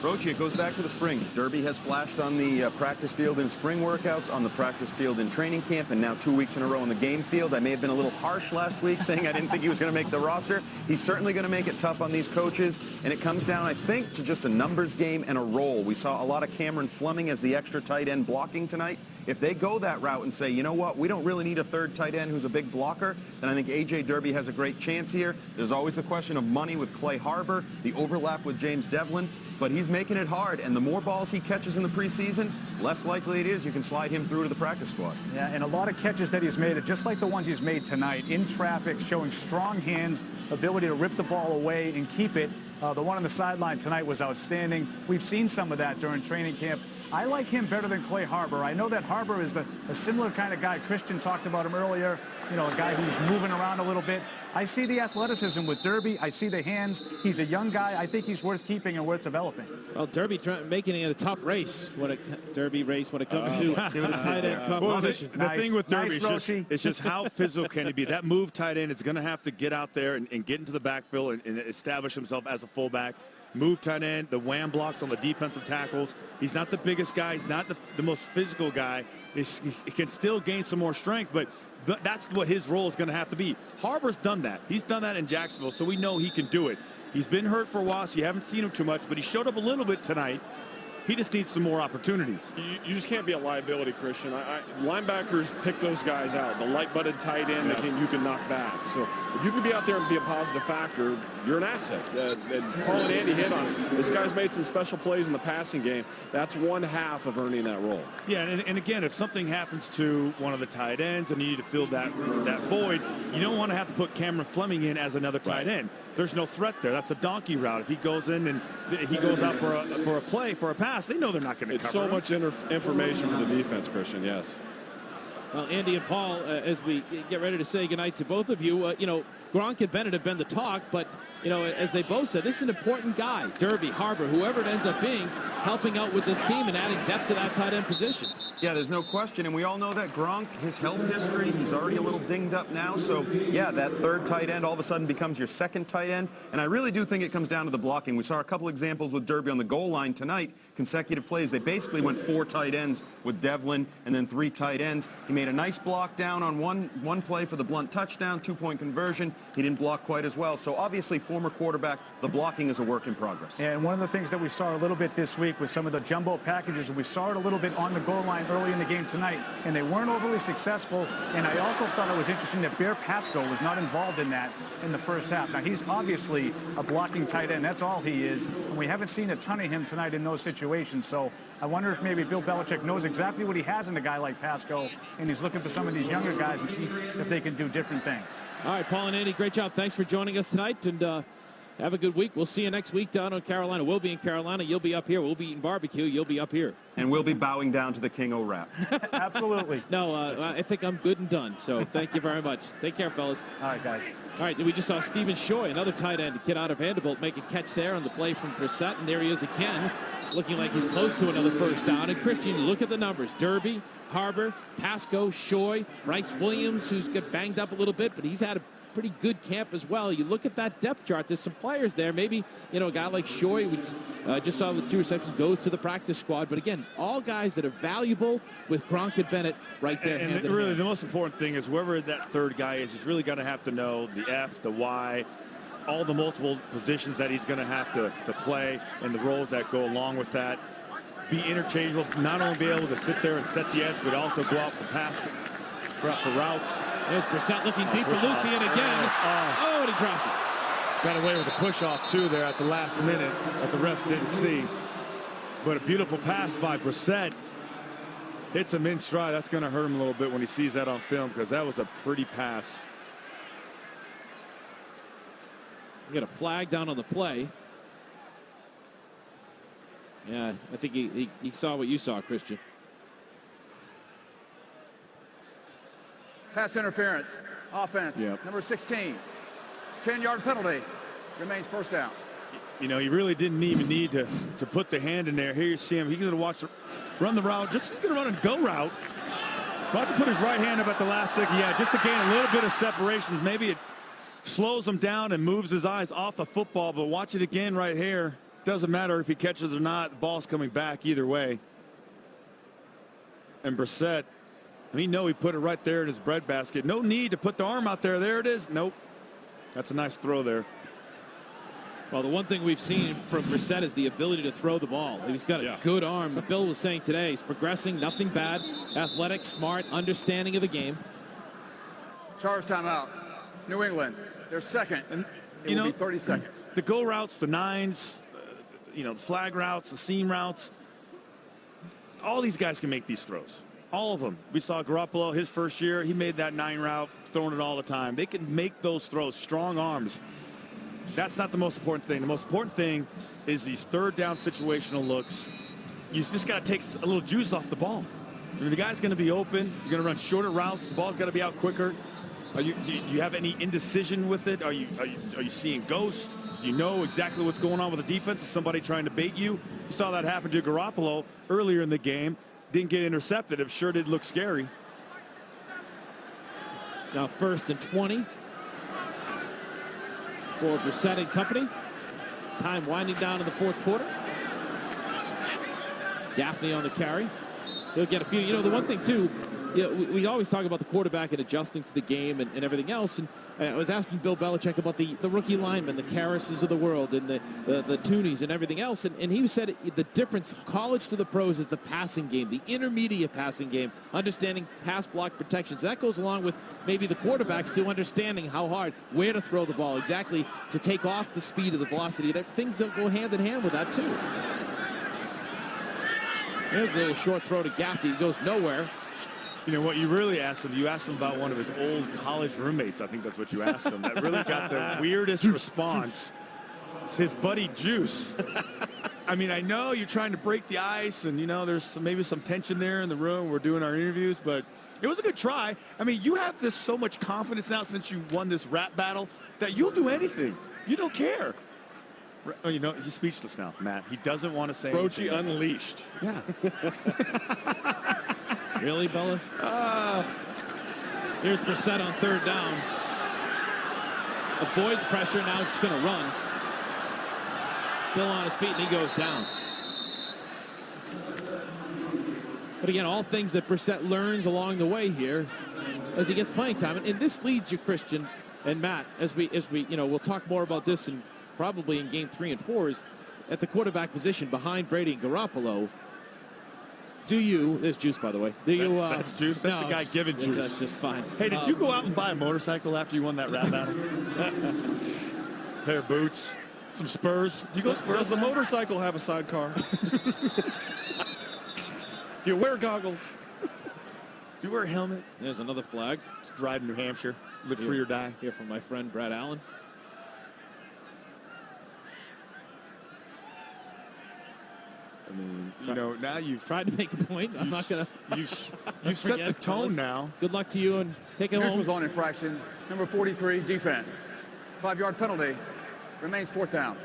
Rochi, it goes back to the spring. Derby has flashed on the practice field in spring workouts, on the practice field in training camp, and now 2 weeks in a row on the game field. I may have been a little harsh last week saying I didn't think he was going to make the roster. He's certainly going to make it tough on these coaches, and it comes down, I think, to just a numbers game and a role. We saw a lot of Cameron Fleming as the extra tight end blocking tonight. If they go that route and say, you know what, we don't really need a third tight end who's a big blocker, then I think A.J. Derby has a great chance here. There's always the question of money with Clay Harbor, the overlap with James Devlin, but he's making it hard, and the more balls he catches in the preseason, less likely it is you can slide him through to the practice squad. Yeah, and a lot of catches that he's made, just like the ones he's made tonight, in traffic, showing strong hands, ability to rip the ball away and keep it. The one on the sideline tonight was outstanding. We've seen some of that during training camp. I like him better than Clay Harbor. I know that Harbor is a similar kind of guy. Christian talked about him earlier, you know, a guy who's moving around a little bit. I see the athleticism with Derby. I see the hands. He's a young guy. I think he's worth keeping and worth developing. Well, Derby making it a tough race. Derby race when it comes to the tight end competition. The thing with Derby is just how physical can he be. That move tight end is going to have to get out there and get into the backfield and establish himself as a fullback. Move tight end, the wham blocks on the defensive tackles. He's not the biggest guy. He's not the most physical guy. He can still gain some more strength, but that's what his role is going to have to be. Harbor's done that. He's done that in Jacksonville, so we know he can do it. He's been hurt for a while, so you haven't seen him too much, but he showed up a little bit tonight. He just needs some more opportunities. You just can't be a liability, Christian. Linebackers pick those guys out. The light-butted tight end that you can knock back. So if you can be out there and be a positive factor, you're an asset. And Paul and Andy hit on it. This guy's made some special plays in the passing game. That's one half of earning that role. Yeah, and again, if something happens to one of the tight ends and you need to fill that void, you don't want to have to put Cameron Fleming in as another tight end. There's no threat there. That's a donkey route. If he goes in and he goes out for a play, for a pass, they know they're not going to cover. It's so much information for the defense, Christian, yes. Well, Andy and Paul, as we get ready to say goodnight to both of you, Gronk and Bennett have been the talk, but, as they both said, this is an important guy. Derby, Harbor, whoever it ends up being, helping out with this team and adding depth to that tight end position. Yeah, there's no question, and we all know that Gronk, his health history, he's already a little dinged up now, so yeah, that third tight end all of a sudden becomes your second tight end, and I really do think it comes down to the blocking. We saw a couple examples with Derby on the goal line tonight, consecutive plays. They basically went 4 tight ends with Devlin and then 3 tight ends. He made a nice block down on one play for the Blunt touchdown, 2-point conversion. He didn't block quite as well, so obviously former quarterback, the blocking is a work in progress. And one of the things that we saw a little bit this week with some of the jumbo packages, we saw it a little bit on the goal line early in the game tonight, and they weren't overly successful. And I also thought it was interesting that Bear Pasco was not involved in that in the first half. Now, he's obviously a blocking tight end. That's all he is. And we haven't seen a ton of him tonight in those situations. So I wonder if maybe Bill Belichick knows exactly what he has in a guy like Pasco, and he's looking for some of these younger guys and see if they can do different things. All right, Paul and Andy, great job. Thanks for joining us tonight, and have a good week. We'll see you next week down in Carolina. We'll be in Carolina. You'll be up here. We'll be eating barbecue. You'll be up here. And we'll be bowing down to the King O Rap. Absolutely. No, I think I'm good and done. So thank you very much. Take care, fellas. All right, guys. All right, we just saw Stephen Shoy, another tight end, kid out of Vanderbilt, make a catch there on the play from Brissett, and there he is again, looking like he's close to another first down. And Christian, look at the numbers. Derby, Harbor, Pasco, Shoy, Bryce Williams, who's got banged up a little bit, but he's had a pretty good camp as well. You look at that depth chart, there's some players there. Maybe, a guy like Shoy, we just saw with 2 receptions, goes to the practice squad. But again, all guys that are valuable with Gronk and Bennett right there. And really, the most important thing is whoever that third guy is really going to have to know the F, the Y, all the multiple positions that he's going to have to play and the roles that go along with that. Be interchangeable, not only be able to sit there and set the edge, but also go out for pass, for routes. There's Brissett looking deep for Lucien again. Oh, and he dropped it. Got away with a push-off, too, there at the last minute that the refs didn't see. But a beautiful pass by Brissett. Hits him in stride. That's going to hurt him a little bit when he sees that on film, because that was a pretty pass. We got a flag down on the play. Yeah, I think he saw what you saw, Christian. Pass interference, offense, number 16. 10-yard penalty, remains first down. He really didn't even need to put the hand in there. Here you see him. He's going to run the route. He's going to run a go route. About to put his right hand up at the last second. Yeah, just to gain a little bit of separation. Maybe it slows him down and moves his eyes off the football. But watch it again right here. Doesn't matter if he catches or not. The ball's coming back either way. And Brissett, he put it right there in his breadbasket. No need to put the arm out there. There it is. Nope. That's a nice throw there. Well, the one thing we've seen from Brissett is the ability to throw the ball. He's got a good arm. Bill was saying today he's progressing, nothing bad, athletic, smart, understanding of the game. Charge timeout. New England, they're second. And it will be 30 seconds. The go routes, the nines, the flag routes, the seam routes, all these guys can make these throws. All of them. We saw Garoppolo his first year. He made that 9 route, throwing it all the time. They can make those throws, strong arms. That's not the most important thing. The most important thing is these third down situational looks. You just got to take a little juice off the ball. The guy's going to be open. You're going to run shorter routes. The ball's got to be out quicker. Do you have any indecision with it? Are you seeing ghosts? Do you know exactly what's going on with the defense? Is somebody trying to bait you? You saw that happen to Garoppolo earlier in the game. Didn't get intercepted. It sure did look scary. Now 1st and 20 for Brissett and company. Time winding down in the fourth quarter. Gaffney on the carry. He'll get a few. The one thing, too, we always talk about the quarterback and adjusting to the game and everything else. And I was asking Bill Belichick about the rookie linemen, the Karrases of the world, and the Toonies and everything else. And he said the difference college to the pros is the passing game, the intermediate passing game, understanding pass block protections. That goes along with maybe the quarterbacks too, understanding how hard, where to throw the ball, exactly to take off the speed of the velocity. Things don't go hand in hand with that too. There's a little short throw to Gaffney. He goes nowhere. What you really asked him, you asked him about one of his old college roommates. I think that's what you asked him. That really got the weirdest response. It's his buddy Juice. I know you're trying to break the ice, and, there's maybe some tension there in the room. We're doing our interviews, but it was a good try. You have this so much confidence now since you won this rap battle that you'll do anything. You don't care. He's speechless now, Matt. He doesn't want to say Roachy anything. unleashed. Yeah. Really, Bellis? Here's Brissett on 3rd down. Avoids pressure, now just going to run. Still on his feet, and he goes down. But again, all things that Brissett learns along the way here as he gets playing time. And this leads you, Christian and Matt, as we we'll talk more about this and probably in game 3 and 4 is at the quarterback position behind Brady and Garoppolo. There's Juice, by the way. That's Juice. That's the guy giving Juice. That's just fine. Hey, did you go out and buy a motorcycle after you won that rap battle? Pair of boots, some Spurs. Did you go Spurs? Does the motorcycle have a sidecar? Do you wear goggles? Do you wear a helmet? There's another flag. Just ride in New Hampshire. Live free or die. Here from my friend Brad Allen. Now you've tried to make a point. I'm not going to. You've set the tone now. Good luck to you and take it home. Was on infraction. Number 43, defense. 5-yard penalty. Remains 4th down.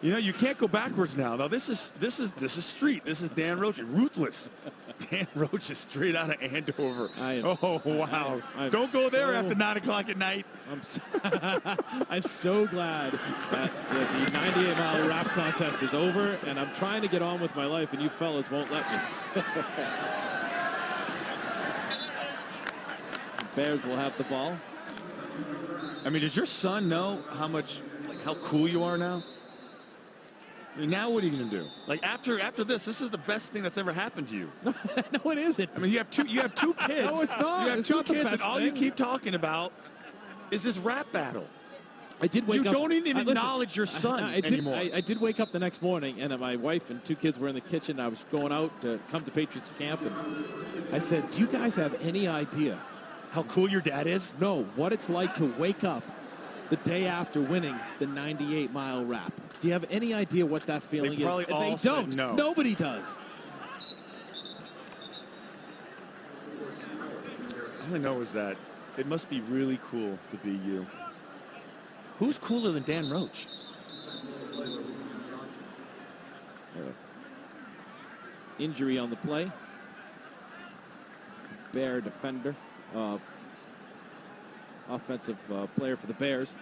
You can't go backwards now. Though this is street. This is Dan Roach. Ruthless. Dan Roach is straight out of Andover. Oh wow! Don't go there after 9 o'clock at night. I'm so glad that the 98-mile rap contest is over, and I'm trying to get on with my life, and you fellas won't let me. The Bears will have the ball. Does your son know how cool you are now? Now what are you going to do? After this is the best thing that's ever happened to you. No, it isn't. You have two kids. No, it's not. You have it's two not kids, the best and all thing. you keep talking about is this rap battle. I did wake up. You don't even acknowledge your son anymore. I did wake up the next morning, and my wife and 2 kids were in the kitchen. I was going out to come to Patriots camp, and I said, "Do you guys have any idea how cool your dad is? No, what it's like to wake up the day after winning the 98-mile rap. Do you have any idea what that feeling is?" They don't. No. Nobody does. All I know is that it must be really cool to be you. Who's cooler than Dan Roach? Injury on the play. Bear defender. offensive player for the Bears.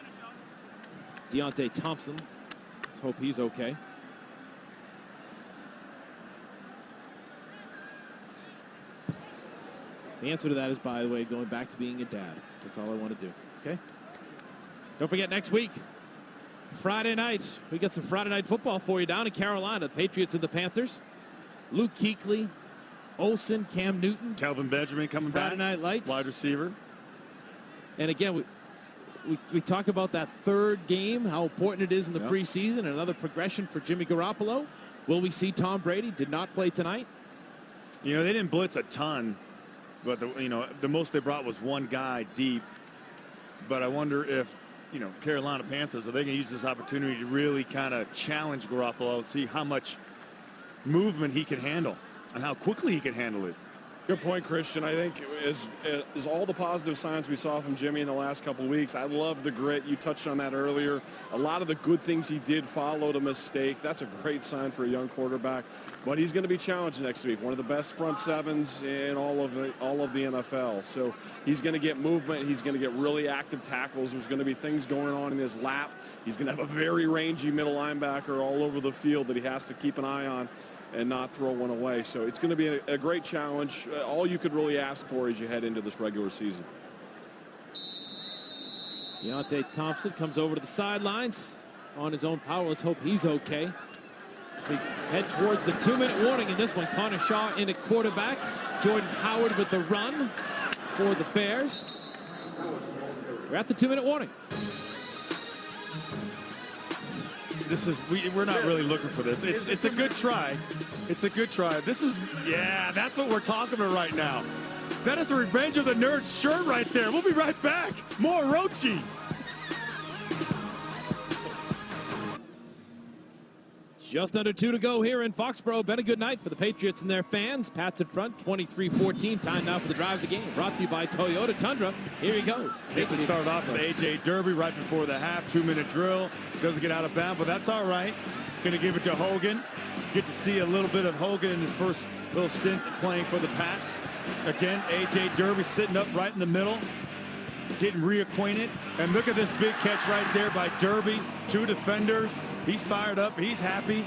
Deontay Thompson. Let's hope he's okay. The answer to that is, by the way, going back to being a dad. That's all I want to do, okay? Don't forget, next week, Friday night, we got some Friday night football for you down in Carolina. The Patriots and the Panthers. Luke Kuechly, Olsen, Cam Newton. Calvin Benjamin coming back. Friday Night Lights. Wide receiver. And again, we talk about that third game, how important it is in the preseason, and another progression for Jimmy Garoppolo. Will we see Tom Brady? Did not play tonight. You know, they didn't blitz a ton, but the most they brought was one guy deep. But I wonder if, Carolina Panthers, are they going to use this opportunity to really kind of challenge Garoppolo, see how much movement he can handle and how quickly he can handle it. Good point, Christian. I think is all the positive signs we saw from Jimmy in the last couple of weeks. I love the grit. You touched on that earlier. A lot of the good things he did followed a mistake. That's a great sign for a young quarterback. But he's going to be challenged next week. One of the best front sevens in all of the NFL. So he's going to get movement. He's going to get really active tackles. There's going to be things going on in his lap. He's going to have a very rangy middle linebacker all over the field that he has to keep an eye on and not throw one away. So it's going to be a great challenge. All you could really ask for as you head into this regular season. Deontay Thompson comes over to the sidelines on his own power. Let's hope he's okay. We head towards the 2-minute warning in this one. Connor Shaw in at quarterback. Jordan Howard with the run for the Bears. We're at the 2-minute warning. We're not really looking for this. It's a good try. It's a good try. That's what we're talking about right now. That is the Revenge of the Nerds shirt right there. We'll be right back. More Rochi. Just under 2 to go here in Foxborough. Been a good night for the Patriots and their fans. Pats in front, 23-14. Time now for the drive of the game. Brought to you by Toyota Tundra. Here he goes. Gets to start off with A.J. Derby right before the half. 2-minute drill. Doesn't get out of bounds, but that's all right. Going to give it to Hogan. Get to see a little bit of Hogan in his first little stint playing for the Pats. Again, A.J. Derby sitting up right in the middle. Getting reacquainted. And look at this big catch right there by Derby. 2 defenders. He's fired up. He's happy.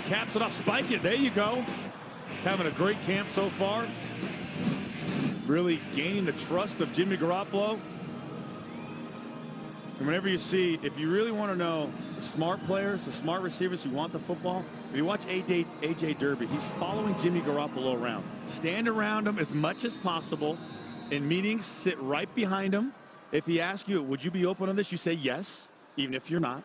Caps it off. Spike it. There you go. Having a great camp so far. Really gaining the trust of Jimmy Garoppolo. And whenever you see, if you really want to know the smart players, the smart receivers who want the football, if you watch A.J. Derby, he's following Jimmy Garoppolo around. Stand around him as much as possible. In meetings, sit right behind him. If he asks you, would you be open on this? You say yes, even if you're not.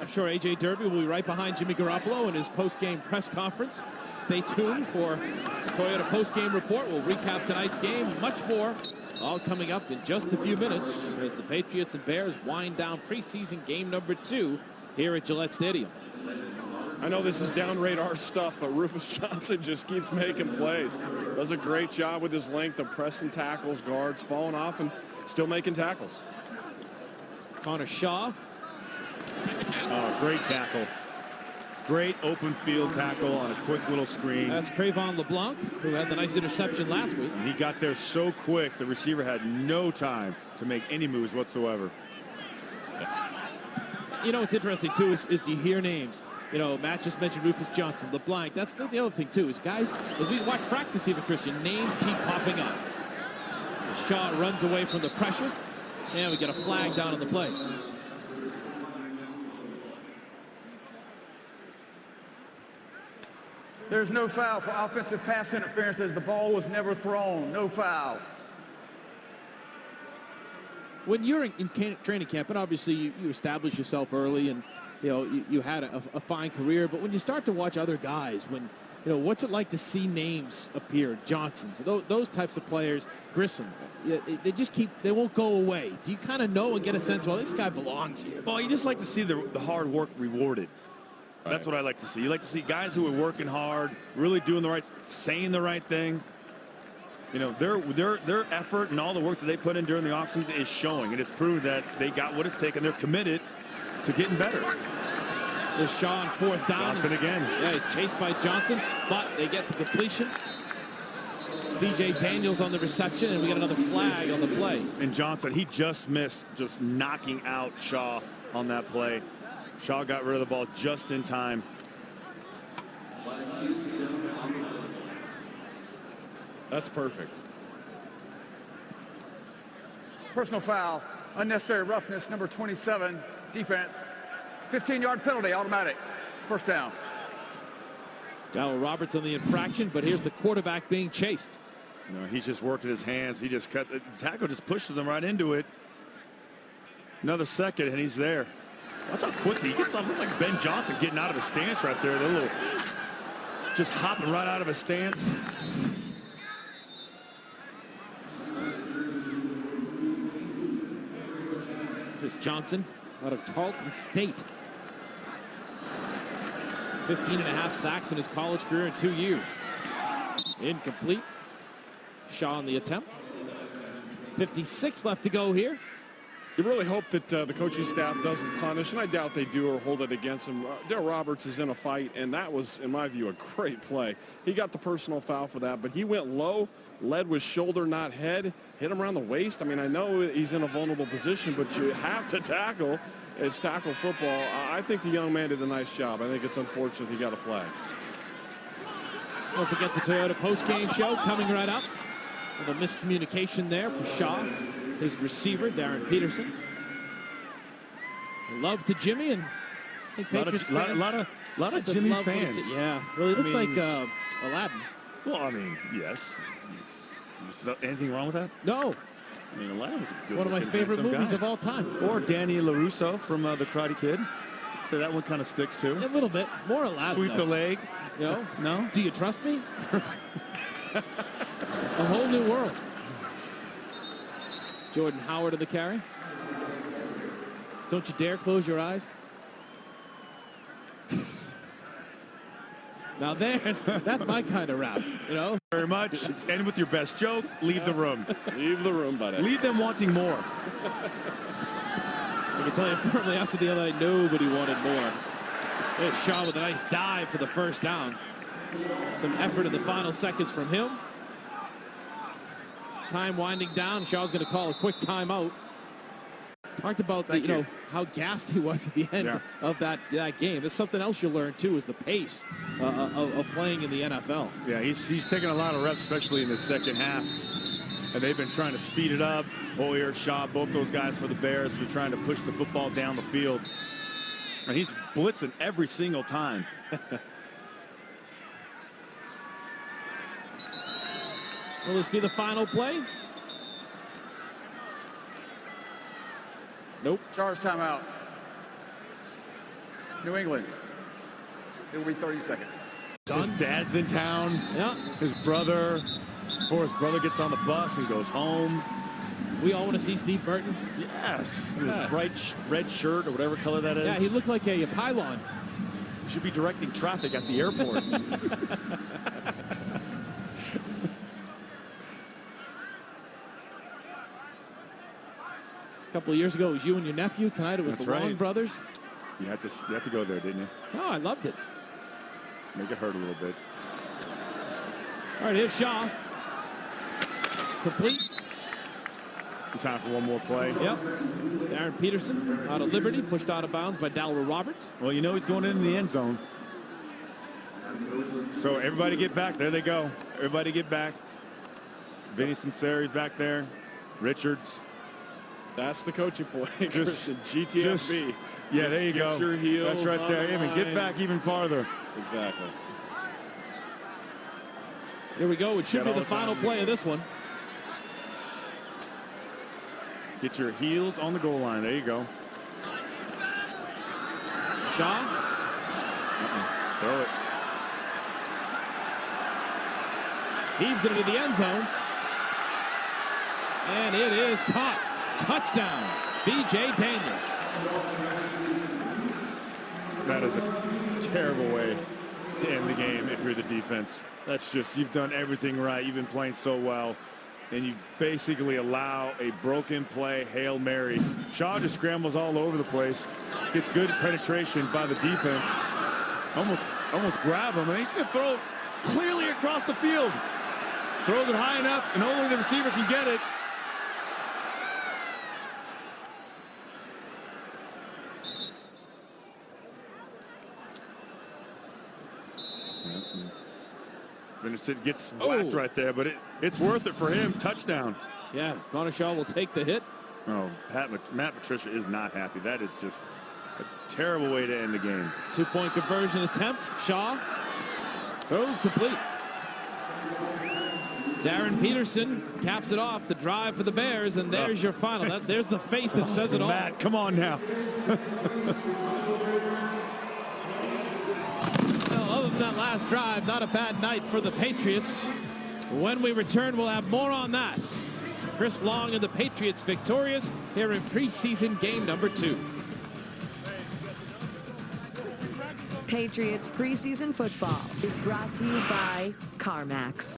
I'm sure A.J. Derby will be right behind Jimmy Garoppolo in his post-game press conference. Stay tuned for the Toyota post-game report. We'll recap tonight's game. Much more all coming up in just a few minutes as the Patriots and Bears wind down preseason game number 2 here at Gillette Stadium. I know this is down radar stuff, but Rufus Johnson just keeps making plays. Does a great job with his length of pressing tackles, guards falling off, and still making tackles. Connor Shaw. Oh, great tackle. Great open field tackle on a quick little screen. That's Trayvon LeBlanc, who had the nice interception last week. And he got there so quick, the receiver had no time to make any moves whatsoever. You know what's interesting, too, is you hear names. You know, Matt just mentioned Rufus Johnson, LeBlanc. That's the other thing, too, is guys, as we watch practice even, Christian, names keep popping up. Shaw runs away from the pressure, and we get a flag down on the play. There's no foul for offensive pass interference as the ball was never thrown. No foul. When you're in training camp, and obviously you establish yourself early, and you had a fine career, but when you start to watch other guys, what's it like to see names appear? Johnsons, those types of players, Grissom, they won't go away. Do you kind of know and get a sense, well, this guy belongs here? Well, you just like to see the hard work rewarded. That's what I like to see. You like to see guys who are working hard, really doing the right, saying the right thing. You know, their effort and all the work that they put in during the offseason is showing, and it's proven that they got what it's taken. They're committed to getting better. There's Shaw on 4th down. Johnson again. Yeah, chased by Johnson, but they get the completion. B.J. Daniels on the reception, and we got another flag on the play. And Johnson, he just missed just knocking out Shaw on that play. Shaw got rid of the ball just in time. That's perfect. Personal foul, unnecessary roughness, number 27, defense. 15-yard penalty, automatic. First down. Darryl Roberts on the infraction, but here's the quarterback being chased. You know, he's just working his hands. He just cut the tackle, just pushes him right into it. Another second, and he's there. Watch how quickly he gets off. Looks like Ben Johnson getting out of his stance right there. The little, just hopping right out of his stance. Just Johnson out of Tarleton State. 15.5 sacks in his college career in 2 years. Incomplete. Shaw on the attempt. 56 left to go here. You really hope that the coaching staff doesn't punish, and I doubt they do or hold it against him. Darryl Roberts is in a fight, and that was, in my view, a great play. He got the personal foul for that, but he went low, led with shoulder, not head, hit him around the waist. I mean, I know he's in a vulnerable position, but you have to tackle. It's tackle football. I think the young man did a nice job. I think it's unfortunate he got a flag. Don't forget the Toyota postgame show coming right up. A little miscommunication there for Shaw. His receiver, Darren Peterson. Love to Jimmy, and I think Patriots fans. A lot of Jimmy fans. Yeah, really looks like Aladdin. Well, I mean, yes. Anything wrong with that? No. I mean, Aladdin's a good one of my favorite movies of all time. Or Danny LaRusso from The Karate Kid. So that one kind of sticks too. A little bit. More Aladdin. Sweep the leg. No? No? Do you trust me? A whole new world. Jordan Howard of the carry. Don't you dare close your eyes. Now that's my kind of rap, you know? Very much. End with your best joke. Leave the room. Leave the room, buddy. Leave them wanting more. I can tell you firmly after the other night, nobody wanted more. There's Shaw with a nice dive for the first down. Some effort in the final seconds from him. Time winding down. Shaw's going to call a quick timeout. Talked about the, how gassed he was at the end of that game. There's something else you learn too, is the pace of playing in the NFL. Yeah, he's taking a lot of reps, especially in the second half. And they've been trying to speed it up. Hoyer, Shaw, both those guys for the Bears have been trying to push the football down the field. And he's blitzing every single time. Will this be the final play? Nope. Charge timeout. New England. It will be 30 seconds. His dad's in town. Yeah. His brother. Before his brother gets on the bus and goes home. We all want to see Steve Burton. Yes. His bright red shirt or whatever color that is. Yeah, he looked like a pylon. He should be directing traffic at the airport. A couple of years ago, it was you and your nephew. Tonight, it was the Long brothers. You had to go there, didn't you? Oh, I loved it. Make it hurt a little bit. All right, here's Shaw. Complete. Time for one more play. Yep. Darren Peterson out of Liberty, pushed out of bounds by Darryl Roberts. Well, you know he's going in the end zone. So everybody get back. There they go. Everybody get back. Vinny Sinceri's back there. Richards. That's the coaching play. Just GTFB. Yeah, there you go. Get your heels. That's right there. Even get back even farther. Exactly. Here we go. It should be the final play of this one. Get your heels on the goal line. There you go. Shaw. Throw it. Heaves it into the end zone. And it is caught. Touchdown. B.J. Daniels. That is a terrible way to end the game if you're the defense. That's just, you've done everything right. You've been playing so well. And you basically allow a broken play, Hail Mary. Shaw just scrambles all over the place. Gets good penetration by the defense. Almost grab him, and he's going to throw it clearly across the field. Throws it high enough, and only the receiver can get it. Vincent gets whacked right there, but it's worth it for him. Touchdown. Yeah, Connor Shaw will take the hit. Oh, Matt Patricia is not happy. That is just a terrible way to end the game. 2-point conversion attempt. Shaw throws complete. Darren Peterson caps it off, the drive for the Bears, and there's your final. There's the face that says it all. Matt, come on now. Well, other than that last drive, not a bad night for the Patriots. When we return, we'll have more on that. Chris Long and the Patriots victorious here in preseason game number 2. Patriots preseason football is brought to you by CarMax.